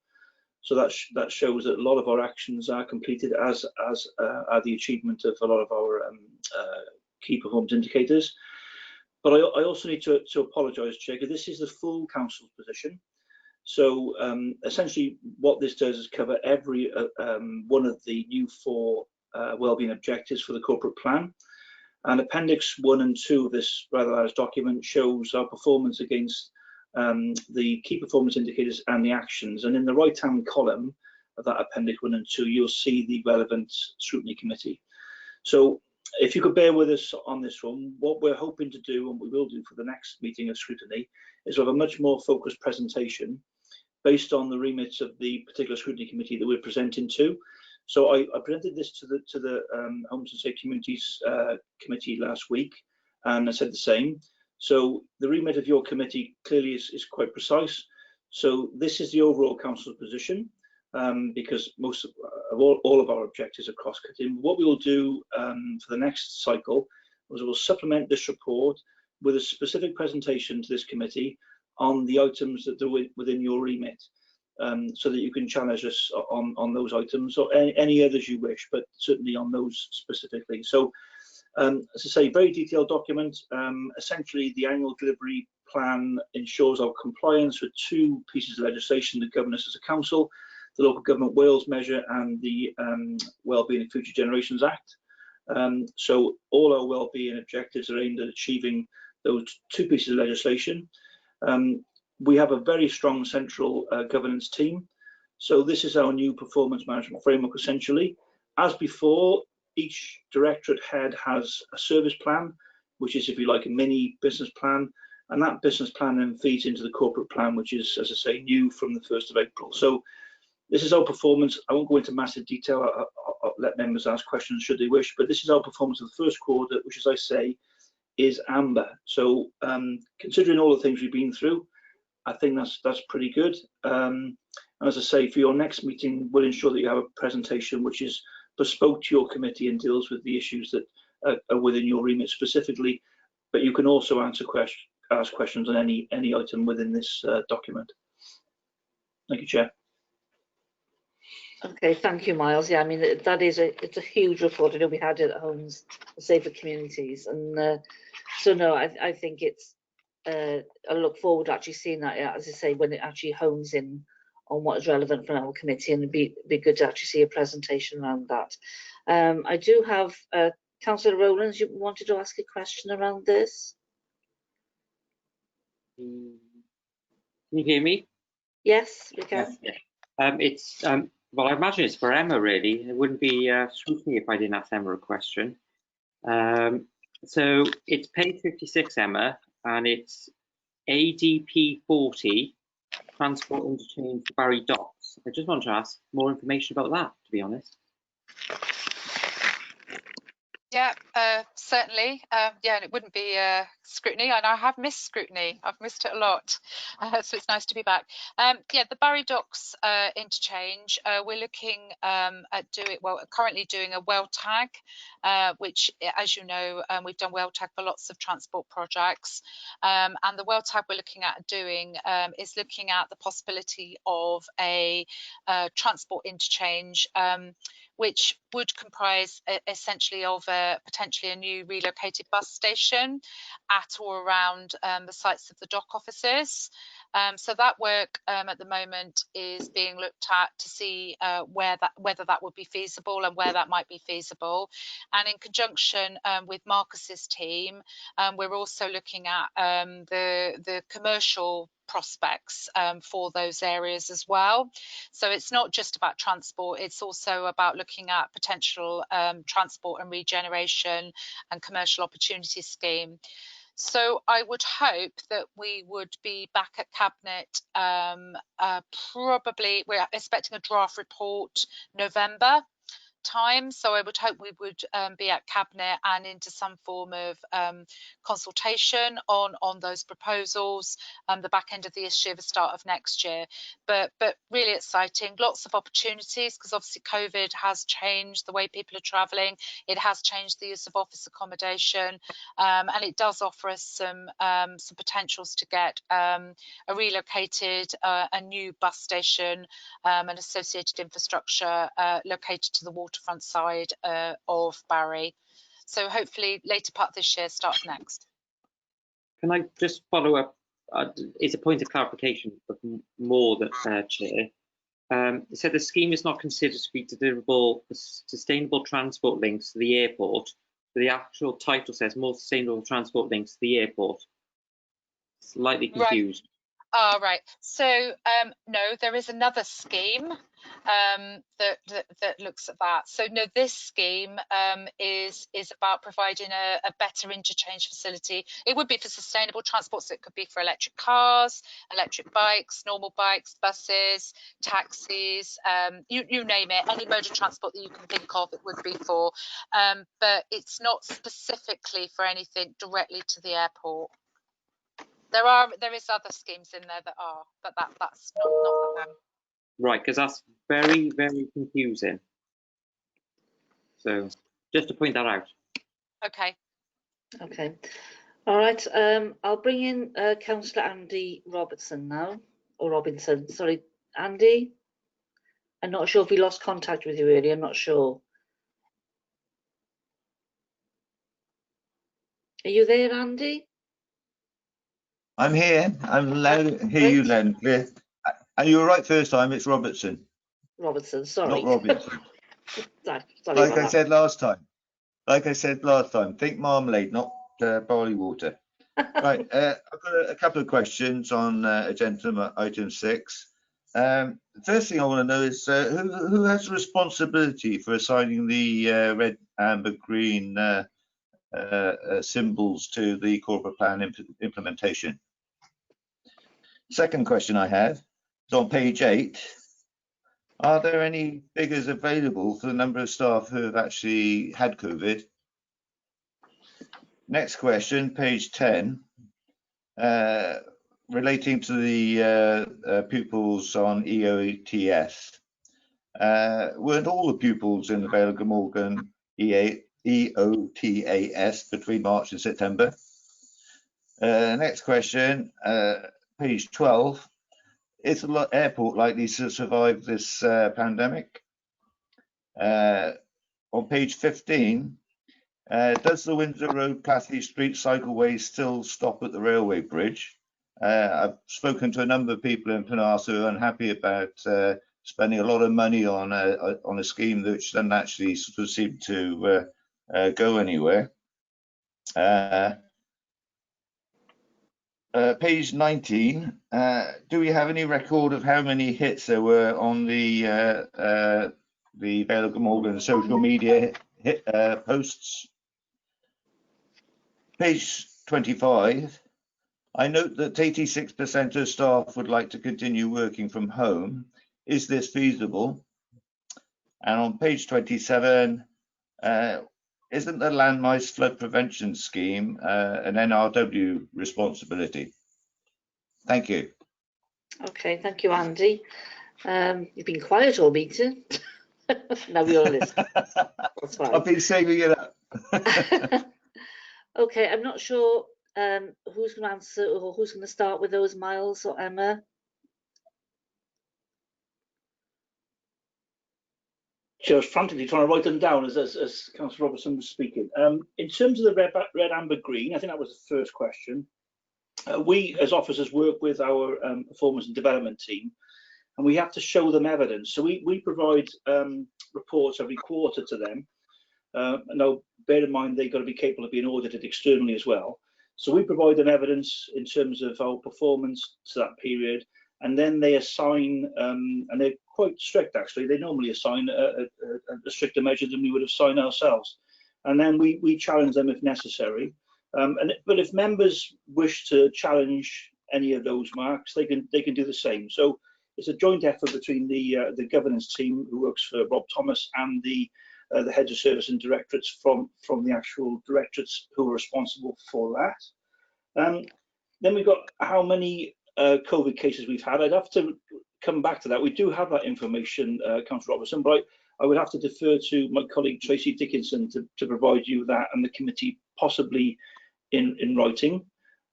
So that shows that a lot of our actions are completed, as are the achievement of a lot of our key performance indicators. But I also need to apologise, Chair, because this is the full council's position. So essentially, what this does is cover every one of the new 4 wellbeing objectives for the corporate plan. And Appendix 1 and 2 of this rather large document shows our performance against the key performance indicators and the actions. And in the right-hand column of that Appendix 1 and 2, you'll see the relevant scrutiny committee. So if you could bear with us on this one, what we're hoping to do, and we will do for the next meeting of scrutiny, is have a much more focused presentation based on the remits of the particular scrutiny committee that we're presenting to. So I presented this to the Homes and Safe Communities committee last week, and I said the same. So the remit of your committee clearly is quite precise. So this is the overall council's position, because most of all of our objectives are cross-cutting. What we will do for the next cycle is we'll supplement this report with a specific presentation to this committee on the items that are within your remit, so that you can challenge us on those items, or any others you wish, but certainly on those specifically. So as I say, very detailed document. Essentially, the annual delivery plan ensures our compliance with 2 pieces of legislation that govern us as a council: the Local Government Wales measure and the Wellbeing and Future Generations Act. So all our wellbeing objectives are aimed at achieving those 2 pieces of legislation. We have a very strong central governance team. So this is our new performance management framework, essentially. As before, each directorate head has a service plan, which is, if you like, a mini business plan. And that business plan then feeds into the corporate plan, which is, as I say, new from the 1st of April. So this is our performance. I won't go into massive detail. I'll let members ask questions should they wish, but this is our performance of the first quarter, which, as I say, is amber. So considering all the things we've been through, I think that's pretty good. And as I say, for your next meeting, we'll ensure that you have a presentation which is bespoke to your committee and deals with the issues that are within your remit specifically. But you can also ask questions on any item within this document. Thank you, Chair.
Okay, thank you, Miles. Yeah, I mean, it's a huge report. I know we had it at Homes and Safer Communities, and so no, I think it's. I look forward to actually seeing that, as I say, when it actually hones in on what is relevant for our committee, and it'd be good to actually see a presentation around that. I do have Councillor Rowlands. You wanted to ask a question around this?
Can you hear me?
Yes, we can.
Yes. It's well, I imagine it's for Emma, really. It wouldn't be scrutiny if I didn't ask Emma a question. So it's page 56, Emma, and it's ADP 40, transport interchange to Barry Docks. I just want to ask more information about that, to be honest.
Yeah, certainly. Yeah, and it wouldn't be Scrutiny, and I have missed Scrutiny. I've missed it a lot, so it's nice to be back. Yeah, the Barry Docks interchange. We're looking at currently doing a well tag, which, as you know, we've done well tag for lots of transport projects, and the well tag we're looking at doing is looking at the possibility of a transport interchange, which would comprise essentially of potentially a new relocated bus station at or around the sites of the dock offices. So that work at the moment is being looked at to see whether that would be feasible and where that might be feasible. And in conjunction with Marcus's team, we're also looking at the commercial prospects for those areas as well. So it's not just about transport, it's also about looking at potential transport and regeneration and commercial opportunity scheme. So I would hope that we would be back at Cabinet probably, we're expecting a draft report November time, so I would hope we would be at Cabinet and into some form of consultation on those proposals the back end of this year, the start of next year. But really exciting, lots of opportunities, because obviously COVID has changed the way people are travelling, it has changed the use of office accommodation, and it does offer us some potentials to get a relocated a new bus station and associated infrastructure located to the waterfront side of Barry. So hopefully later part of this year, start of next.
Can I just follow up? It's a point of clarification, but more that Chair. It said the scheme is not considered to be deliverable sustainable transport links to the airport. But the actual title says more sustainable transport links to the airport. Slightly confused.
Right. Right. So no, there is another scheme that looks at that. So no, this scheme is about providing a better interchange facility. It would be for sustainable transport, so it could be for electric cars, electric bikes, normal bikes, buses, taxis, you name it, any mode of transport that you can think of, it would be for. But it's not specifically for anything directly to the airport. There is other schemes in there that are, but that's not them.
Right, because that's very, very confusing. So just to point that out.
Okay.
Okay. All right. I'll bring in Councillor Andy Robertson now, or Robinson. Sorry, Andy. I'm not sure if we lost contact with you earlier. I'm not sure. Are you there, Andy?
I'm here. I'm loud. Hear you loud and clear. And you were right first time. It's Robertson.
Robertson, sorry.
Not Robinson.
Sorry
like I said last time. Like I said last time. Think marmalade, not barley water. Right. I've got a couple of questions on agenda item 6. The first thing I want to know is who has responsibility for assigning the red, amber, green symbols to the corporate plan implementation? Second question I have is on page 8. Are there any figures available for the number of staff who have actually had COVID? Next question, page 10, relating to the pupils on EOTS. Weren't all the pupils in the Vale of Glamorgan EOTAS between March and September? Next question, page 12. Is the airport likely to survive this pandemic? On page 15, does the Windsor Road Clathie Street cycleway still stop at the railway bridge? I've spoken to a number of people in Penarth who are unhappy about spending a lot of money on a scheme which doesn't actually sort of seem to go anywhere. Page 19, do we have any record of how many hits there were on the Vale of Glamorgan social media posts? Page 25, I note that 86% of staff would like to continue working from home. Is this feasible? And on page 27, isn't the landmass flood prevention scheme an NRW responsibility? Thank you.
Okay, thank you, Andy. You've been quiet all meeting. Now you're on list. That's fine.
I've been saving it up.
Okay, I'm not sure who's going to answer or who's going to start with those, Miles or Emma.
I was frantically trying to write them down as Councillor Robertson was speaking. In terms of the red, amber, green, I think that was the first question. We as officers work with our performance and development team, and we have to show them evidence. So we provide reports every quarter to them. Now, bear in mind, they've got to be capable of being audited externally as well. So we provide them evidence in terms of our performance to that period, and then they assign, and they're quite strict actually, they normally assign a stricter measure than we would have signed ourselves. And then we challenge them if necessary. But if members wish to challenge any of those marks, they can do the same. So it's a joint effort between the governance team who works for Rob Thomas and the heads of service and directorates from the actual directorates who are responsible for that. Then we've got how many COVID cases we've had. I'd have to come back to that. We do have that information, Councillor Robertson, but I would have to defer to my colleague Tracy Dickinson to provide you that and the committee possibly in writing.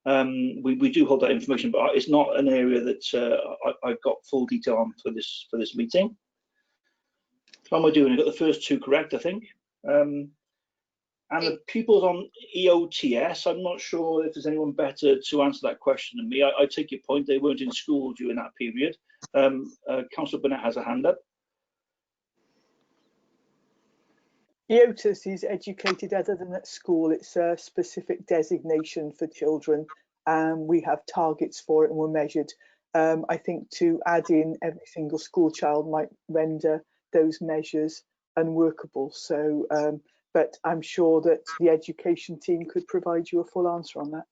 We do hold that information, but it's not an area that I've got full detail on for this meeting. How am I doing? I got the first two correct, I think. And the pupils on EOTS, I'm not sure if there's anyone better to answer that question than me. I take your point, they weren't in school during that period. Councillor Burnett has a hand up.
EOTS is educated other than at school. It's a specific designation for children. We have targets for it and we're measured. I think to add in every single school child might render those measures unworkable. So, but I'm sure that the education team could provide you a full answer on that.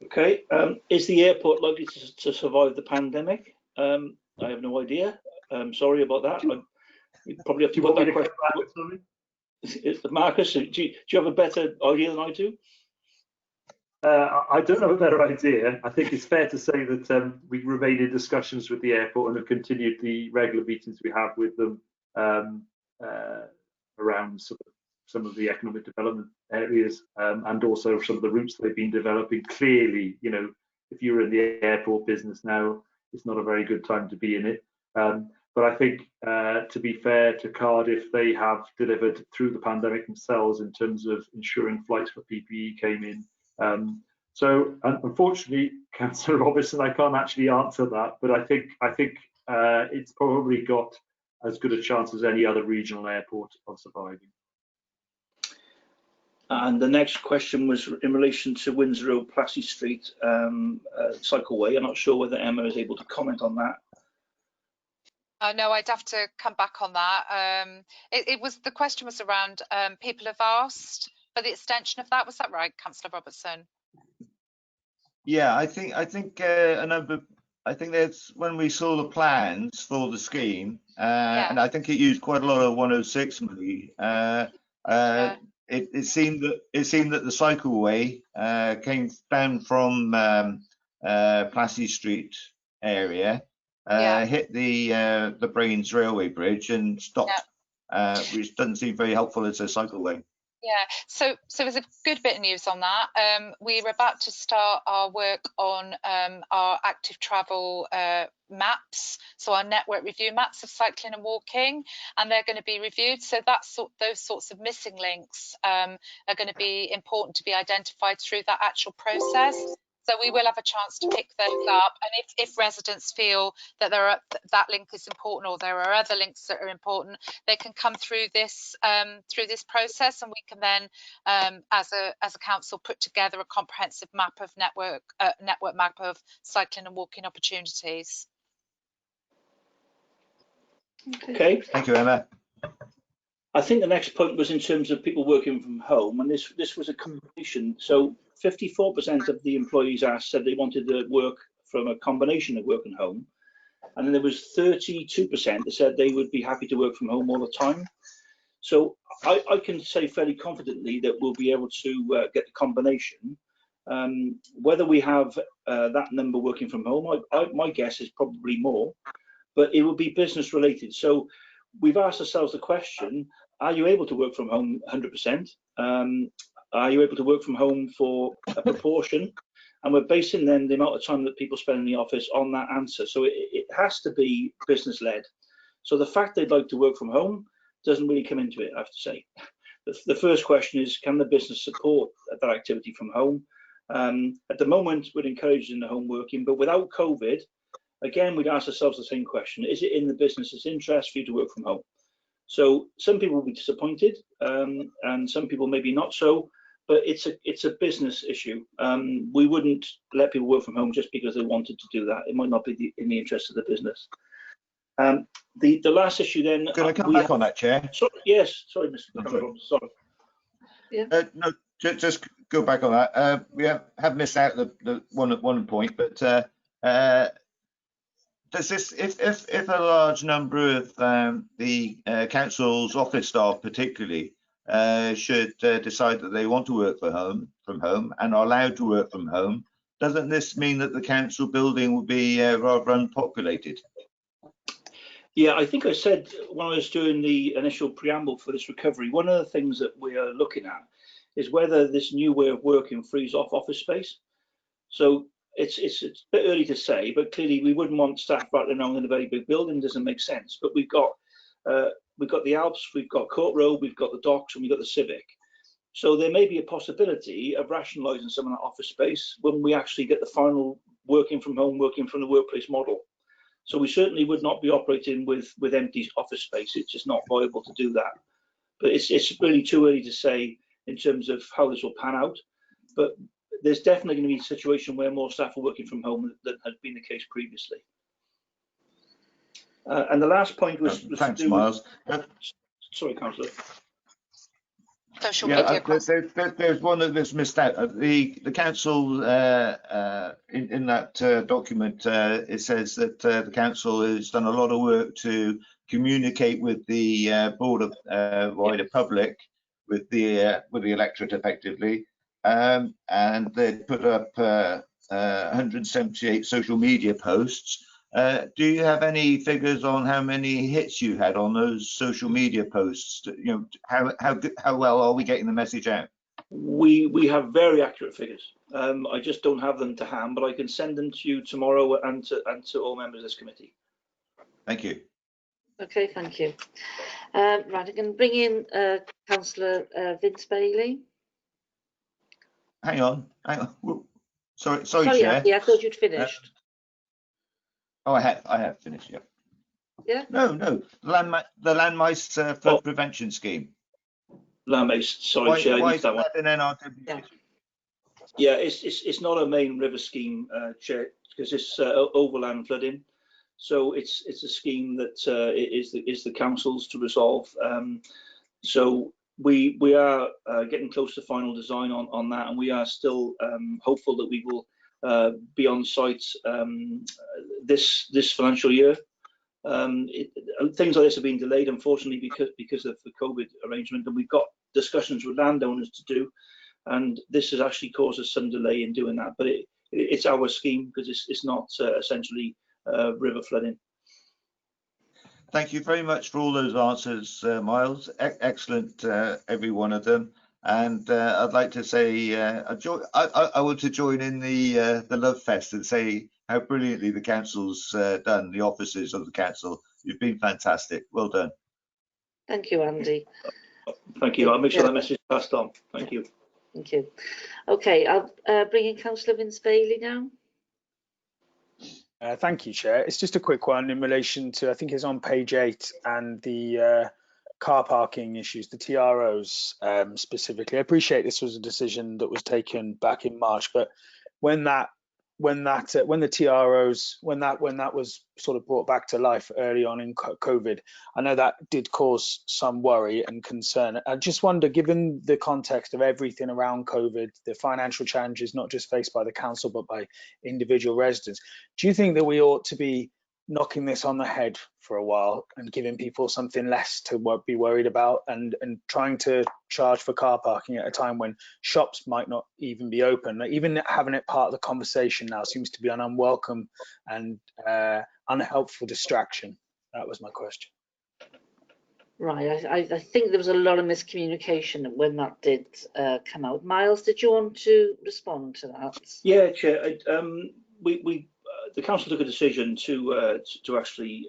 Okay, is the airport likely to survive the pandemic? I have no idea. Sorry about that. You probably have to put that question. Marcus, do you have a better idea than I do?
I don't have a better idea. I think it's fair to say that we remain in discussions with the airport and have continued the regular meetings we have with them around some of the economic development areas and also some of the routes they've been developing. Clearly, you know, if you're in the airport business now, it's not a very good time to be in it. But I think, to be fair to Cardiff, they have delivered through the pandemic themselves in terms of ensuring flights for PPE came in. So unfortunately, Councillor Robertson, I can't actually answer that, but I think it's probably got as good a chance as any other regional airport of surviving.
And the next question was in relation to Windsor Road, Plassey Street cycleway. I'm not sure whether Emma is able to comment on that.
No, I'd have to come back on that. The question was around people have asked for the extension of that. Was that right, Councillor Robertson?
Yeah, I think that's when we saw the plans for the scheme, and I think it used quite a lot of 106 money. It seemed that the cycleway came down from Plassey Street area, hit the Brains Railway Bridge and stopped, which doesn't seem very helpful as a cycleway.
Yeah, so there's a good bit of news on that. We're about to start our work on our active travel maps, so our network review maps of cycling and walking, and they're going to be reviewed. So those sorts of missing links are going to be important to be identified through that actual process. So we will have a chance to pick those up, and if residents feel that that link is important, or there are other links that are important, they can come through this process, and we can then, as a council, put together a comprehensive map of network map of cycling and walking opportunities.
Okay.
Thank you, Emma.
I think the next point was in terms of people working from home, and this was a combination. So 54% of the employees asked said they wanted to work from a combination of work and home. and then there was 32% that said they would be happy to work from home all the time. So I can say fairly confidently that we'll be able to get the combination. Whether we have that number working from home, my guess is probably more, but it will be business related. So we've asked ourselves the question, are you able to work from home 100%? Are you able to work from home for a proportion? And we're basing then the amount of time that people spend in the office on that answer. So it has to be business led. So the fact they'd like to work from home doesn't really come into it, I have to say. The first question is, can the business support that activity from home? At the moment, we're encouraging the home working, but without COVID, again, we'd ask ourselves the same question. Is it in the business's interest for you to work from home? So some people will be disappointed, and some people maybe not so, but it's a business issue. We wouldn't let people work from home just because they wanted to do that. It might not be in the interest of the business. The last issue then.
Can I come back on that, Chair?
Yes, sorry, Mr. Cameron, sorry.
Yeah.
No, just go back on that. We have missed out the one point, but does this, if a large number of the council's office staff particularly should decide that they want to work from home and are allowed to work from home, doesn't this mean that the council building will be rather unpopulated?
Yeah, I think I said when I was doing the initial preamble for this recovery, one of the things that we are looking at is whether this new way of working frees off office space. So it's a bit early to say, but clearly we wouldn't want staff rattling around in a very big building. Doesn't make sense. But we've got the Alps, we've got Court Road, we've got the docks, and we've got the Civic. So there may be a possibility of rationalising some of that office space when we actually get the final working from home, working from the workplace model. So we certainly would not be operating with empty office space. It's just not viable to do that. But it's really too early to say in terms of how this will pan out. But there's definitely going to be a situation where more staff are working from home than had been the case previously. And the last point was
thanks, Miles.
Sorry, Councillor.
Social media.
There's one that's missed out. The council in that document, it says that the council has done a lot of work to communicate with the broader wider public, with the electorate effectively, and they put up 178 social media posts. Do you have any figures on how many hits you had on those social media posts? You know, how well are we getting the message out?
We have very accurate figures. I just don't have them to hand, but I can send them to you tomorrow and to all members of this committee.
Thank you.
Okay, thank you. Right, I can bring in Councillor Vince Bailey.
Hang on. Sorry, Chair.
Andy, I thought you'd finished.
Oh, I have finished. Yeah.
Yeah.
No, the landmice flood prevention scheme.
Landmice. Sorry, Chair.
Why is that in NRW?
Yeah, it's not a main river scheme, Chair, because it's overland flooding. So it's a scheme that is the council's to resolve. So we are getting close to final design on that, and we are still hopeful that we will be on site this financial year. Things like this have been delayed, unfortunately, because of the COVID arrangement, and we've got discussions with landowners to do, and this has actually caused us some delay in doing that. But it's our scheme because it's not essentially river flooding.
Thank you very much for all those answers, Miles. Excellent, every one of them. And I'd like to say I want to join in the love fest and say how brilliantly the council's done, the officers of the council. You've been fantastic. Well done.
Thank you, Andy.
Thank you. I'll make sure that message is passed on. Thank you.
Thank you. Okay, I'll bring in Councillor Vince Bailey now.
Thank you, Chair. It's just a quick one in relation to, I think it's on page 8, and the car parking issues, the TROs specifically. I appreciate this was a decision that was taken back in March, but when the TROs, when that was sort of brought back to life early on in COVID, I know that did cause some worry and concern. I just wonder, given the context of everything around COVID, the financial challenges not just faced by the council but by individual residents, do you think that we ought to be knocking this on the head for a while and giving people something less to be worried about, and trying to charge for car parking at a time when shops might not even be open. Like, even having it part of the conversation now seems to be an unwelcome and unhelpful distraction. That was my question.
Right, I think there was a lot of miscommunication when that did come out. Miles, did you want to respond to that?
Yeah, Chair. The council took a decision to actually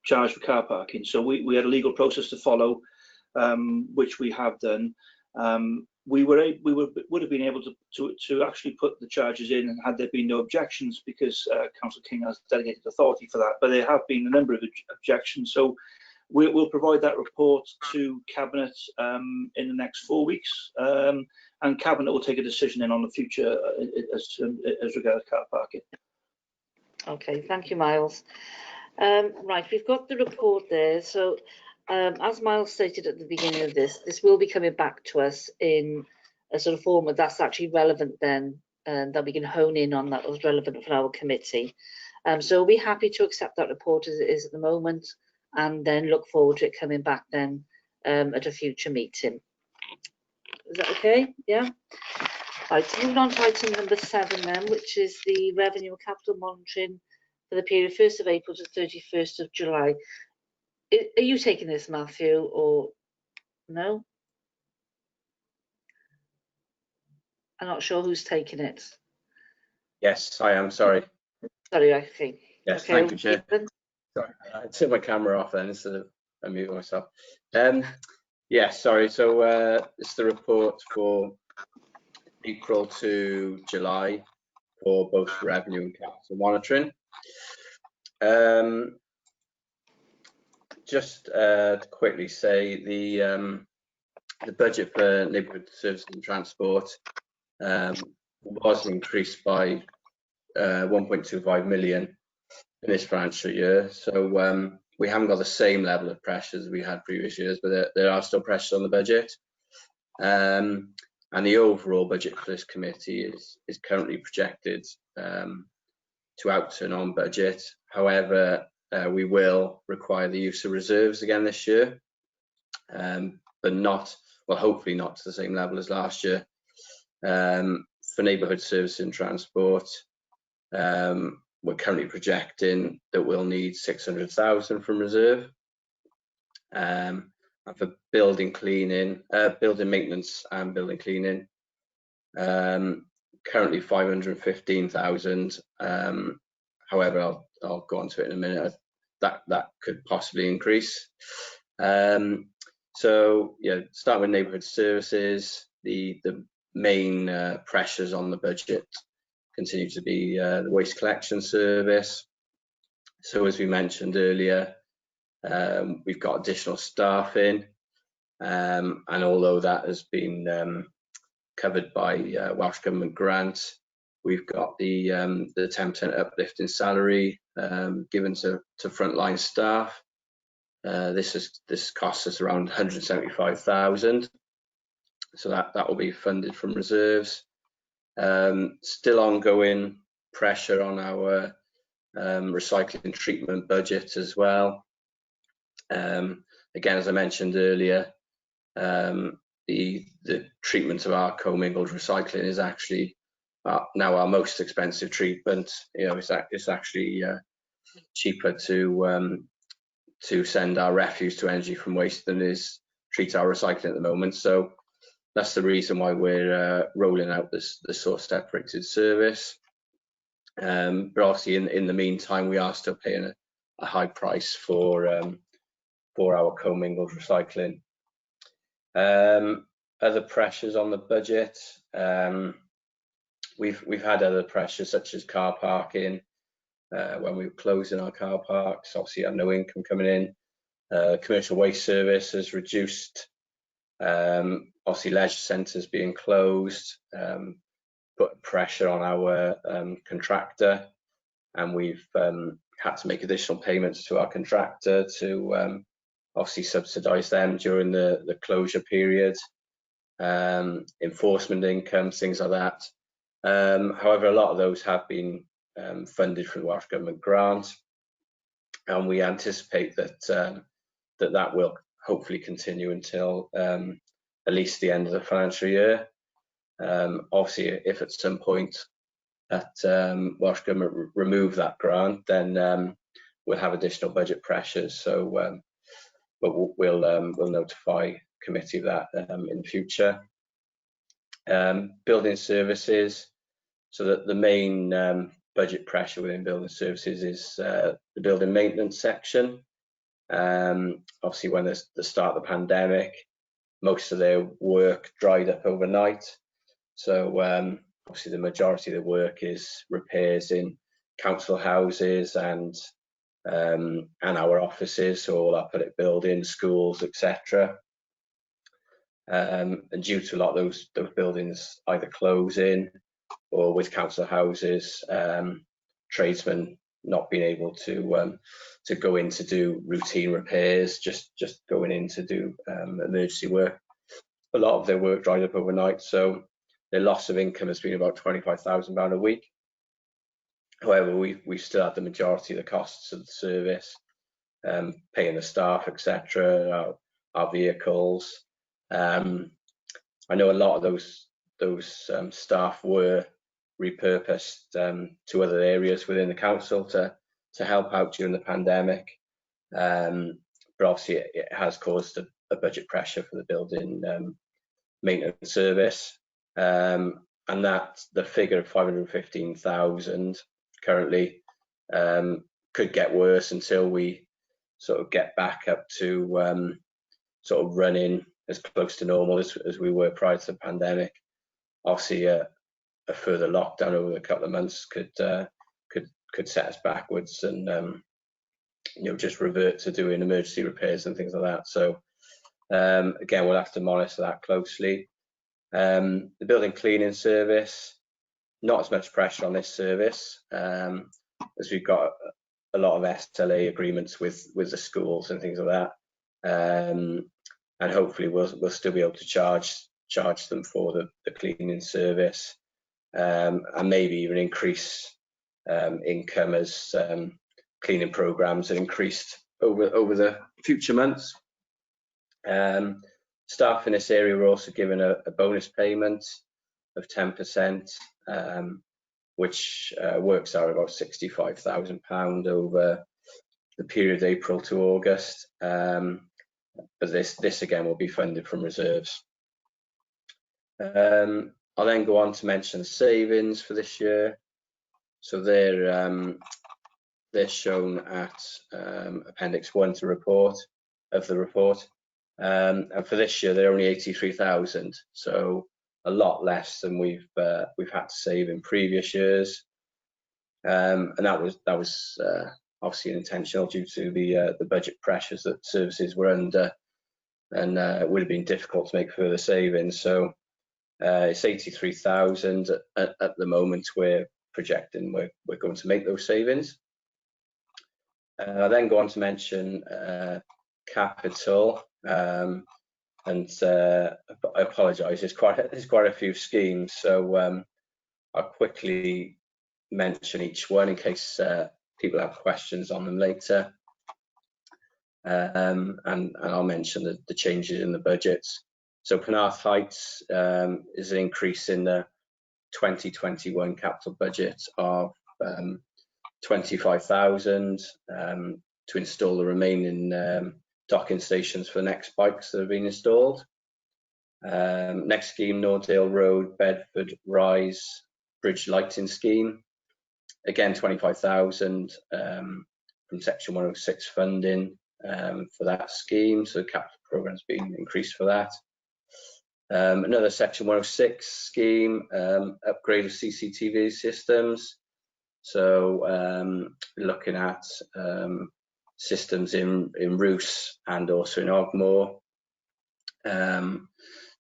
charge for car parking. So we had a legal process to follow, which we have done. We would have been able to actually put the charges in had there been no objections, because Councillor King has delegated authority for that. But there have been a number of objections. So we'll provide that report to Cabinet in the next 4 weeks, and Cabinet will take a decision in on the future as regards car parking.
Okay, thank you, Miles. Right, we've got the report there. So as Miles stated at the beginning of this will be coming back to us in a sort of format that's actually relevant then, and that we can hone in on that was relevant for our committee. So we'll be happy to accept that report as it is at the moment, and then look forward to it coming back then at a future meeting. Is that okay? Yeah. Right, so moving on to item number 7 then, which is the revenue and capital monitoring for the period 1st of April to 31st of July. Are you taking this, Matthew, or no? I'm not sure who's taking it.
Yes, I am. Sorry.
Sorry, I think.
Yes,
okay,
thank you, Chair. Sorry, I took my camera off then instead of unmuting myself. Yeah, sorry. So it's the report for April to July for both revenue and capital monitoring. Just to quickly say, the budget for neighbourhood services and transport was increased by 1.25 million in this financial year. So we haven't got the same level of pressures we had previous years, but there are still pressures on the budget. And the overall budget for this committee is currently projected to outturn on budget. However, we will require the use of reserves again this year, but not, well, hopefully not to the same level as last year. For neighbourhood services and transport, we're currently projecting that we'll need 600,000 from reserve. And for building cleaning, building maintenance and building cleaning, currently 515,000. However, I'll go on to it in a minute. That could possibly increase. So yeah, start with neighbourhood services. The main pressures on the budget continue to be the waste collection service. So as we mentioned earlier, we've got additional staffing, and although that has been covered by Welsh Government grant, we've got the 10% uplift in salary given to frontline staff. This costs us around 175,000, so that will be funded from reserves. Still ongoing pressure on our recycling treatment budget as well. Again, as I mentioned earlier, the treatment of our commingled recycling is actually now our most expensive treatment. You know, it's actually cheaper to send our refuse to energy from waste than is treat our recycling at the moment. So that's the reason why we're rolling out this source separated service. But obviously, in the meantime, we are still paying a high price for our commingled recycling. Other pressures on the budget. We've had other pressures such as car parking. When we were closing our car parks, obviously, you have no income coming in. Commercial waste service has reduced. Obviously, leisure centres being closed put pressure on our contractor, and we've had to make additional payments to our contractor to obviously subsidise them during the closure period. Enforcement income, things like that. However, a lot of those have been funded from the Welsh Government grant, and we anticipate that that will hopefully continue until at least the end of the financial year. Obviously, if at some point that Welsh Government remove that grant, then we'll have additional budget pressures. So, but we'll notify committee of that in future. Building services. So that the main budget pressure within building services is the building maintenance section. Obviously, when the start of the pandemic, most of their work dried up overnight. So obviously, the majority of the work is repairs in council houses and our offices, so all our public buildings, schools, etc. And due to a lot of those buildings either closing or with council houses, tradesmen not being able to go in to do routine repairs, just going in to do emergency work. A lot of their work dried up overnight, so their loss of income has been about £25,000 a week. However, we still had the majority of the costs of the service, paying the staff, etc., our vehicles. I know a lot of those staff were repurposed to other areas within the council to help out during the pandemic, but obviously it has caused a budget pressure for the building maintenance service, and that the figure of 515,000 currently could get worse until we sort of get back up to sort of running as close to normal as we were prior to the pandemic. Obviously, a further lockdown over a couple of months could set us backwards, and just revert to doing emergency repairs and things like that. So again, we'll have to monitor that closely. The building cleaning service, not as much pressure on this service, as we've got a lot of SLA agreements with the schools and things like that. And hopefully we'll still be able to charge them for the cleaning service, and maybe even increase income as cleaning programs are increased over the future months. Staff in this area were also given a bonus payment of 10%, which works out about £65,000 over the period April to August. But this again will be funded from reserves. I'll then go on to mention savings for this year. So they're shown at Appendix 1 to the report. And for this year, they're only 83,000, so a lot less than we've had to save in previous years. And that was obviously intentional due to the budget pressures that services were under, and it would have been difficult to make further savings. So it's 83,000 at the moment. We're projecting we're going to make those savings. I then go on to mention capital, and I apologise. There's quite a few schemes, so I'll quickly mention each one in case people have questions on them later. And I'll mention the changes in the budgets. So Penarth Heights is an increase in the 2021 capital budget of 25,000 to install the remaining docking stations for next bikes that have been installed. Next scheme, Nordale Road, Bedford Rise Bridge Lighting Scheme. Again, 25,000 from Section 106 funding for that scheme. So the capital programme's been increased for that. Another Section 106 scheme, upgrade of CCTV systems. So looking at systems in Roos and also in Ogmore,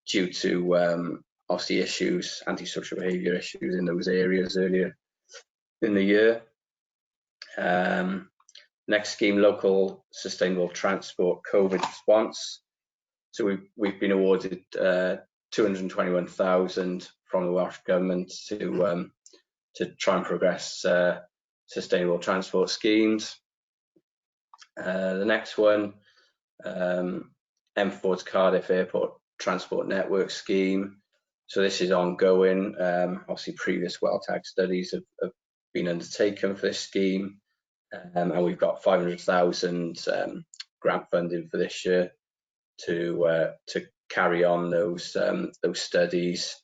due to obviously issues, antisocial behaviour issues in those areas earlier in the year. Next scheme, local sustainable transport COVID response. So we've been awarded 221,000 from the Welsh Government to try and progress sustainable transport schemes. The next one, M4's Cardiff Airport Transport Network Scheme. So this is ongoing. Obviously, previous WellTag studies have been undertaken for this scheme, and we've got 500,000 grant funding for this year to carry on those studies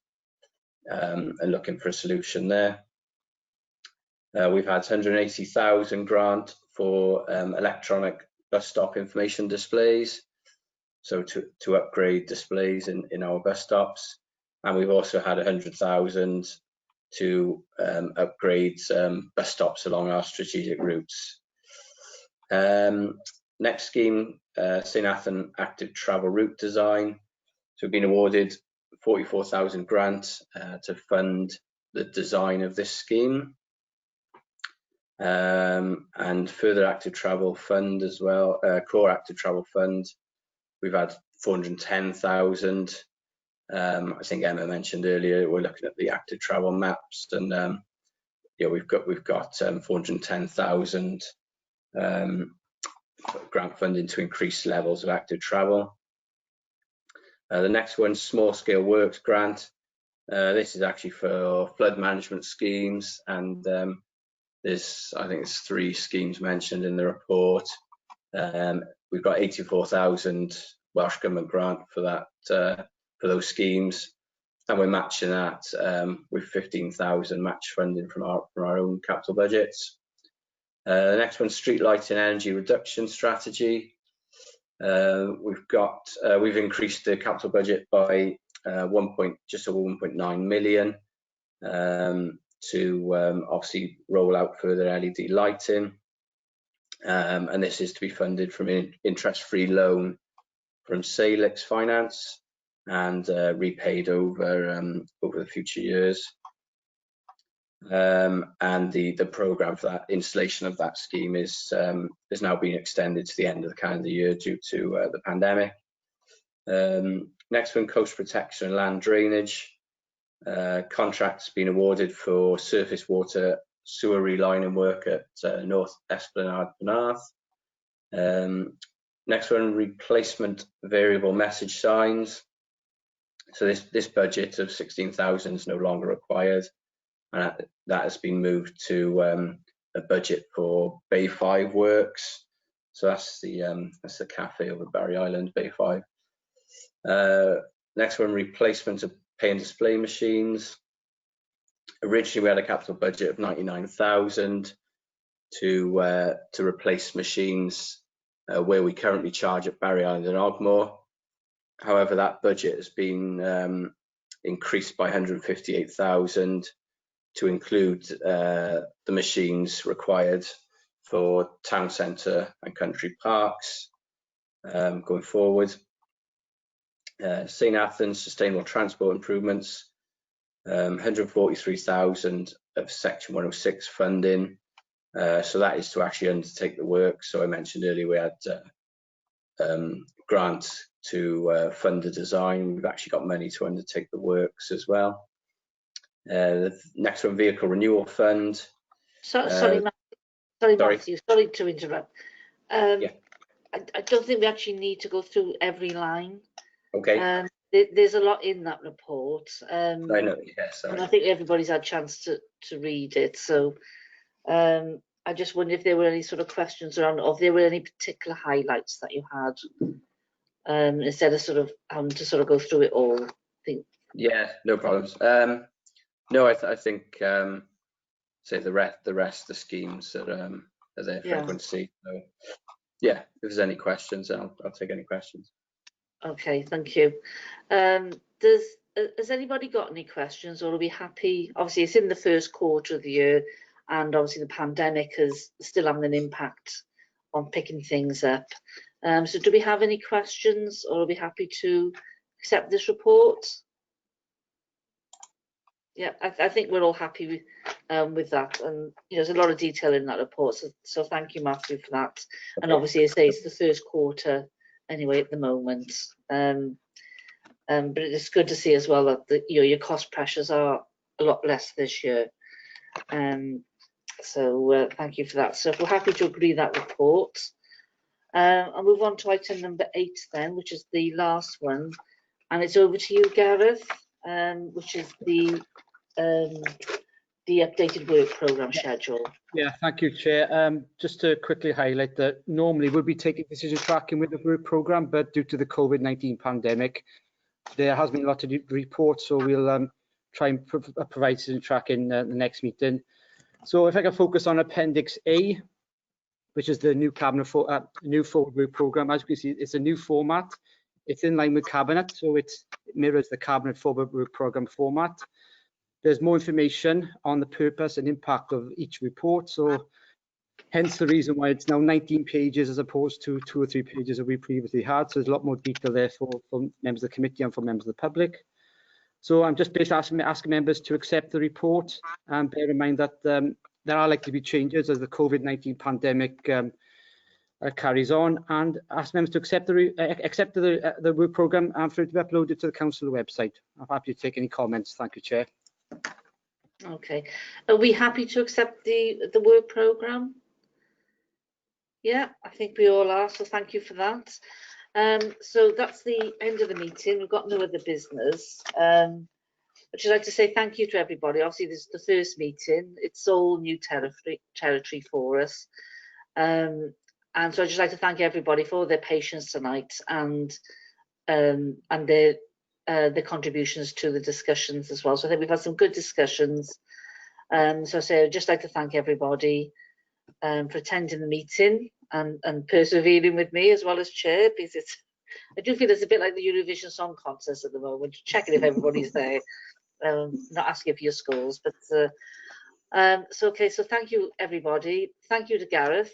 and looking for a solution there. We've had 180,000 grant for electronic bus stop information displays, so to upgrade displays in our bus stops, and we've also had 100,000 to upgrade bus stops along our strategic routes. Next scheme, St Athan Active Travel Route Design. So we've been awarded 44,000 grant to fund the design of this scheme. And further active travel fund as well, core active travel fund. We've had 410,000. I think Emma mentioned earlier we're looking at the active travel maps, and yeah, we've got 410,000 grant funding to increase levels of active travel. The next one, small scale works grant. This is actually for flood management schemes, and I think it's 3 schemes mentioned in the report. We've got 84,000 Welsh Government grant for that, for those schemes, and we're matching that with 15,000 match funding from our own capital budgets. The next one, street lighting energy reduction strategy. We've increased the capital budget by just over 1.9 million to obviously roll out further LED lighting, and this is to be funded from an interest-free loan from Salix Finance and repaid over the future years. And the programme for that installation of that scheme is now being extended to the end of the calendar year due to the pandemic. Next one, coast protection and land drainage. Contracts been awarded for surface water sewer relining work at North Esplanade Penarth. Next one, replacement variable message signs. So this budget of 16,000 is no longer required, and that has been moved to a budget for Bay 5 works. So that's the cafe over Barry Island, Bay 5. Next one, replacement of pay and display machines. Originally, we had a capital budget of 99,000 to replace machines where we currently charge at Barry Island and Ogmore. However, that budget has been increased by 158,000 to include the machines required for town centre and country parks going forward. St Athan's sustainable transport improvements, 143,000 of Section 106 funding. So that is to actually undertake the work. So I mentioned earlier we had grants to fund the design. We've actually got money to undertake the works as well. The next one, vehicle renewal fund.
Sorry, Matthew, sorry to interrupt. Yeah. I don't think we actually need to go through every line.
Okay.
There's a lot in that report. I
know, yes.
And I think everybody's had a chance to read it. So I just wonder if there were any sort of questions around, or if there were any particular highlights that you had, instead of sort of having to sort of go through it all. I think. Yeah,
no problems. No, I think say the rest, the schemes that are there for everyone to see. So, yeah, if there's any questions, I'll take any questions.
Okay, thank you. Has anybody got any questions, or are we happy? Obviously, it's in the first quarter of the year, and obviously the pandemic is still having an impact on picking things up. So do we have any questions, or are we happy to accept this report? Yeah, I think we're all happy with that, and there's a lot of detail in that report. So thank you, Matthew, for that. And obviously, as I say, it's the first quarter anyway at the moment. But it's good to see as well that your cost pressures are a lot less this year. So thank you for that. So if we're happy to agree that report, I'll move on to item number 8 then, which is the last one, and it's over to you, Gareth, which is the updated work programme schedule.
Yeah, thank you, Chair. Just to quickly highlight that normally we'll be taking decision tracking with the work programme, but due to the COVID-19 pandemic, there has been a lot of reports, so we'll try and provide decision tracking the next meeting. So if I can focus on Appendix A, which is the new cabinet new forward work programme. As you can see, it's a new format. It's in line with cabinet, so it mirrors the cabinet forward work programme format. There's more information on the purpose and impact of each report, so hence the reason why it's now 19 pages as opposed to 2 or 3 pages that we previously had. So there's a lot more detail there for members of the committee and for members of the public. So I'm just basically asking members to accept the report, and bear in mind that there are likely to be changes as the COVID-19 pandemic carries on, and ask members to accept the work programme and for it to be uploaded to the council website. I'm happy to take any comments. Thank you, Chair.
Okay, are we happy to accept the work programme? Yeah, I think we all are, so thank you for that. So that's the end of the meeting. We've got no other business. I'd just like to say thank you to everybody. Obviously, this is the first meeting. It's all new territory for us. And so I'd just like to thank everybody for their patience tonight and their contributions to the discussions as well. So I think we've had some good discussions. So I'd just like to thank everybody for attending the meeting and persevering with me as well as Chair, because I do feel it's a bit like the Eurovision Song Contest at the moment, checking if everybody's there, not asking for your scores. But so thank you everybody. Thank you to Gareth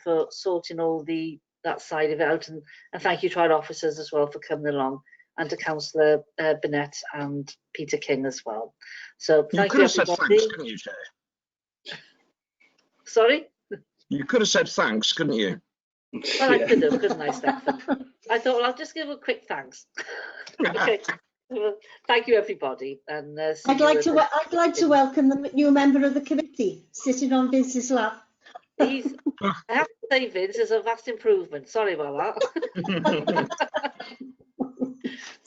for sorting all that side of it out, and thank you to our officers as well for coming along, and to Councillor Burnett and Peter King as well. So thank you everybody.
Said thanks, couldn't you, Chair?
Sorry?
You could have said thanks, couldn't you?
Well, I could have, couldn't I, Stefan? I thought, well, I'll just give a quick thanks. Okay. Well, thank you, everybody. And
I'd like to welcome the new member of the committee sitting on Vince's lap.
I have to say, Vince is a vast improvement. Sorry about that.